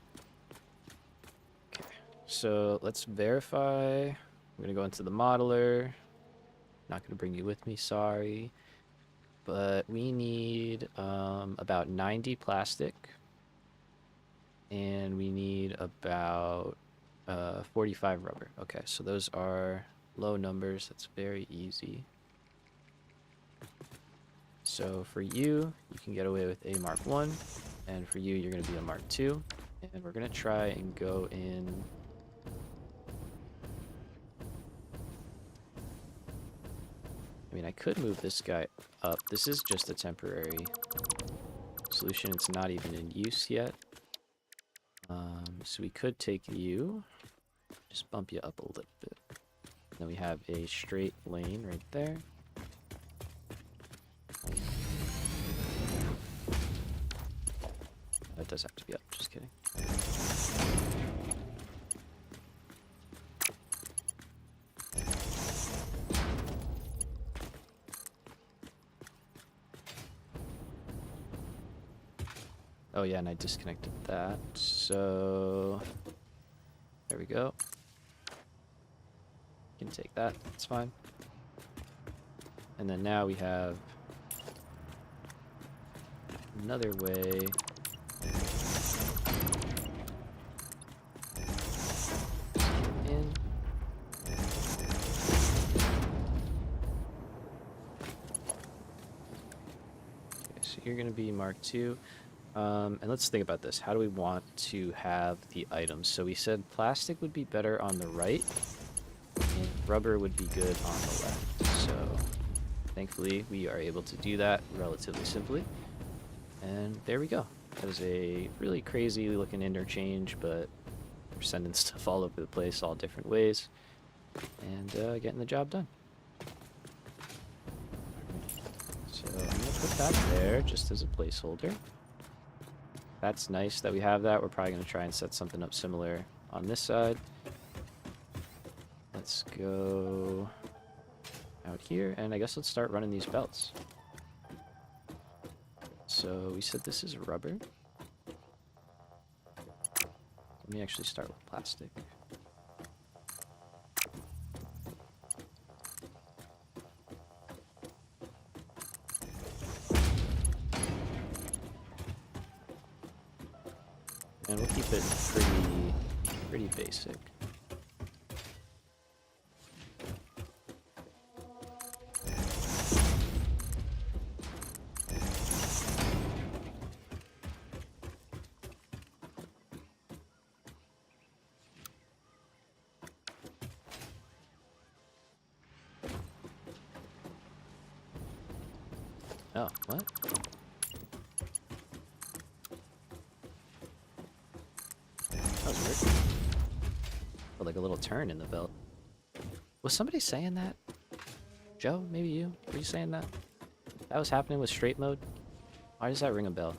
Okay, so let's verify. I'm gonna go into the modeler. Not gonna bring you with me, sorry. But we need about 90 plastic. And we need about 45 rubber. Okay, so those are low numbers. That's very easy. So for you, you can get away with a Mark 1. And for you, you're gonna be a Mark 2. And we're gonna try and go in mean, I could move this guy up. This is just a temporary solution. It's not even in use yet. So we could take you, just bump you up a little bit. Then we have a straight lane right there. That does have to be up, just kidding. Oh yeah, and I disconnected that, so there we go. You can take that, it's fine. And then now we have another way. In. Okay, so you're gonna be Mark II. And let's think about this. How do we want to have the items? So we said plastic would be better on the right, and rubber would be good on the left. So thankfully we are able to do that relatively simply. And there we go. That was a really crazy looking interchange, but we're sending stuff all over the place, all different ways, and getting the job done. So I'm gonna put that there just as a placeholder. That's nice that we have that. We're probably going to try and set something up similar on this side. Let's go out here, and I guess let's start running these belts. So we said this is rubber. Let me actually start with plastic. And we'll keep it pretty basic. Oh, what? That was weird. Oh, like a little turn in the belt. Was somebody saying that? Joe, maybe you? Were you saying that? That was happening with straight mode? Why does that ring a bell?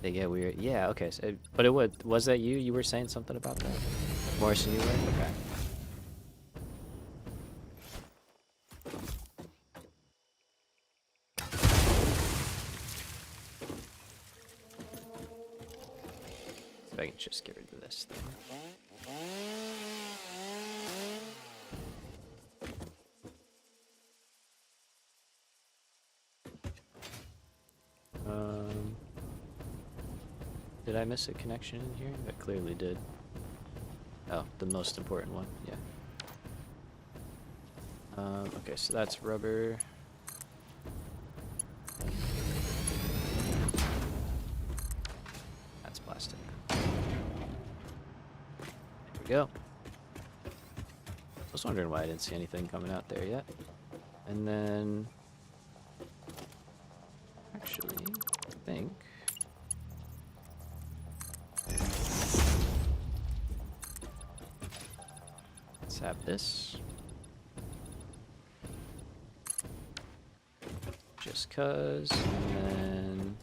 They get weird. Yeah, okay. So, but it was that you? You were saying something about that? Morrison, you were? Okay. If I can just get rid of this thing. Did I miss a connection in here? I clearly did. Oh, the most important one, yeah. Okay, so that's rubber. That's plastic. There we go. I was wondering why I didn't see anything coming out there yet. And then... Actually, I think... Let's have this. Just cuz, and then...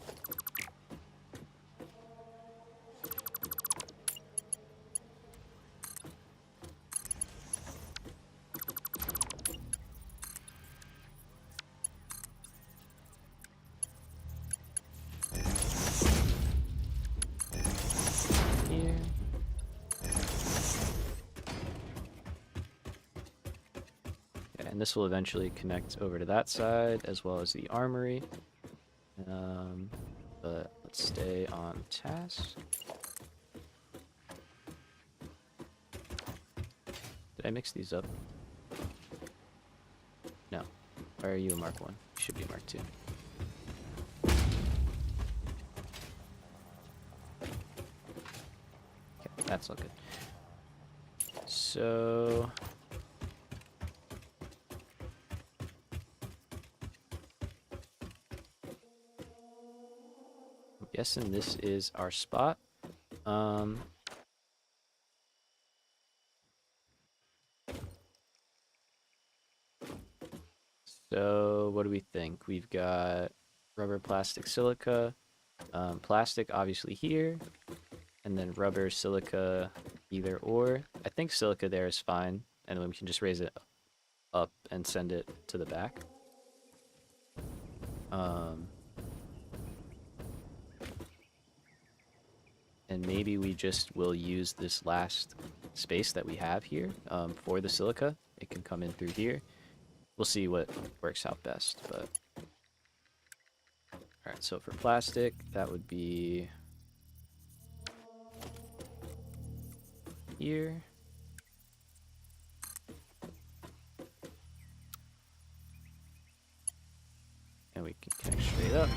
Here. And this will eventually connect over to that side, as well as the armory. But let's stay on task. Did I mix these up? No. Why are you a Mark 1? You should be Mark 2. Okay, that's all good. so I'm guessing this is our spot. So what do we think? We've got rubber, plastic, silica. Plastic obviously here, and then rubber, silica, either or. I think silica there is fine, and then we can just raise it up and send it to the back. And maybe we just will use this last space that we have here for the silica. It can come in through here. We'll see what works out best, but... Alright, so for plastic, that would be... here. And we can connect straight up.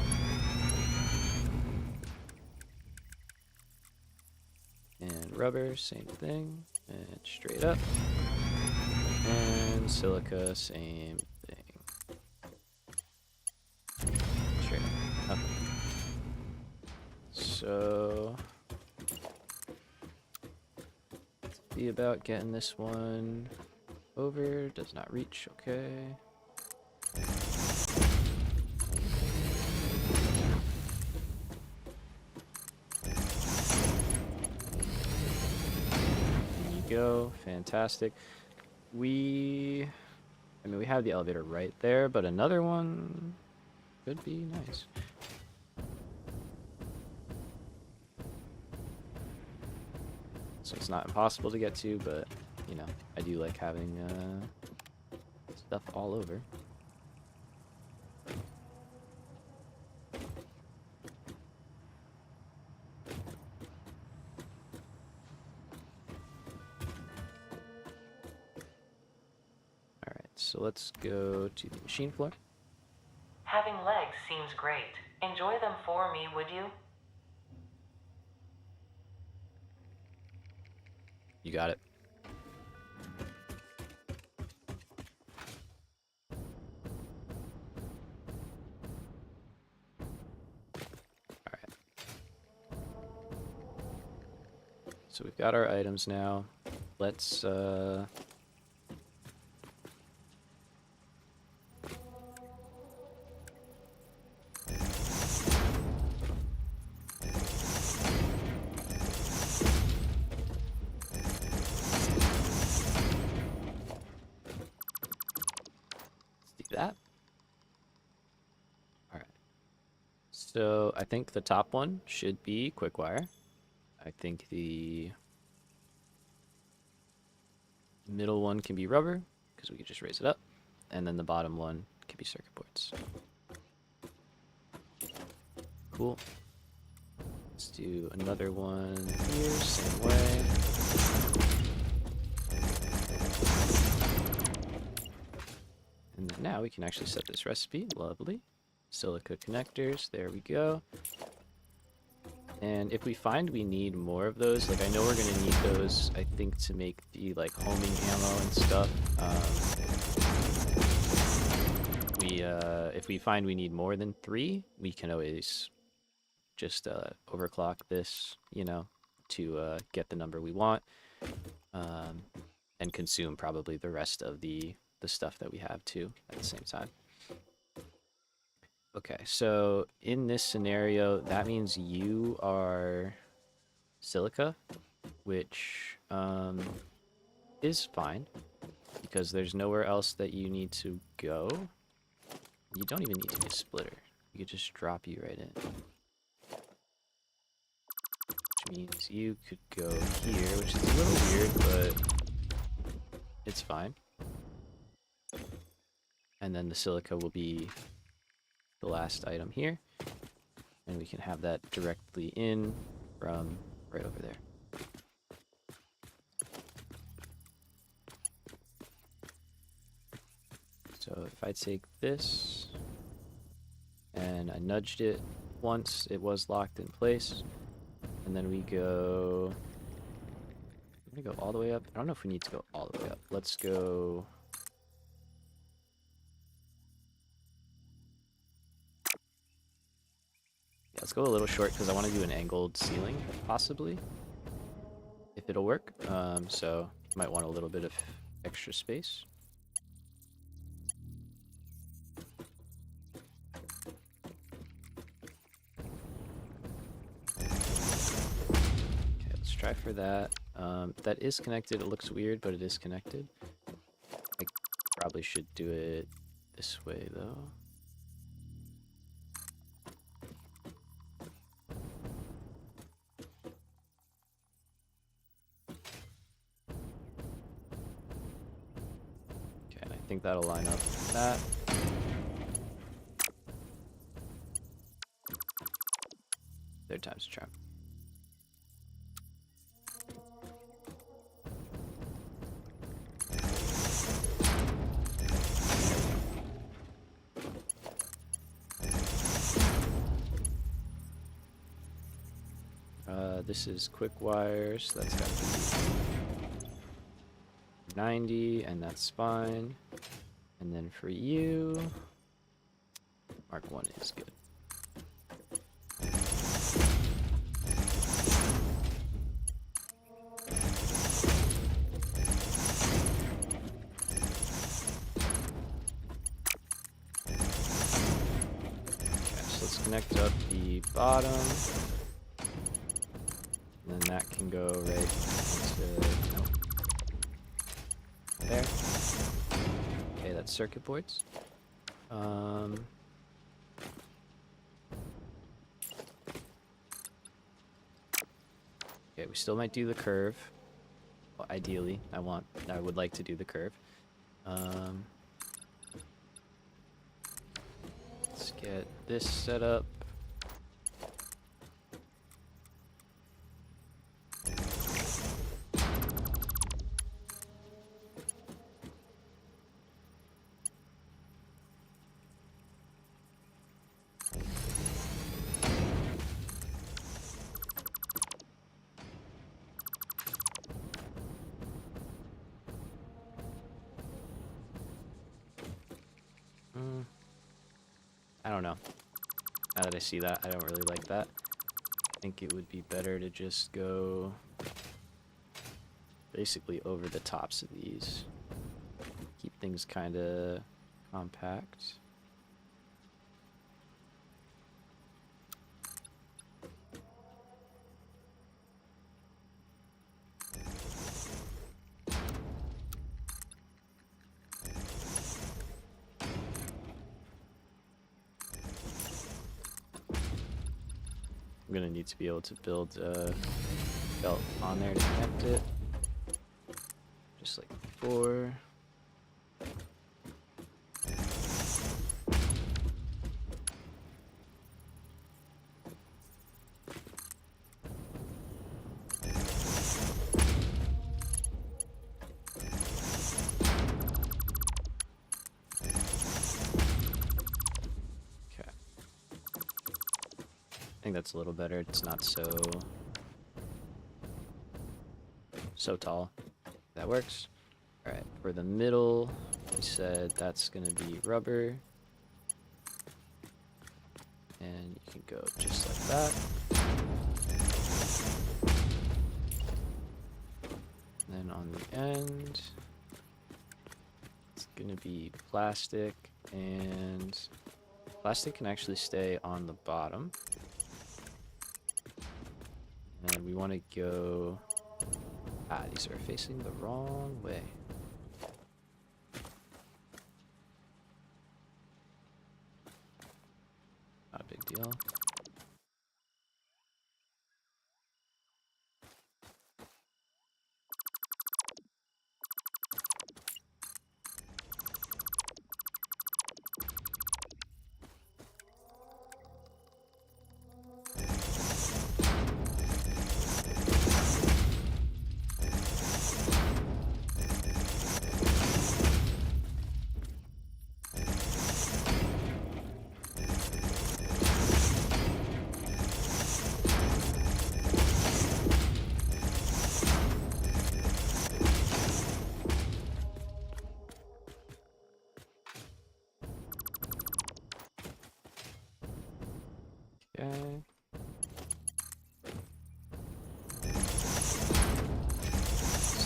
And rubber, same thing. And straight up. And silica, same thing. Straight up. Okay. So... let's see about getting this one over. Does not reach, okay. Go, fantastic. I mean, we have the elevator right there, but another one could be nice. So it's not impossible to get to, but, you know, I do like having stuff all over. So let's go to the machine floor. Having legs seems great. Enjoy them for me, would you? You got it. Alright. So we've got our items now. Let's that. Alright. So I think the top one should be quick wire. I think the middle one can be rubber, because we can just raise it up. And then the bottom one can be circuit boards. Cool. Let's do another one here, same way. And then now we can actually set this recipe. Lovely. Silica connectors. There we go. And if we find we need more of those, like I know we're going to need those, I think, to make the like homing ammo and stuff. If we find we need more than 3, we can always just overclock this, you know, to get the number we want, and consume probably the rest of the stuff that we have too at the same time. Okay, so in this scenario, that means you are silica, which is fine, because there's nowhere else that you need to go. You don't even need to be a splitter. You could just drop you right in. Which means you could go here, which is a little weird, but it's fine. And then the silica will be the last item here. And we can have that directly in from right over there. So if I take this and I nudged it once, it was locked in place. And then we go I'm gonna go all the way up. I don't know if we need to go all the way up. Let's go. Yeah, let's go a little short because I want to do an angled ceiling, possibly, if it'll work. So might want a little bit of extra space. Okay, let's try for that. That is connected. It looks weird, but it is connected. I probably should do it this way, though. Okay, and I think that'll line up with that. Third time's a charm. This is quick wire, so that's got to be 90, and that's fine. And then for you, Mark 1 is good. Okay, so let's connect up the bottom. And then that can go right into, nope, there. Okay, that's circuit boards. Okay, we still might do the curve. Well, ideally, I would like to do the curve. Let's get this set up. I don't know. Now that I see that, I don't really like that. I think it would be better to just go basically over the tops of these. Keep things kind of compact. I'm gonna need to be able to build a belt on there to connect it, just like before. I think that's a little better. It's not so tall. That works. All right, for the middle, we said that's gonna be rubber, and you can go just like that. And then on the end, it's gonna be plastic, and plastic can actually stay on the bottom. And we want to go... these are facing the wrong way. Not a big deal.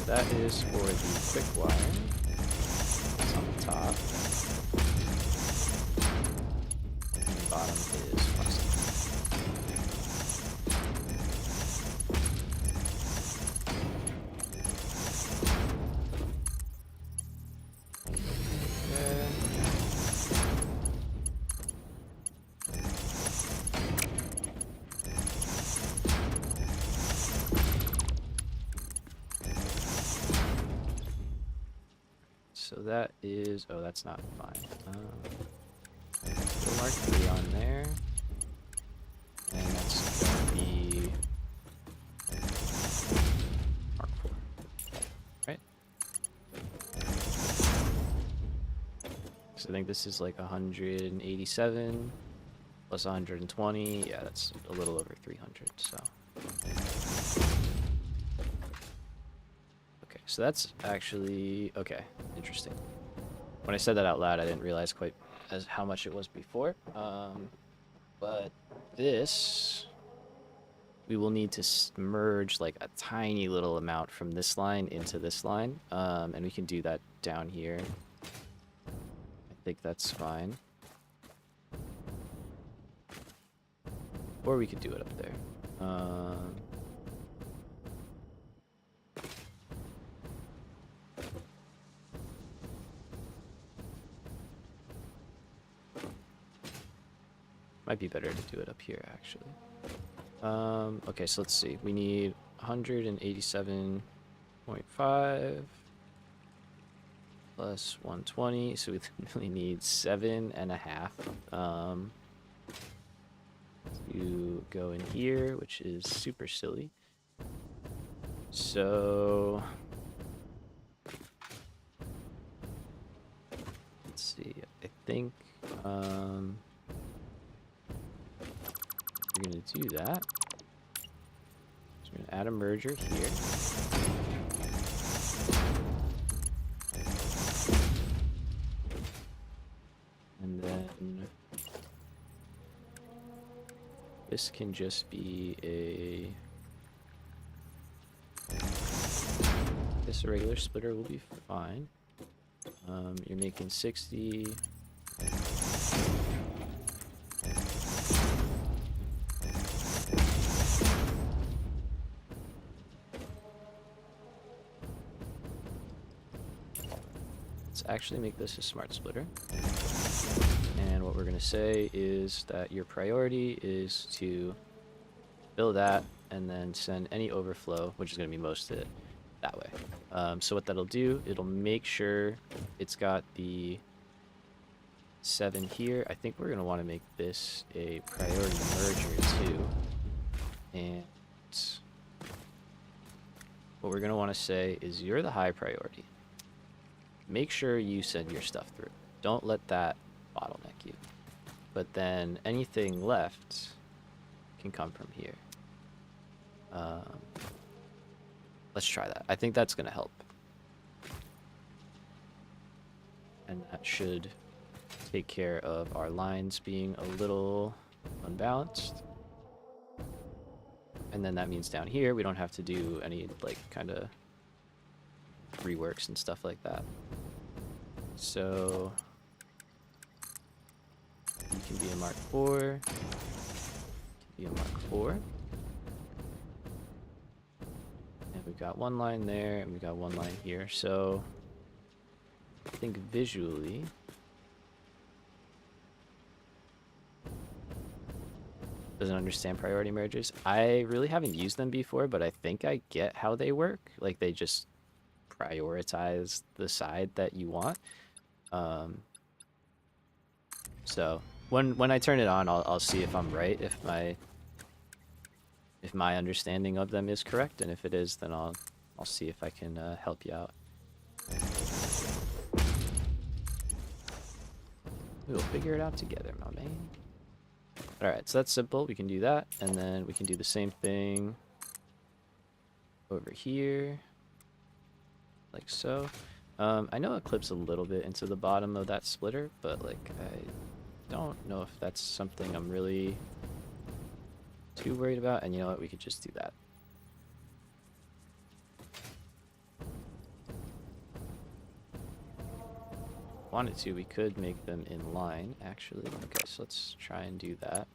that is for the quick wire. It's on the top. And the bottom is plastic. So that is, oh, that's not fine. Go mark 3 on there. And that's going to be mark 4. Right? So I think this is like 187 plus 120. Yeah, that's a little over 300, so. Okay, so that's actually, okay, interesting. When I said that out loud, I didn't realize quite as how much it was before. But this, we will need to merge like a tiny little amount from this line into this line. And we can do that down here. I think that's fine. Or we could do it up there. Might be better to do it up here, actually. Okay, so let's see. We need 187.5 plus 120, so we really need 7.5 to go in here, which is super silly. So let's see. I think we're going to do that. So we're going to add a merger here. And then this can just be a... This regular splitter will be fine. You're making 60... actually make this a smart splitter. And what we're going to say is that your priority is to fill that and then send any overflow, which is going to be most of it, that way. So what that'll do, it'll make sure it's got the 7 here. I think we're going to want to make this a priority merger too. And what we're going to want to say is you're the high priority. Make sure you send your stuff through. Don't let that bottleneck you. But then anything left can come from here. Let's try that. I think that's going to help. And that should take care of our lines being a little unbalanced. And then that means down here we don't have to do any like kind of reworks and stuff like that. So you can be a Mark 4, be a Mark 4, and we've got one line there, and we've got one line here. So I think visually, doesn't understand priority mergers. I really haven't used them before, but I think I get how they work. Like they just prioritize the side that you want. So when I turn it on, I'll see if I'm right, if my understanding of them is correct, and if it is, then I'll see if I can help you out. We'll figure it out together, my man. Alright, so that's simple. We can do that, and then we can do the same thing over here. Like so. I know it clips a little bit into the bottom of that splitter, but like I don't know if that's something I'm really too worried about. And you know what? We could just do that. wanted to, we could make them in line, actually. Okay, so let's try and do that.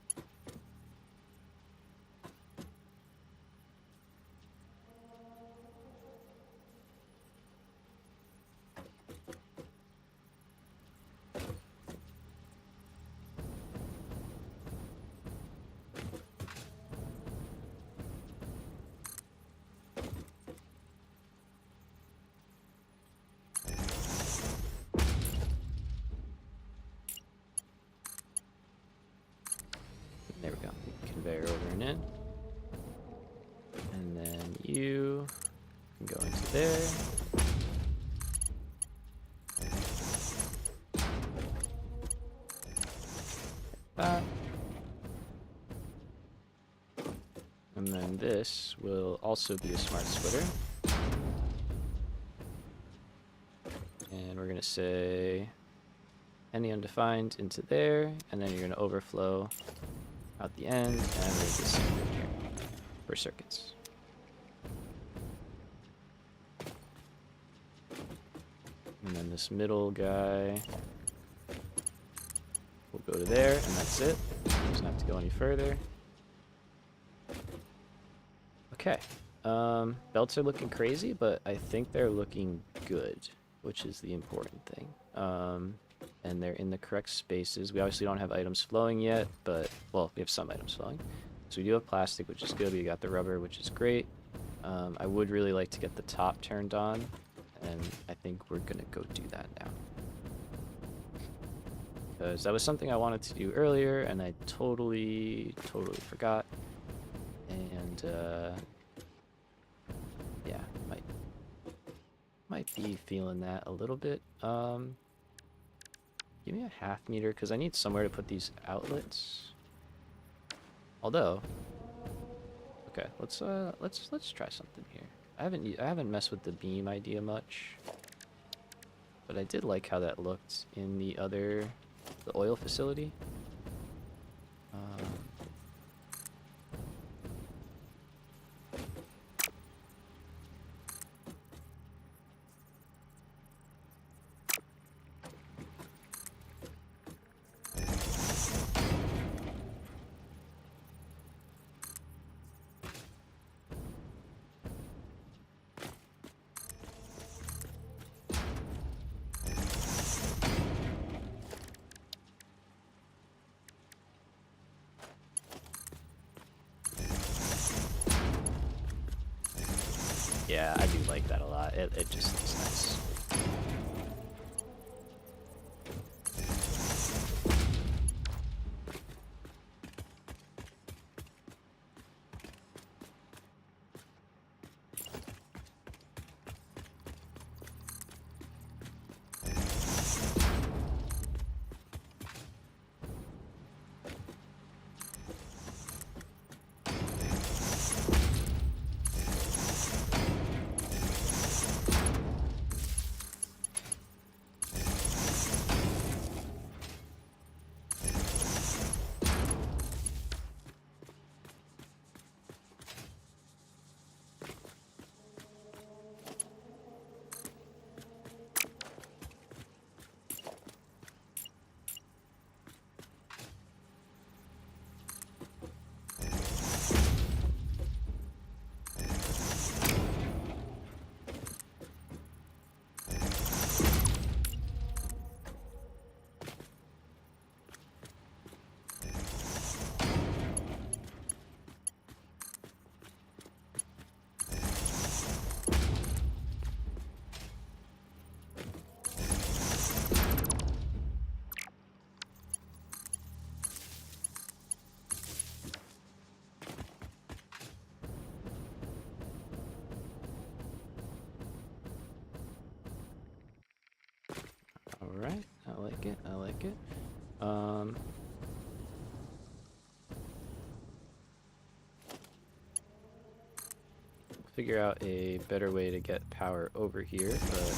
There we go. Conveyor over and in. And then you can go into there. That. And then this will also be a smart splitter. And we're going to say any undefined into there, and then you're going to overflow out the end, and we're going to do the same thing here for circuits. And then this middle guy will go to there, and that's it. Doesn't have to go any further. Okay. Belts are looking crazy, but I think they're looking good, which is the important thing. And they're in the correct spaces. We obviously don't have items flowing yet, but, well, we have some items flowing. So we do have plastic, which is good. We got the rubber, which is great. I would really like to get the top turned on, and I think we're going to go do that now. Because that was something I wanted to do earlier, and I totally forgot. And, yeah, might be feeling that a little bit. Give me a half meter, because I need somewhere to put these outlets. Although, okay, let's try something here. I haven't messed with the beam idea much, but I did like how that looked in the oil facility. Yeah, I do like that a lot. It just looks nice. Alright, I like it, I like it. Figure out a better way to get power over here, but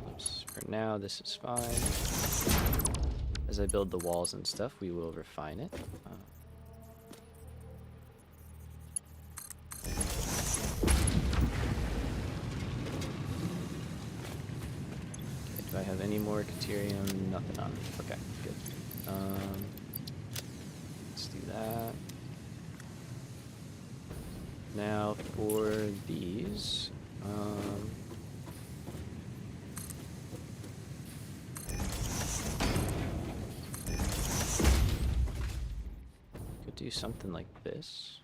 oops, for now this is fine. As I build the walls and stuff, we will refine it. Do I have any more Caterium? Nothing on. Okay, good. Let's do that. Now for these, could do something like this.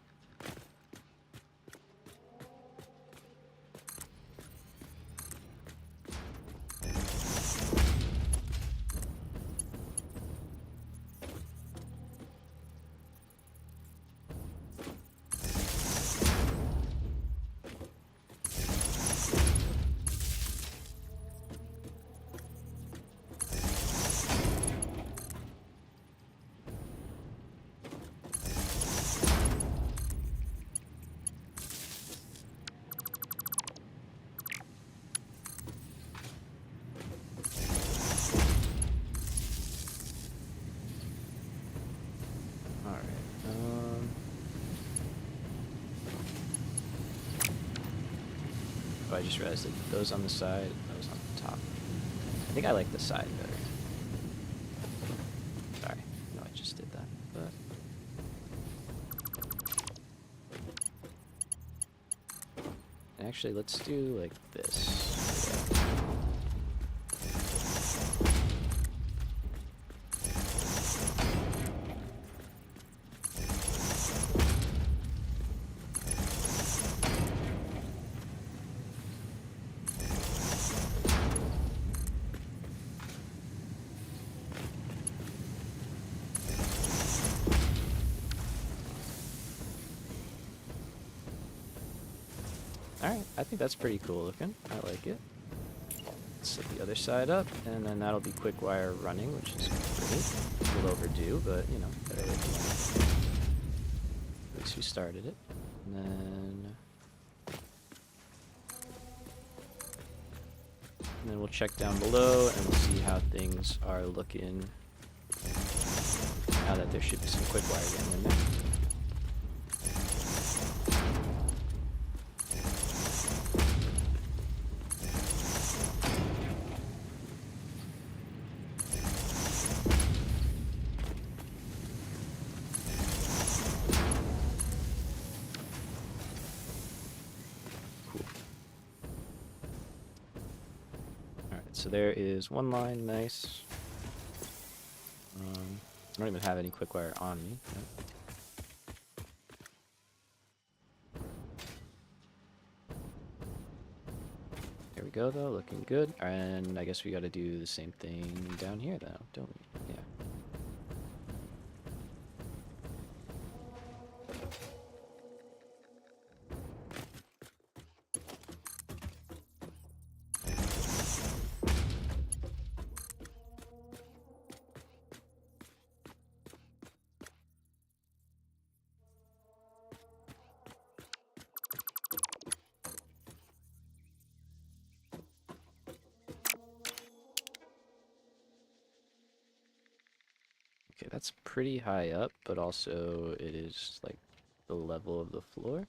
Oh, I just realized that those on the side, those on the top. I think I like the side better. Sorry, no, I just did that, but... Actually, let's do like this. Yeah. Alright, I think that's pretty cool looking. I like it. Let's set the other side up, and then that'll be quick wire running, which is great. A little overdue, but, you know, better late than never. At least we started it. And then we'll check down below, and we'll see how things are looking now that there should be some quick wire getting in there. So there is one line, nice. I don't even have any quick wire on me. Yep. There we go though, looking good. And I guess we gotta do the same thing down here though, don't we? Yeah. Okay, that's pretty high up, but also it is like the level of the floor.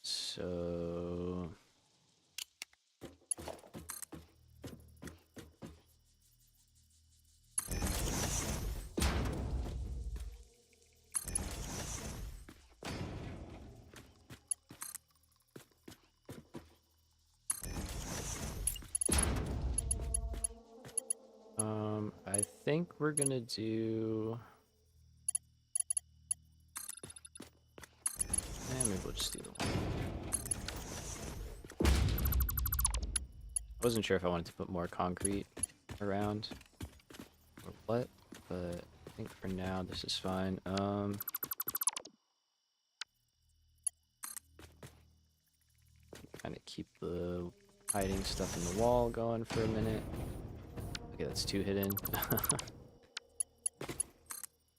So I think we're gonna do... maybe we'll just do the one. I wasn't sure if I wanted to put more concrete around or what, but I think for now this is fine. Kind of keep the hiding stuff in the wall going for a minute. Okay, that's too hidden.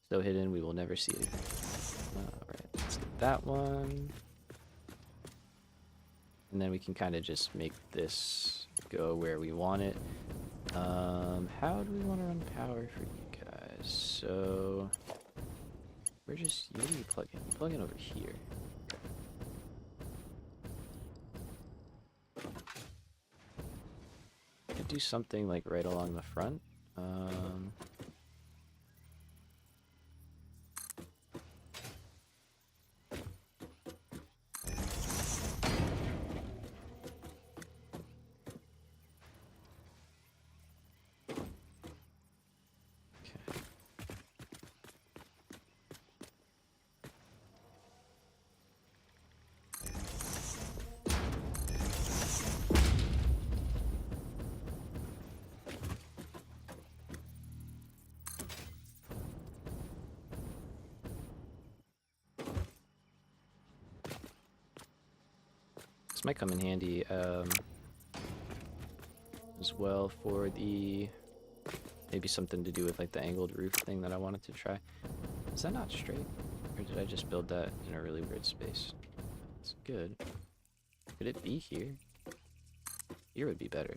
So hidden, we will never see it again. Alright, let's get that one. And then we can kind of just make this go where we want it. How do we want to run power for you guys? So we're just, where do you plug in? You plug in over here. do something like right along the front. This might come in handy as well for the maybe something to do with like the angled roof thing that I wanted to try. Is that not straight? Or did I just build that in a really weird space? It's good. Could it be here? Here would be better.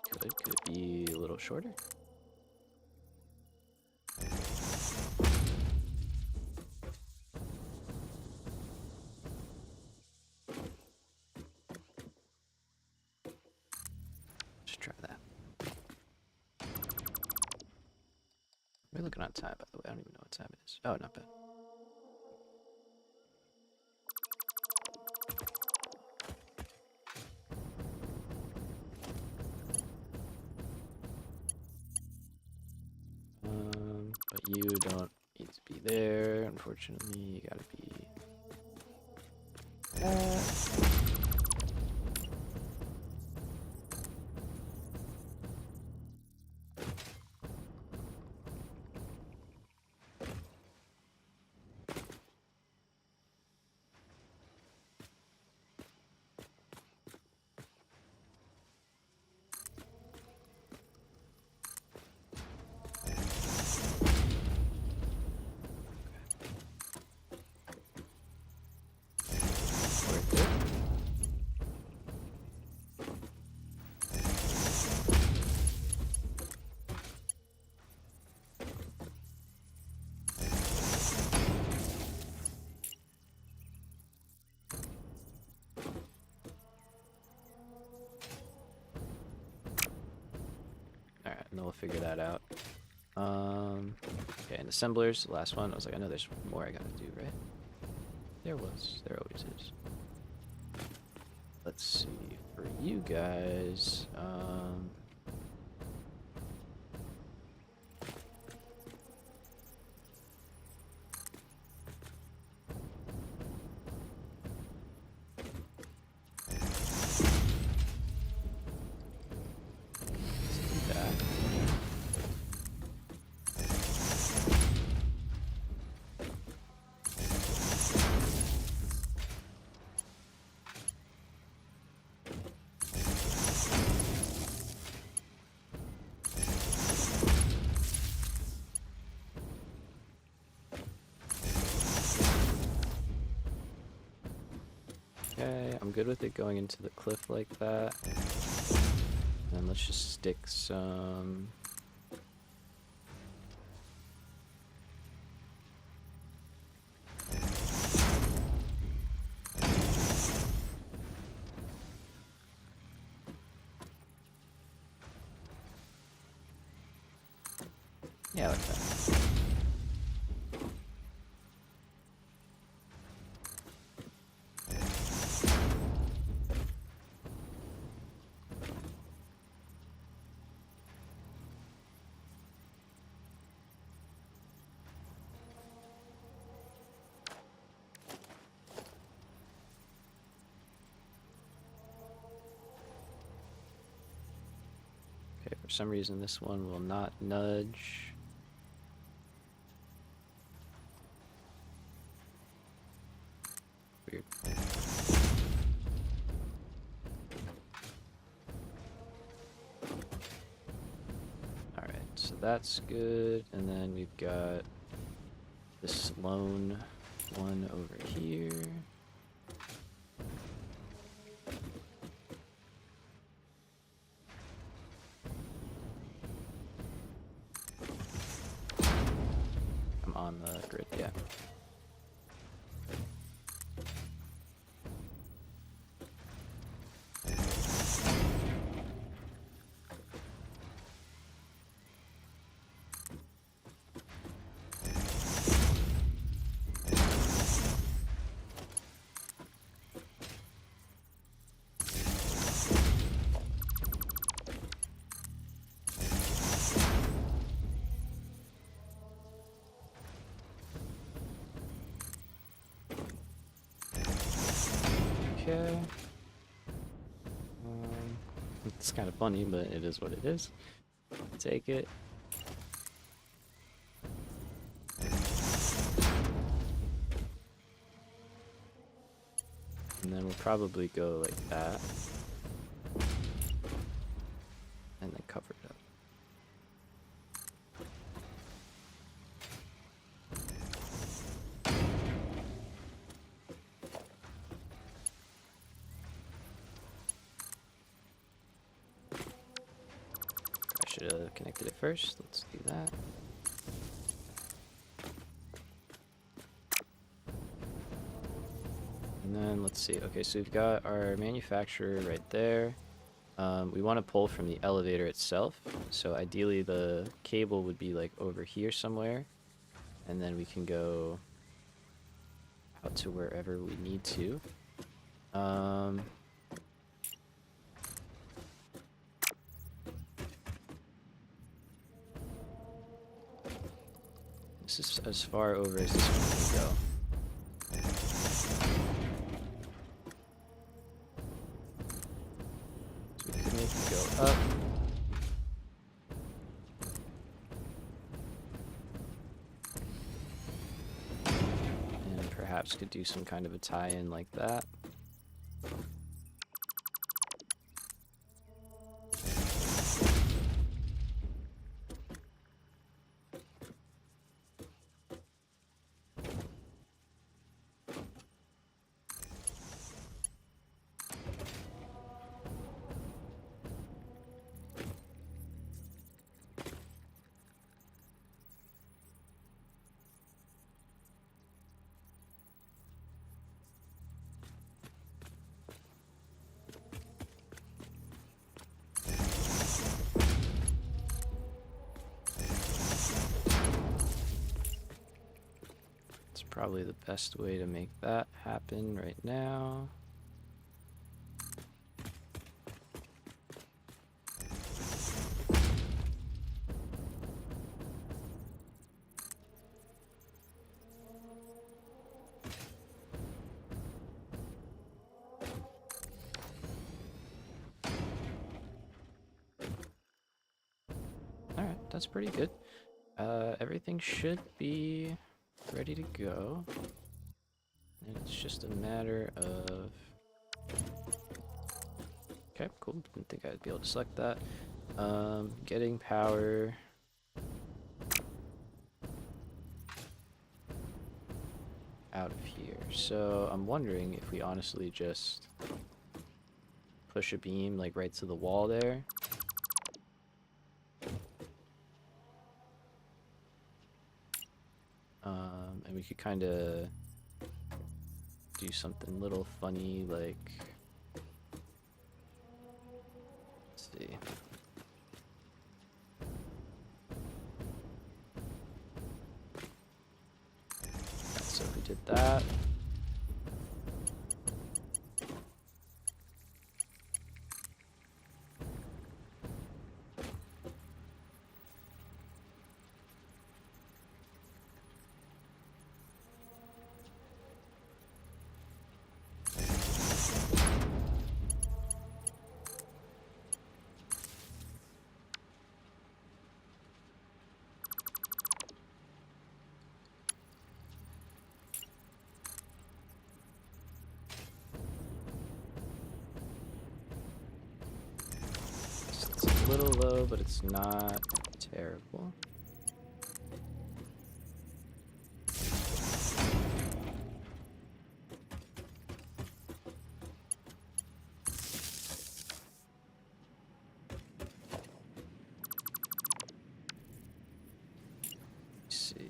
Could it be a little shorter? Just try that. We're looking at time, by the way. I don't even know what time it is. Oh, not bad. But you don't need to be there, unfortunately. You gotta be that. Alright, and then we'll figure that out. Okay, and assemblers, the last one. I was like, I know there's more I gotta do, right? There was. There always is. Let's see. For you guys, okay, I'm good with it going into the cliff like that. And let's just stick some... yeah, like that. Okay, for some reason this one will not nudge. Weird. Alright, so that's good, and then we've got this lone one over here. I'm on the grid, yeah. Okay. It's kind of funny, but it is what it is. Take it. And then we'll probably go like that. And then cover it up. I should have connected it first. Let's do that. And then let's see. Okay, so we've got our manufacturer right there. We want to pull from the elevator itself. So ideally the cable would be like over here somewhere. And then we can go out to wherever we need to. This is as far over as this one can go. So we could make it go up. And perhaps could do some kind of a tie-in like that. Probably the best way to make that happen right now. Alright, that's pretty good. Everything should be ready to go. And it's just a matter of... Okay, cool. Didn't think I'd be able to select that. Getting power... out of here. So I'm wondering if we honestly just push a beam like right to the wall there. And we could kind of do something little funny like, let's see. So if we did that. A little low, but it's not terrible. Let's see.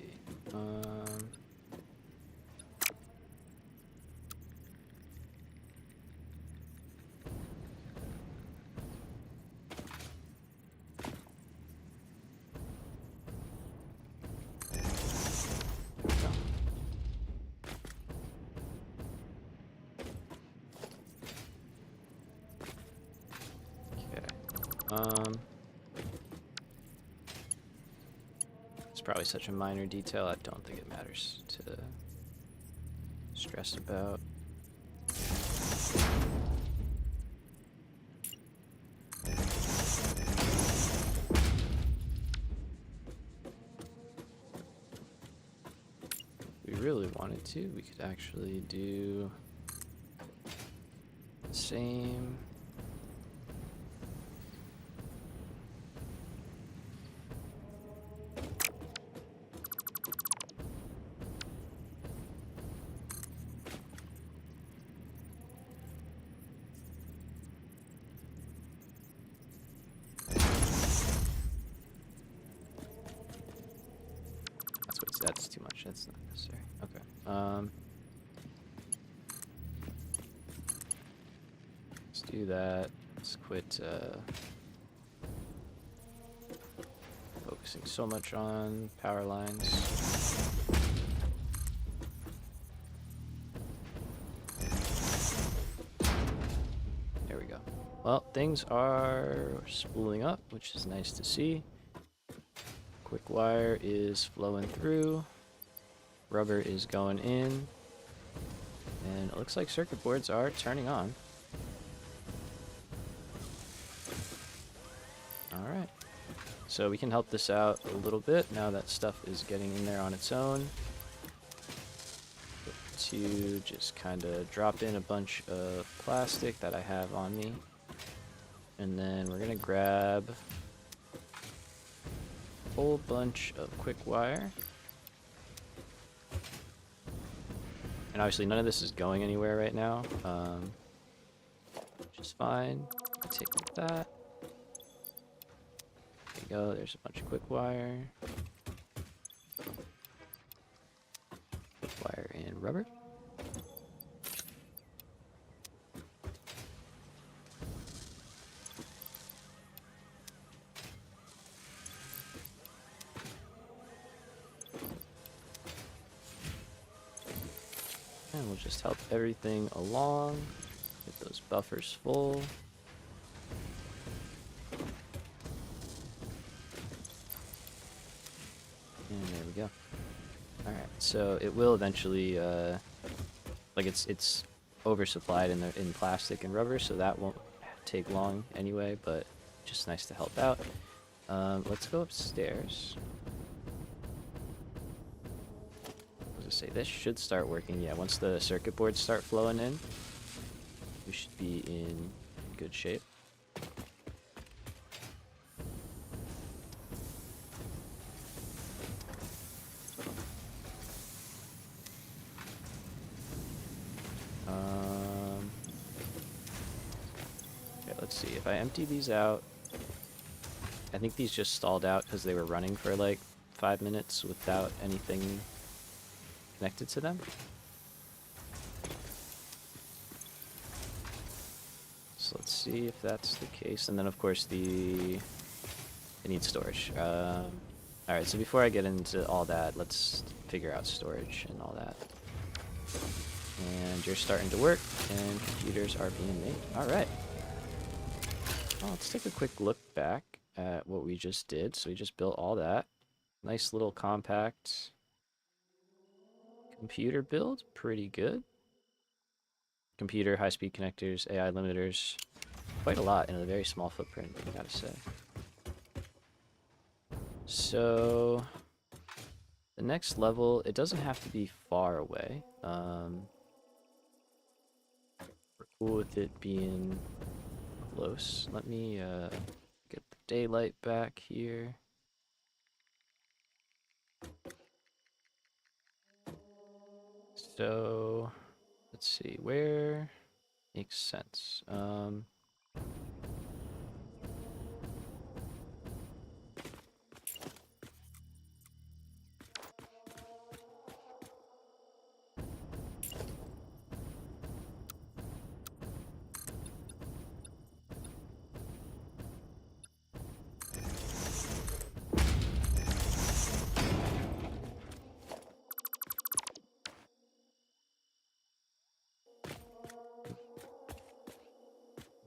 It's probably such a minor detail, I don't think it matters to stress about. really wanted to, we could actually do the same. That's too much. That's not necessary. Okay. Let's do that. Let's quit focusing so much on power lines. There we go. Well, things are spooling up, which is nice to see. Quick wire is flowing through. Rubber is going in. And it looks like circuit boards are turning on. Alright. So we can help this out a little bit now that stuff is getting in there on its own. To just kind of drop in a bunch of plastic that I have on me. And then we're going to grab a whole bunch of quick wire. And obviously none of this is going anywhere right now, which is fine. I take that. There you go, there's a bunch of quick wire. Quick wire and rubber. And we'll just help everything along. Get those buffers full. And there we go. Alright, so it will eventually, like it's oversupplied in plastic and rubber, so that won't take long anyway, but just nice to help out. Let's go upstairs. Say this should start working. Yeah, once the circuit boards start flowing in, we should be in good shape. Okay, let's see. If I empty these out, I think these just stalled out because they were running for like 5 minutes without anything connected to them. So let's see if that's the case. And then of course it needs storage. Alright, so before I get into all that, let's figure out storage and all that. And you're starting to work, and computers are being made. Alright. Well, let's take a quick look back at what we just did. So we just built all that. Nice little compact computer build, pretty good. Computer, high-speed connectors, AI limiters, quite a lot in a very small footprint, I gotta say. So, the next level, it doesn't have to be far away. We're cool with it being close. Let me get the daylight back here. So, let's see, where makes sense.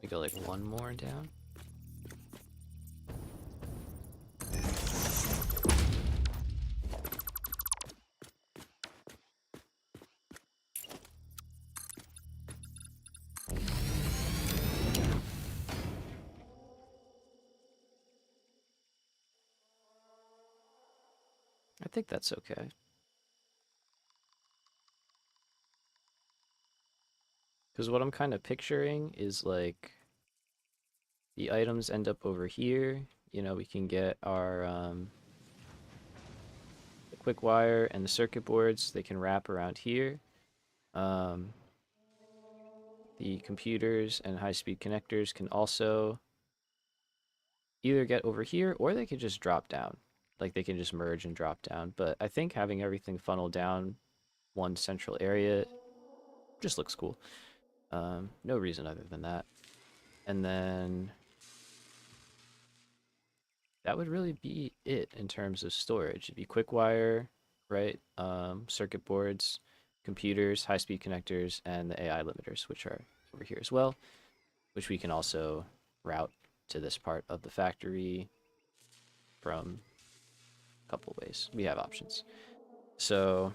We go like one more down. I think that's okay. Because what I'm kind of picturing is like the items end up over here. You know, we can get our the quick wire and the circuit boards. They can wrap around here. Um, the computers and high-speed connectors can also either get over here or they could just drop down. Like they can just merge and drop down. But I think having everything funnel down one central area just looks cool. No reason other than that. And then that would really be it in terms of storage. It'd be quick wire, right? Circuit boards, computers, high-speed connectors, and the AI limiters, which are over here as well, which we can also route to this part of the factory from a couple ways. We have options. So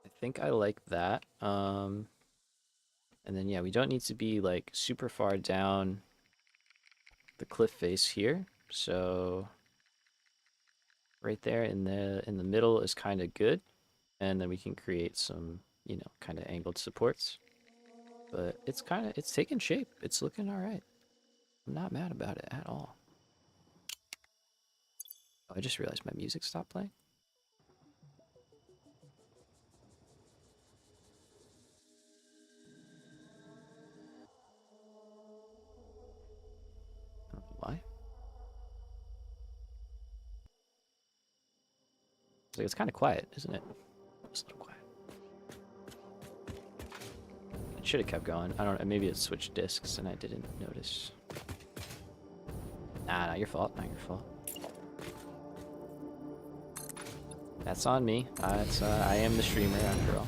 I think I like that. And then yeah, we don't need to be like super far down the cliff face here. So right there in the middle is kind of good, and then we can create some, you know, kind of angled supports. But it's taking shape. It's looking all right. I'm not mad about it at all. Oh, I just realized my music stopped playing. I don't know why. It's kind of quiet, isn't it? It's a little quiet. It should have kept going. I don't know. Maybe it switched discs and I didn't notice. Nah, not your fault. Not your fault. That's on me. I am the streamer after all.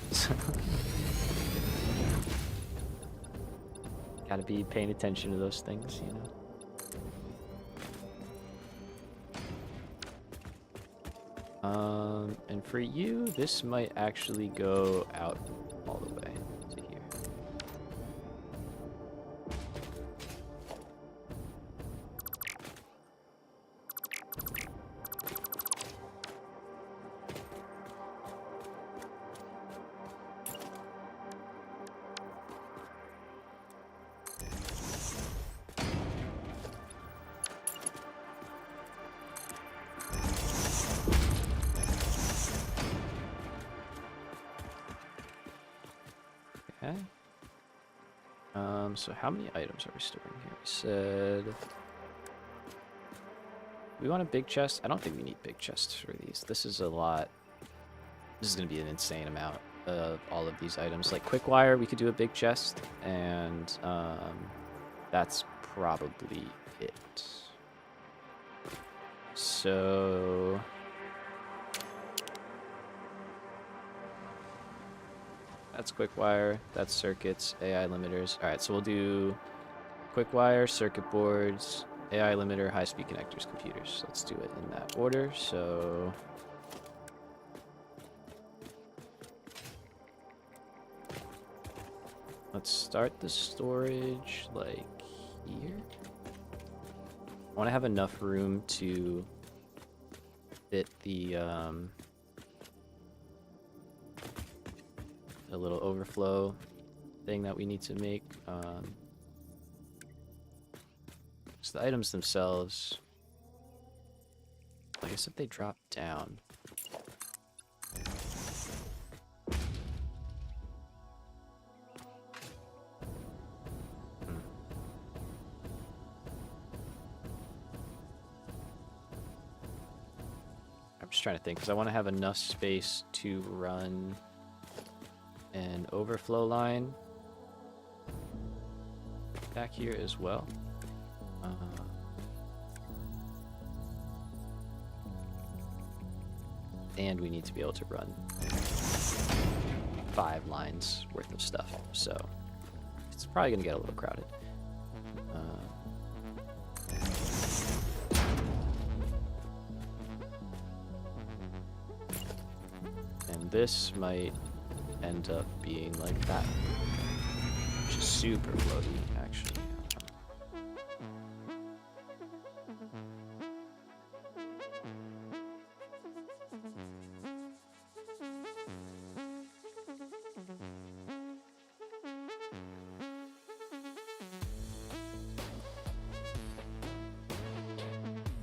Gotta be paying attention to those things, you know. And for you, this might actually go out all the way to here. Okay. So how many items are we storing here? We said we want a big chest. I don't think we need big chests for these. This is a lot. This is going to be an insane amount of all of these items. Like quick wire, we could do a big chest, and that's probably it. So that's quick wire, that's circuits, AI limiters. All right, so we'll do quick wire, circuit boards, AI limiter, high-speed connectors, computers. Let's do it in that order. So let's start the storage like here. I want to have enough room to fit the a little overflow thing that we need to make. So the items themselves, I guess if they drop down. I'm just trying to think, because I want to have enough space to run an overflow line back here as well. And we need to be able to run 5 lines worth of stuff, so it's probably going to get a little crowded. And this might end up being like that, which is super floaty, actually.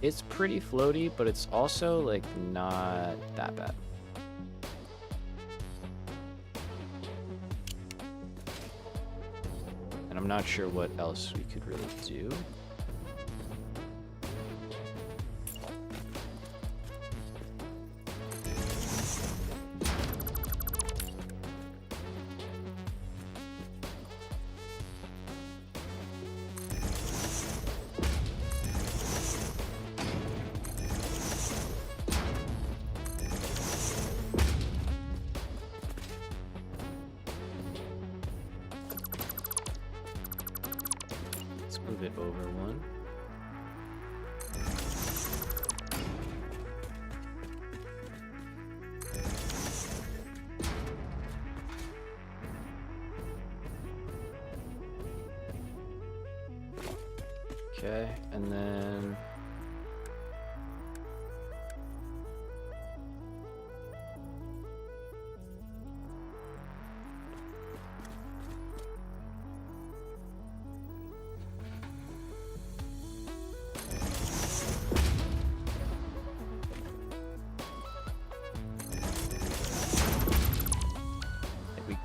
It's pretty floaty, but it's also like not that bad. And I'm not sure what else we could really do. Move it over one. Okay, and then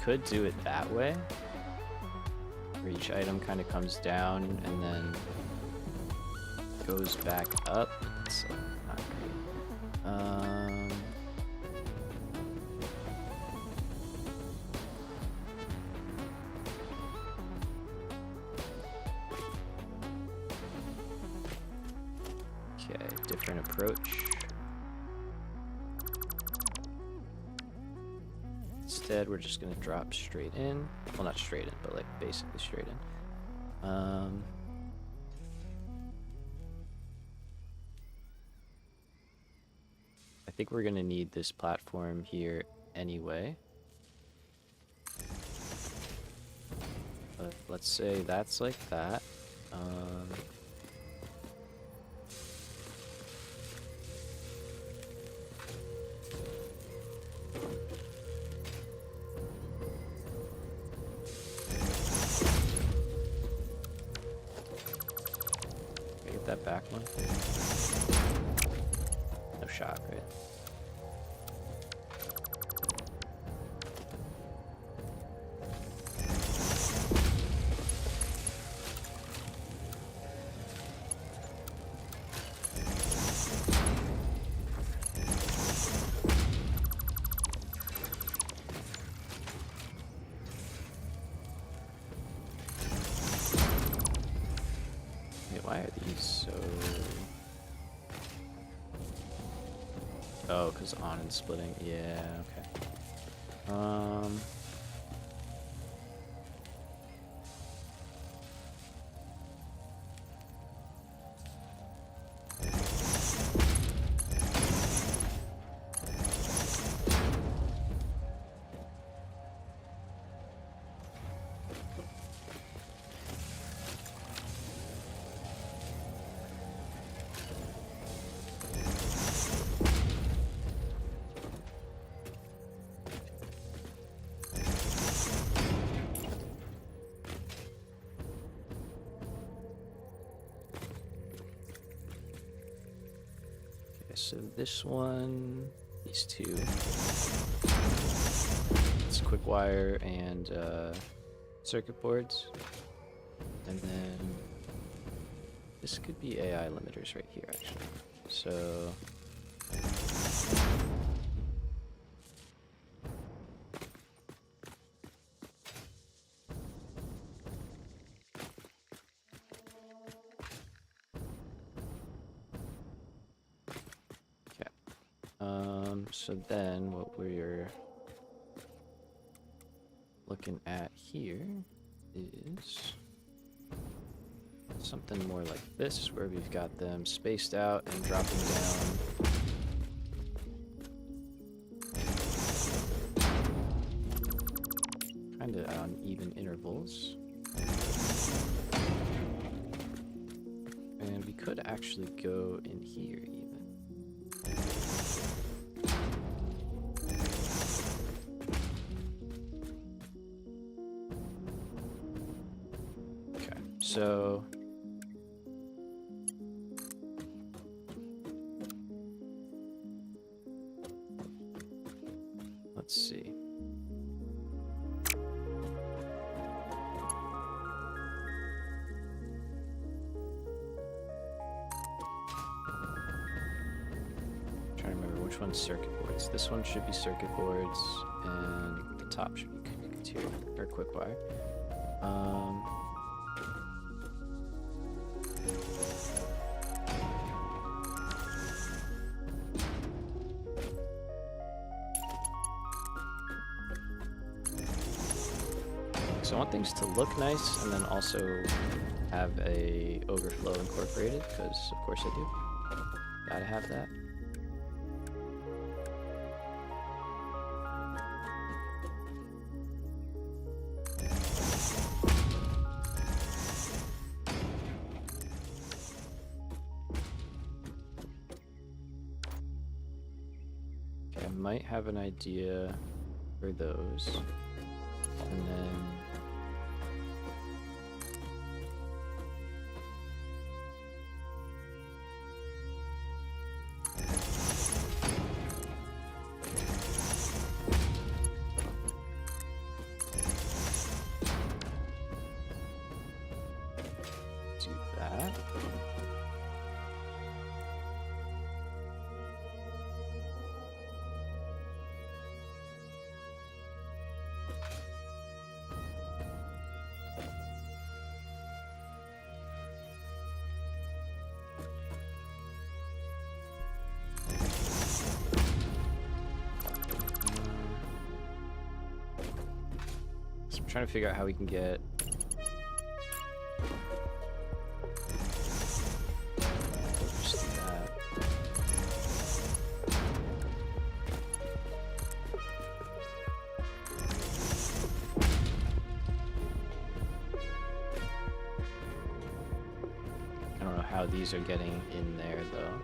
could do it that way, where each item kind of comes down and then goes back up. It's not great. Okay, different approach. Instead, we're just gonna drop straight in. Well, not straight in, but like basically straight in. I think we're gonna need this platform here anyway. But let's say that's like that. That back one. No shot, right? Why are these so... Oh, because on and splitting. Yeah, okay. So this one, these two, it's quick wire and circuit boards, and then this could be AI limiters right here actually. So so then what we're looking at here is something more like this, where we've got them spaced out and dropping down. Kind of on even intervals. And we could actually go in here even. So which one's circuit boards? This one should be circuit boards, and the top should be computer or quick wire. So I want things to look nice and then also have a overflow incorporated, because of course I do. Gotta have that. Okay, I might have an idea for those. And then do that. So I'm trying to figure out how we can get just do that. I don't know how these are getting in there though.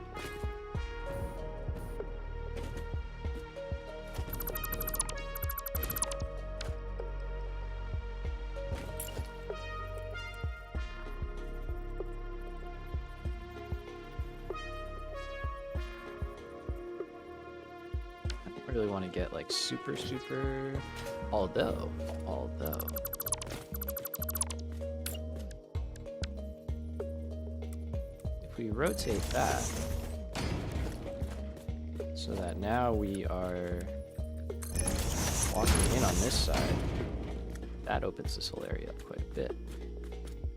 I really want to get like super, although if we rotate that so that now we are walking in on this side, that opens this whole area up quite a bit.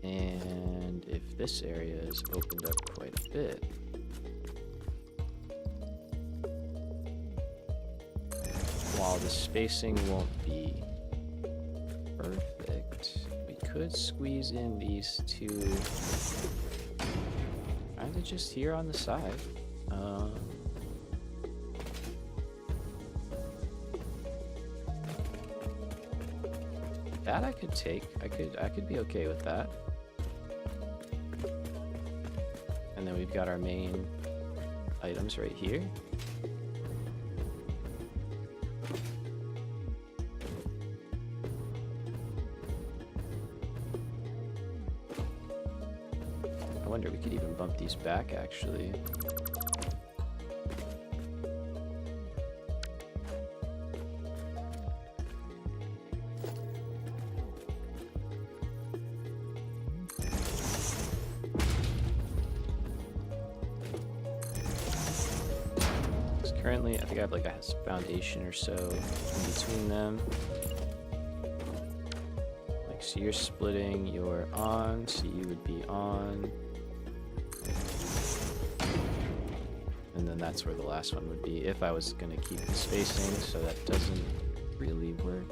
And if this area is opened up quite a bit, while the spacing won't be perfect, we could squeeze in these two kind of just here on the side. That I could take. I could be okay with that. And then we've got our main items right here. I wonder, we could even bump these back actually. Currently, I think I have like a foundation or so in between them. Like, so you're splitting, you're on, so you would be on. And then that's where the last one would be, if I was gonna keep the spacing, so that doesn't really work.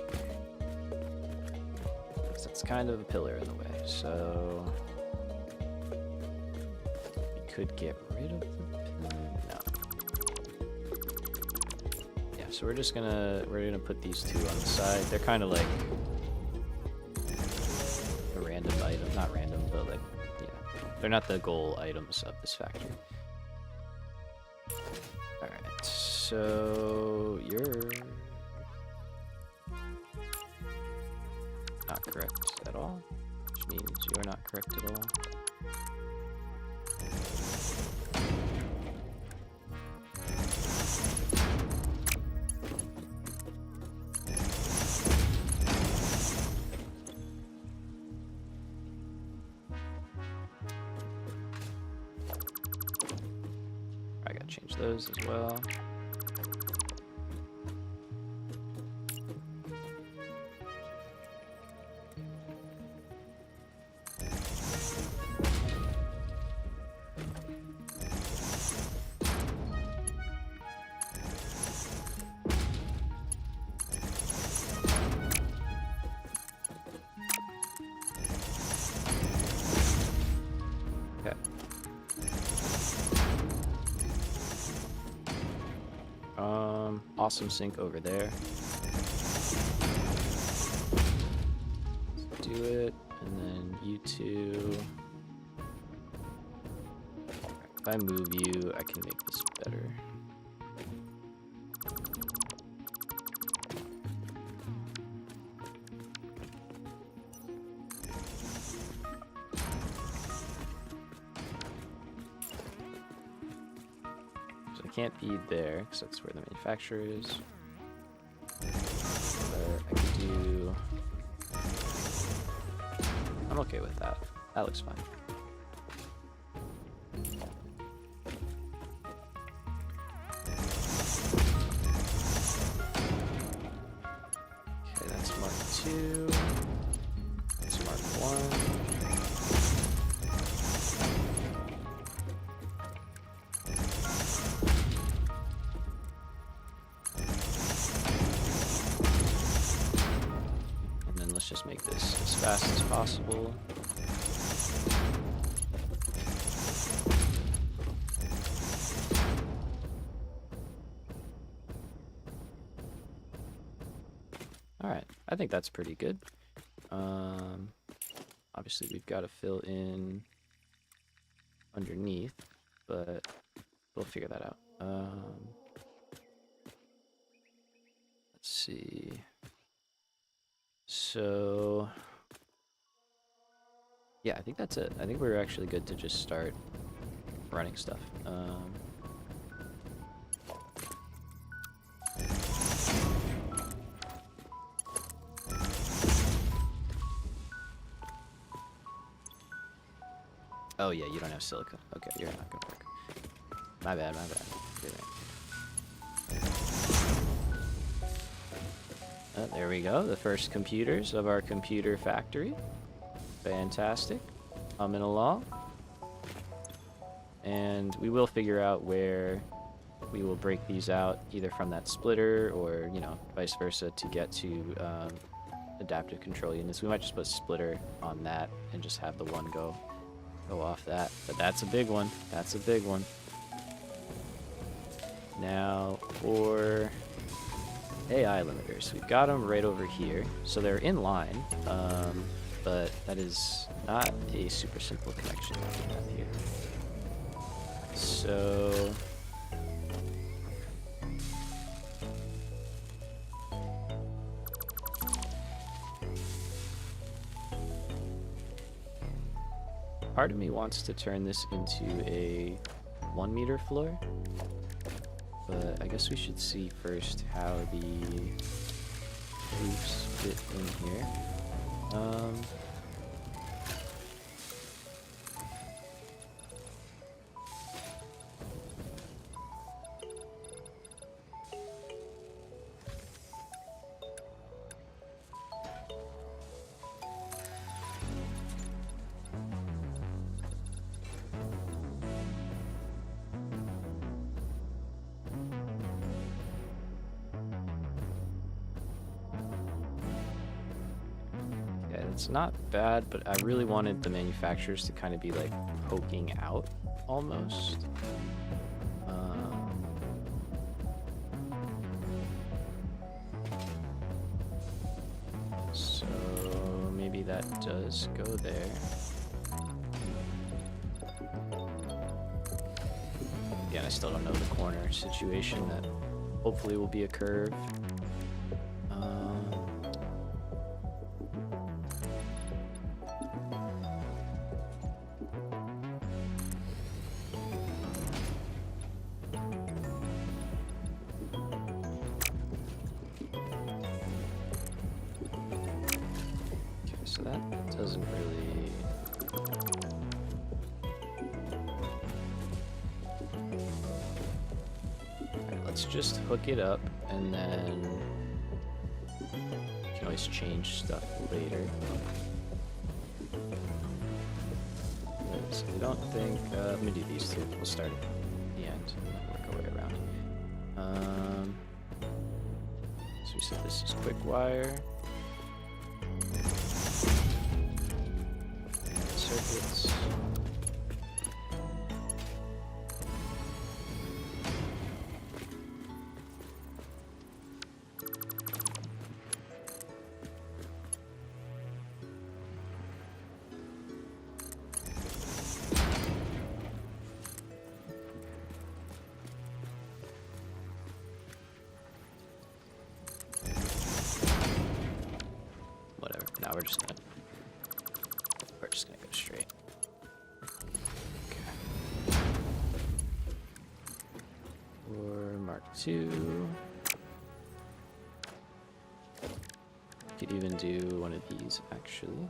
Because that's kind of a pillar in the way, so we could get rid of the pillar. No. So we're gonna put these two on the side. They're kind of like a random item, not random, but like, yeah, they're not the goal items of this factory. All right, so you're not correct at all, which means you're not correct at all. Change those as well. awesome sink over there. Let's do it, and then you two. If I move you, I can make this better. So I can't be there, because that's where the manufacturer is. But I could do... I'm okay with that. That looks fine. Okay, that's Mark 2. That's Mark 1. And then let's just make this as fast as possible. Alright, I think that's pretty good. Obviously we've got to fill in underneath, but we'll figure that out. Let's see. So, yeah, I think that's it. I think we're actually good to just start running stuff. Oh yeah, you don't have silica. Okay, you're not gonna work. My bad, my bad. You're right. There we go, the first computers of our computer factory. Fantastic. Humming along. And we will figure out where we will break these out, either from that splitter or, you know, vice versa to get to adaptive control units. We might just put splitter on that and just have the one go off that. But that's a big one. That's a big one. Now for AI limiters, we've got them right over here, so they're in line, but that is not a super simple connection that we have here. So part of me wants to turn this into a 1 meter floor, but I guess we should see first how the roofs fit in here. It's not bad, but I really wanted the manufacturers to kind of be like poking out almost. So maybe that does go there. Again, I still don't know the corner situation. That hopefully will be a curve. So that doesn't really... Alright, let's just hook it up, and then we can always change stuff later. So I don't think... let me do these two. We'll start at the end and then work our way around. So we said this is quick wire. Circuits. now we're just gonna go straight. Okay. Or Mark II. Could even do one of these actually.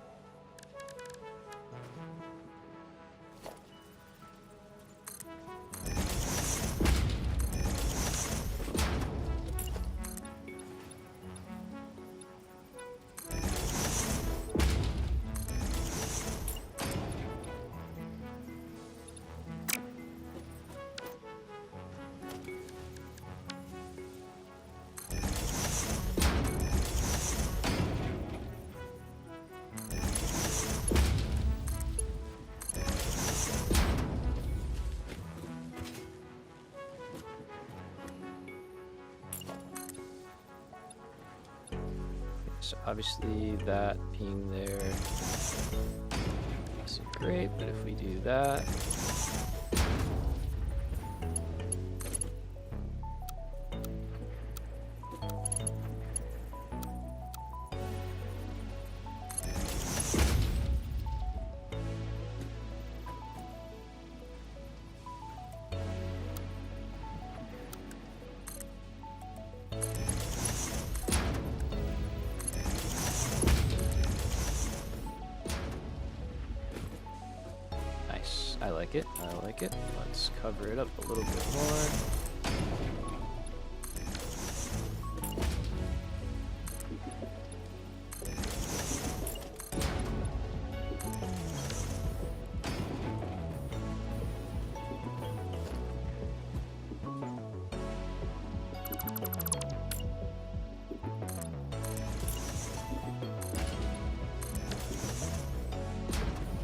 So obviously that being there isn't great, but if we do that, I like it. I like it. Let's cover it up a little bit more.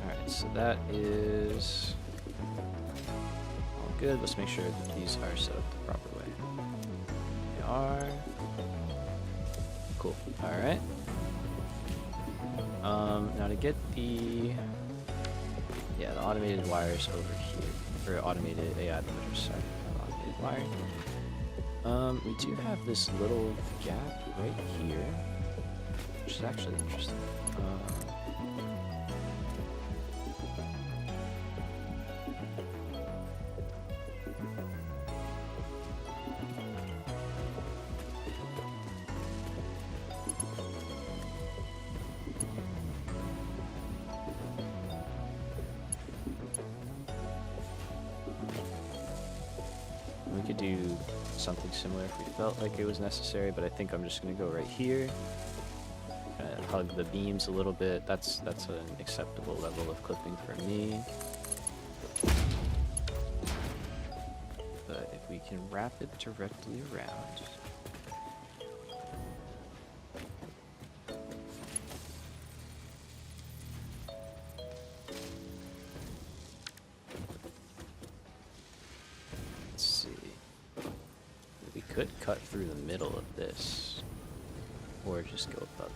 Alright, so that is all good. Let's make sure that these are set up the proper way. They are. Cool. Alright. Now to get the automated wires over here, or automated AI limiters, sorry, not automated wiring. We do have this little gap right here, which is actually interesting. We could do something similar if we felt like it was necessary, but I think I'm just going to go right here. Hug the beams a little bit. That's an acceptable level of clipping for me. But if we can wrap it directly around. Let's see. We could cut through the middle of this, or just go above it.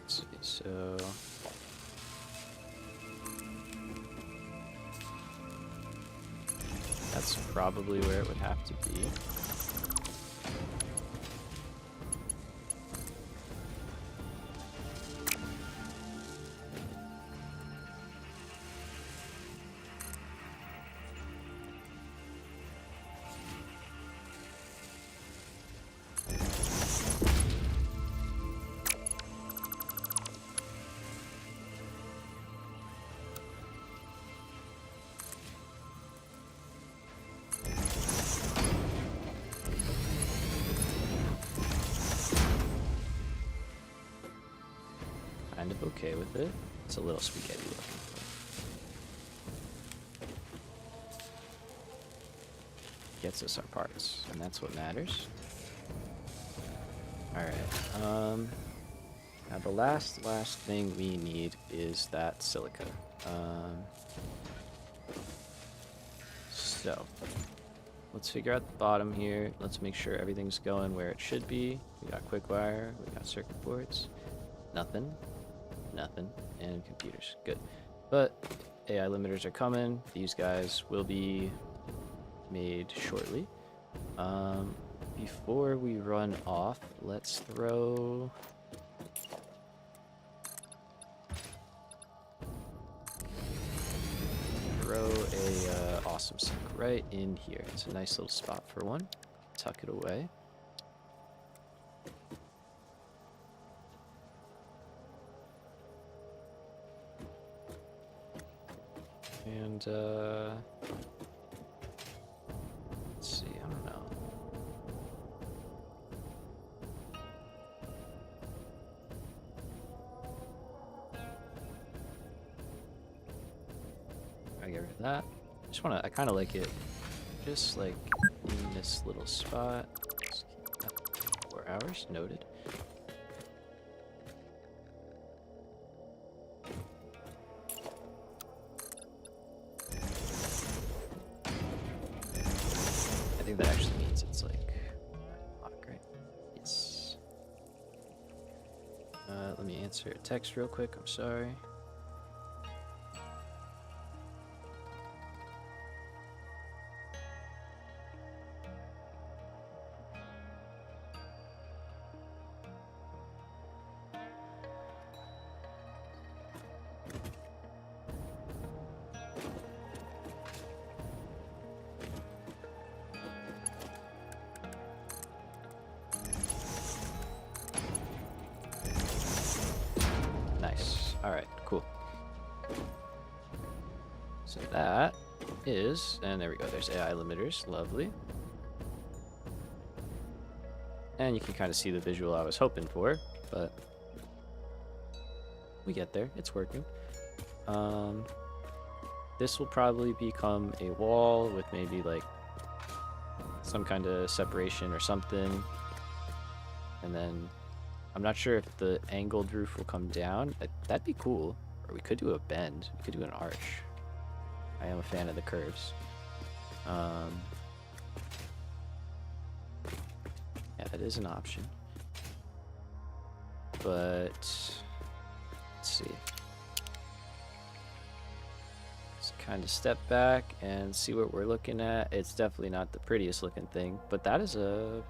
Let's see, so that's probably where it would have to be. Kind of okay with it. It's a little spaghetti looking. Gets us our parts, and that's what matters. Alright, now the last thing we need is that silica. So let's figure out the bottom here. Let's make sure everything's going where it should be. We got quick wire, we got circuit boards. Nothing, nothing, and computers. Good. But AI limiters are coming. These guys will be made shortly. Before we run off, let's throw a awesome sink right in here. It's a nice little spot for one. Tuck it away. And let's see, I don't know. I get rid of that. I kind of like it just like in this little spot. Let's keep that 4 hours, noted. I think that actually means it's like lock, right? Yes. Let me answer a text real quick. I'm sorry. Nice. All right, cool. So that is, and there we go, there's AI limiters, lovely. And you can kind of see the visual I was hoping for, but we get there, it's working. This will probably become a wall with maybe like some kind of separation or something. And then I'm not sure if the angled roof will come down. That'd be cool. Or we could do a bend. We could do an arch. I am a fan of the curves. Yeah, that is an option. But let's see. Let's kind of step back and see what we're looking at. It's definitely not the prettiest looking thing, but that is a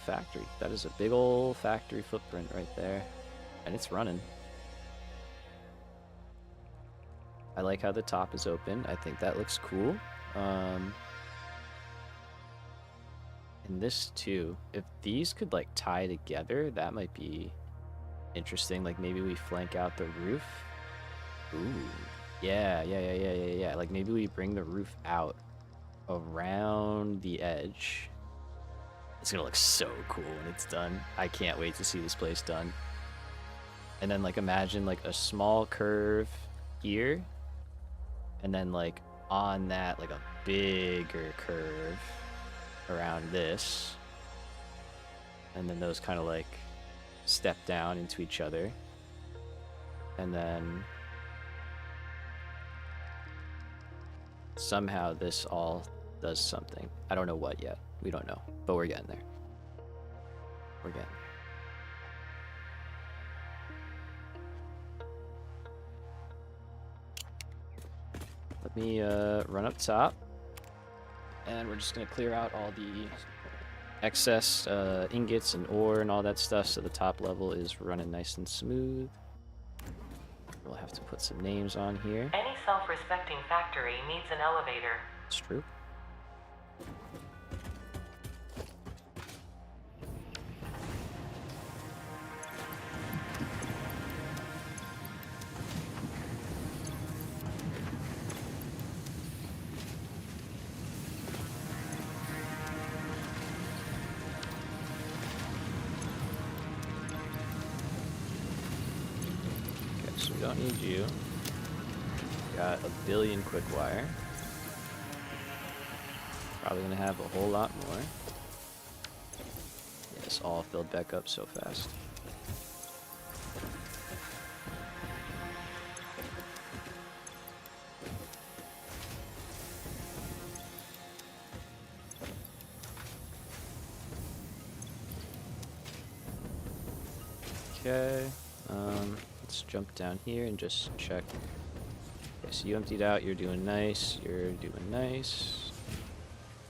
factory. That is a big old factory footprint right there, and it's running. I like how the top is open. I think that looks cool. And this too, if these could like tie together, that might be interesting. Like maybe we flank out the roof. Ooh, yeah. Like maybe we bring the roof out around the edge. It's gonna look so cool when it's done. I can't wait to see this place done. And then like imagine like a small curve here, and then like on that like a bigger curve around this, and then those kind of like step down into each other, and then somehow this all does something. I don't know what yet. We don't know, but we're getting there. We're getting there. Let me run up top, and we're just gonna clear out all the excess ingots and ore and all that stuff, so the top level is running nice and smooth. We'll have to put some names on here. Any self-respecting factory needs an elevator. It's true. So we don't need you. Got a billion quick wire. Probably gonna have a whole lot more. Yes, all filled back up so fast. Okay. Let's jump down here and just check. Okay, so you emptied out. You're doing nice. You're doing nice.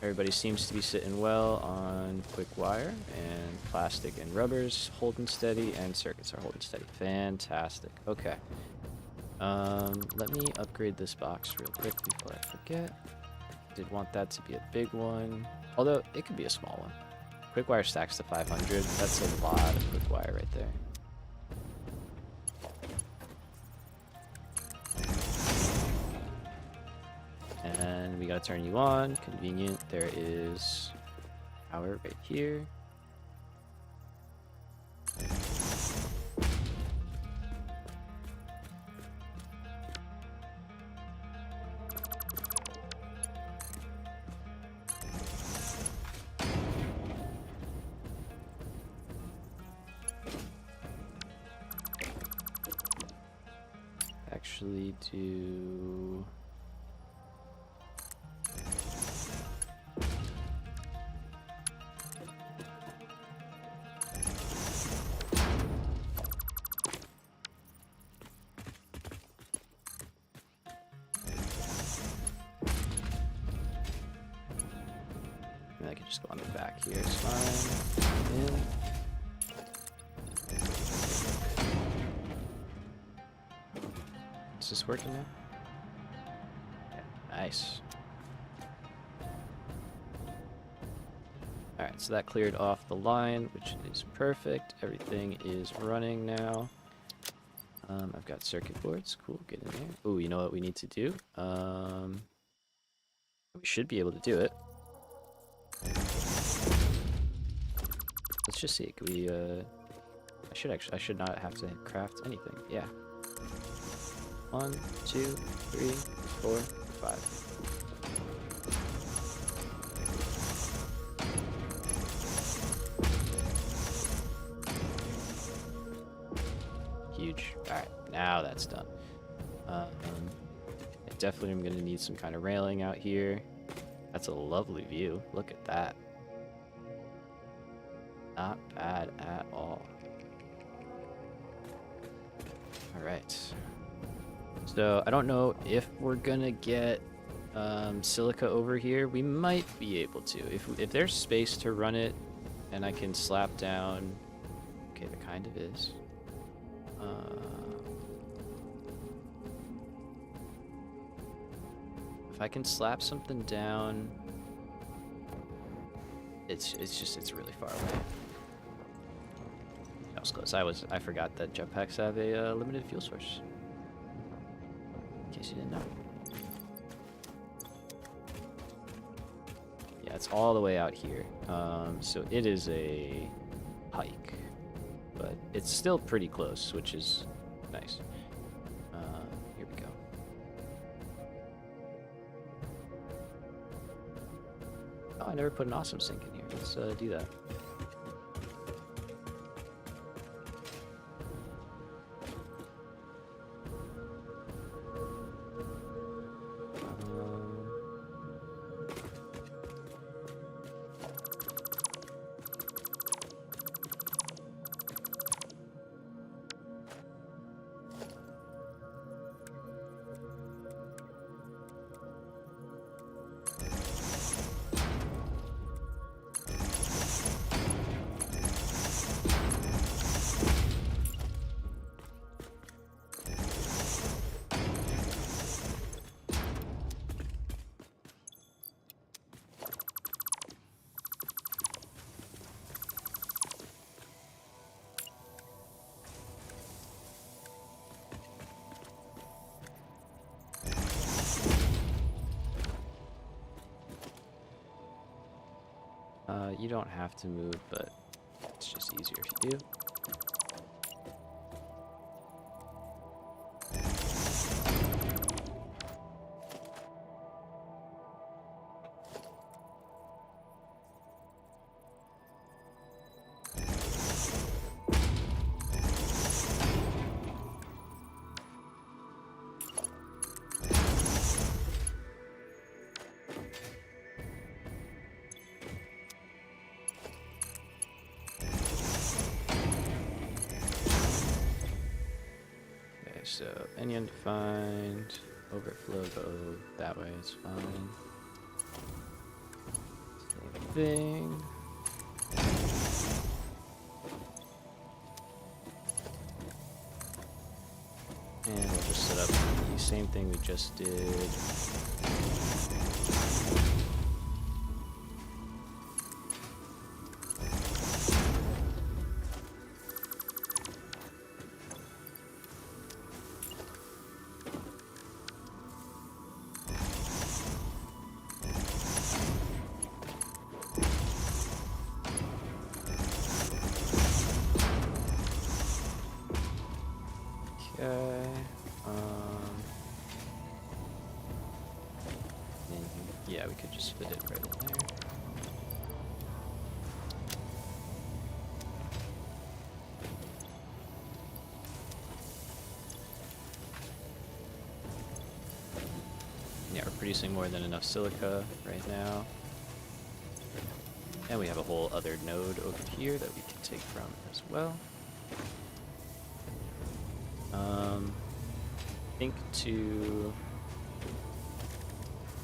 Everybody seems to be sitting well on quick wire, and plastic and rubber's holding steady, and circuits are holding steady. Fantastic. Okay. Let me upgrade this box real quick before I forget. Did want that to be a big one, although it could be a small one. Quick wire stacks to 500. That's a lot of quick wire right there. And we gotta turn you on. Convenient. There is power right here. Actually do... I can just go on the back here, it's fine. In. Is this working now? Yeah, nice. Alright, so that cleared off the line, which is perfect. Everything is running now. I've got circuit boards. Cool, get in there. Oh, you know what we need to do? We should be able to do it. Let's just see. Can we, I should not have to craft anything. Yeah. 1, 2, 3, 4, 5. Huge. Alright, now that's done. I definitely am going to need some kind of railing out here. That's a lovely view. Look at that. Not bad at all. Alright. So, I don't know if we're gonna get silica over here. We might be able to. If there's space to run it, and I can slap down... Okay, there kind of is. If I can slap something down... It's really far away. That was close. I forgot that jetpacks have a limited fuel source. In case you didn't know. Yeah, it's all the way out here. So it is a hike, but it's still pretty close, which is nice. Here we go. Oh, I never put an awesome sink in here. Let's do that. You don't have to move, but it's just easier if you do. so any undefined overflow go that way, it's fine. Same thing. And we'll just set up the same thing we just did. Okay. Yeah, we could just fit it right in there. Yeah, we're producing more than enough silica right now. And we have a whole other node over here that we can take from as well. I think to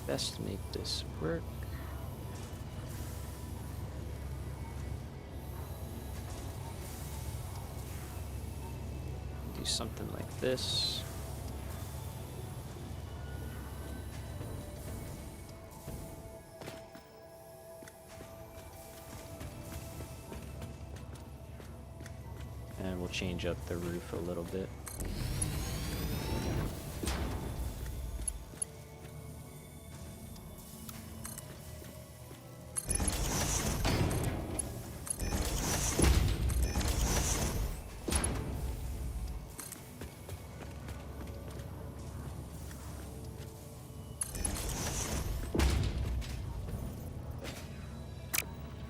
best make this work, do something like this. And we'll change up the roof a little bit.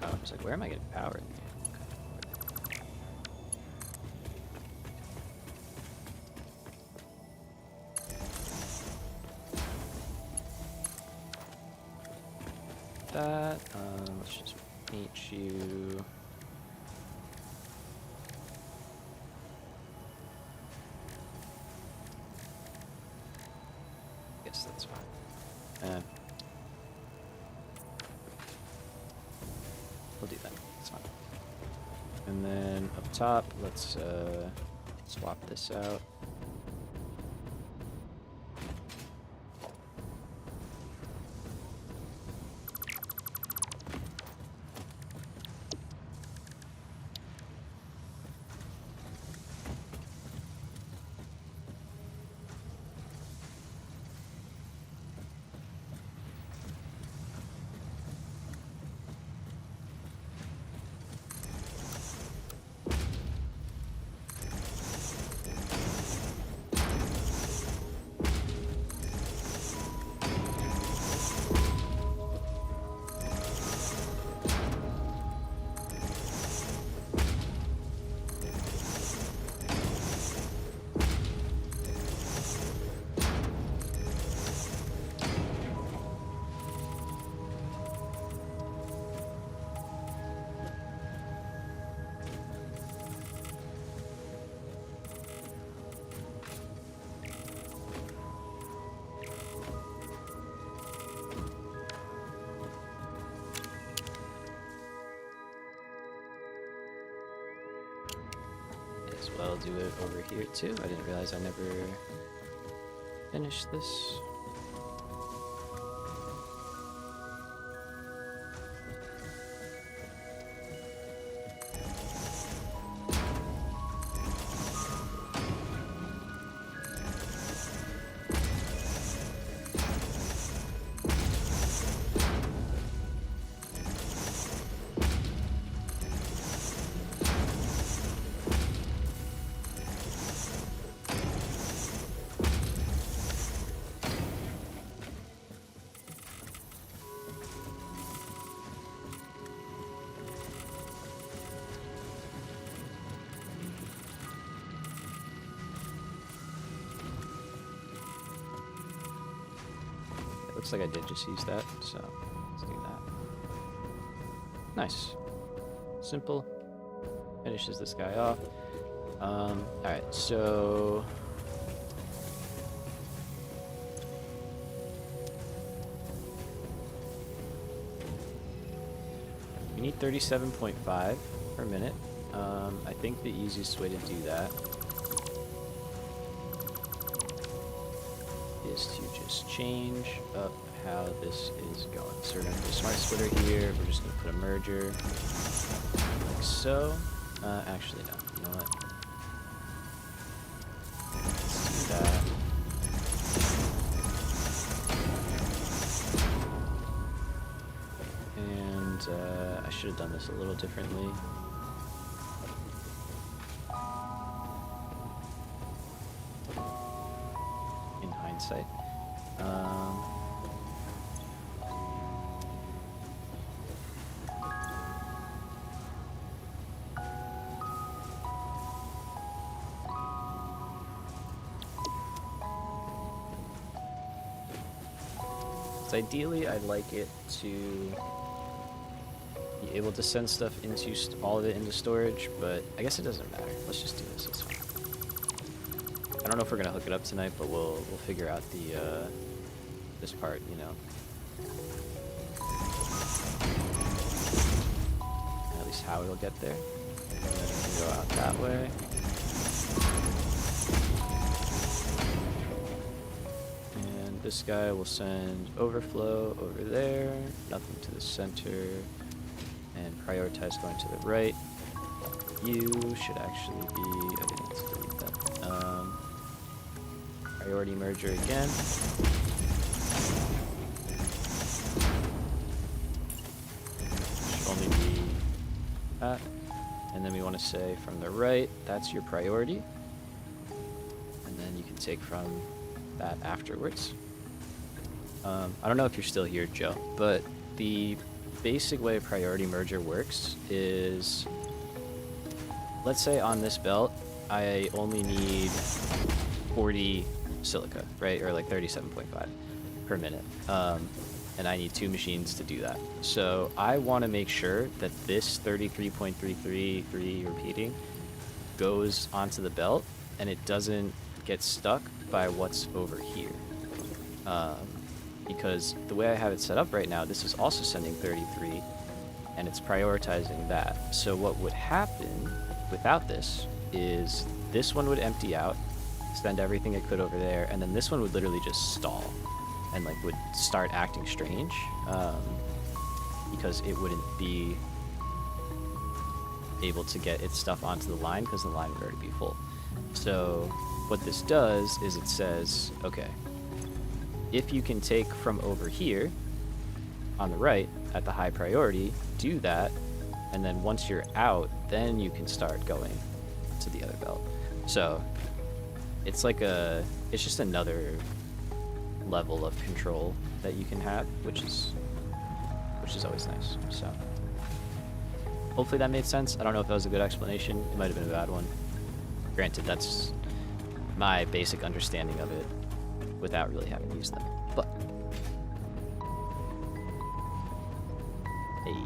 Oh, I was like, where am I getting power in here? That, let's just paint you. Guess that's fine. We'll do that. It's fine. And then up top, let's swap this out. I'll do it over here too. I didn't realize I never finished this. Looks like I did just use that, so let's do that. Nice. Simple. Finishes this guy off. Alright, so We need 37.5 per minute. I think the easiest way to do that is to just change up how this is going. So we're going to put a smart splitter here. We're just going to put a merger like so. Actually, no. You know what? Let's do that. And I should have done this a little differently. In hindsight. So ideally, I'd like it to be able to send stuff into all of it into storage, but I guess it doesn't matter. Let's just do this. It's fine. I don't know if we're gonna hook it up tonight, but we'll figure out the this part, you know. At least how it'll get there. And then it can go out that way. And this guy will send overflow over there, nothing to the center, and prioritize going to the right. You should actually be, okay, let's delete that. Priority merger again. Should only be that. And then we want to say from the right, that's your priority. And then you can take from that afterwards. I don't know if you're still here, Joe, but the basic way a priority merger works is, let's say on this belt, I only need 40 silica, right? Or like 37.5 per minute. And I need 2 machines to do that. So I want to make sure that this 33.333 repeating goes onto the belt and it doesn't get stuck by what's over here. Because the way I have it set up right now, this is also sending 33 and it's prioritizing that. So what would happen without this is this one would empty out, send everything it could over there, and then this one would literally just stall and like would start acting strange, because it wouldn't be able to get its stuff onto the line because the line would already be full. So what this does is it says, okay, if you can take from over here on the right at the high priority, do that, and then once you're out, then you can start going to the other belt. So it's like it's just another level of control that you can have, which is always nice. So hopefully that made sense. I don't know if that was a good explanation. It might have been a bad one. Granted, that's my basic understanding of it without really having used them. But hey,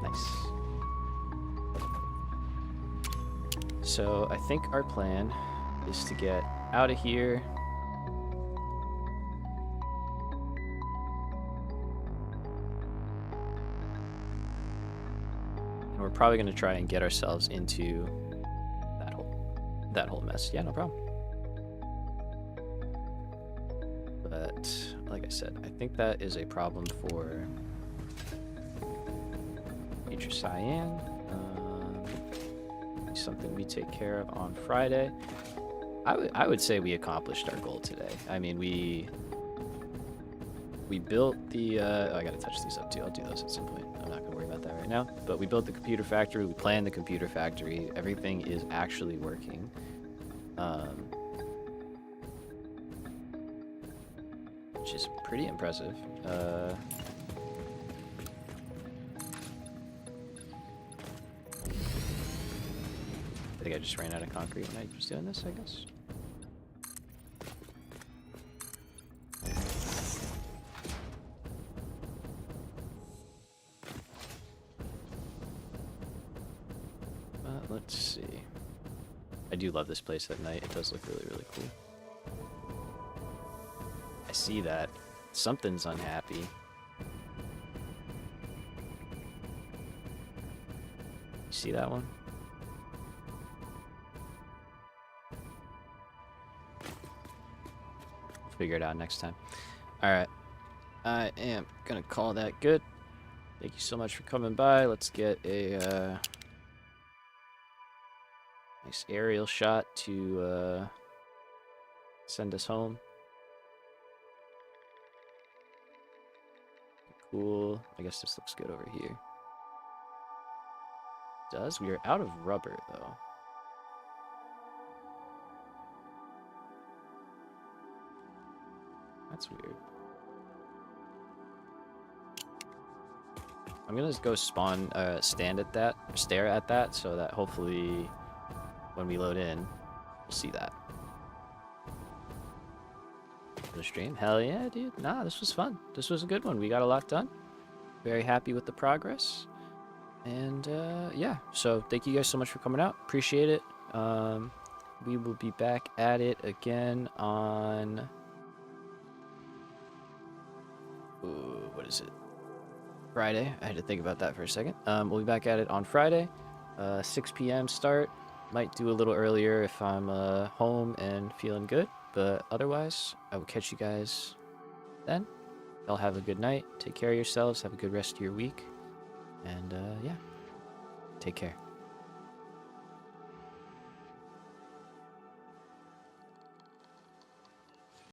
nice. So I think our plan is to get out of here. And we're probably going to try and get ourselves into that whole mess. Yeah, no problem. But like I said, I think that is a problem for future cyan. Something we take care of on Friday. I would say we accomplished our goal today. I mean, we built the I gotta touch these up too. I'll do those at some point. I'm not gonna worry about that right now. But we built the computer factory. We planned the computer factory. Everything is actually working. Which is pretty impressive. I think I just ran out of concrete when I was doing this, I guess. Let's see. I do love this place at night. It does look really, really cool. I see that. Something's unhappy. You see that one? Figure it out next time. Alright. I am gonna call that good. Thank you so much for coming by. Let's get a nice aerial shot to send us home. Cool. I guess this looks good over here. Does? We are out of rubber, though. That's weird. I'm gonna go spawn, stare at that, so that hopefully when we load in, we'll see that. For the stream? Hell yeah, dude. Nah, this was fun. This was a good one. We got a lot done. Very happy with the progress. And, yeah. So, thank you guys so much for coming out. Appreciate it. We will be back at it again on... Ooh, what is it? Friday. I had to think about that for a second. We'll be back at it on Friday. 6 p.m. start. Might do a little earlier if I'm home and feeling good. But otherwise, I will catch you guys then. Y'all have a good night. Take care of yourselves. Have a good rest of your week. And yeah, take care.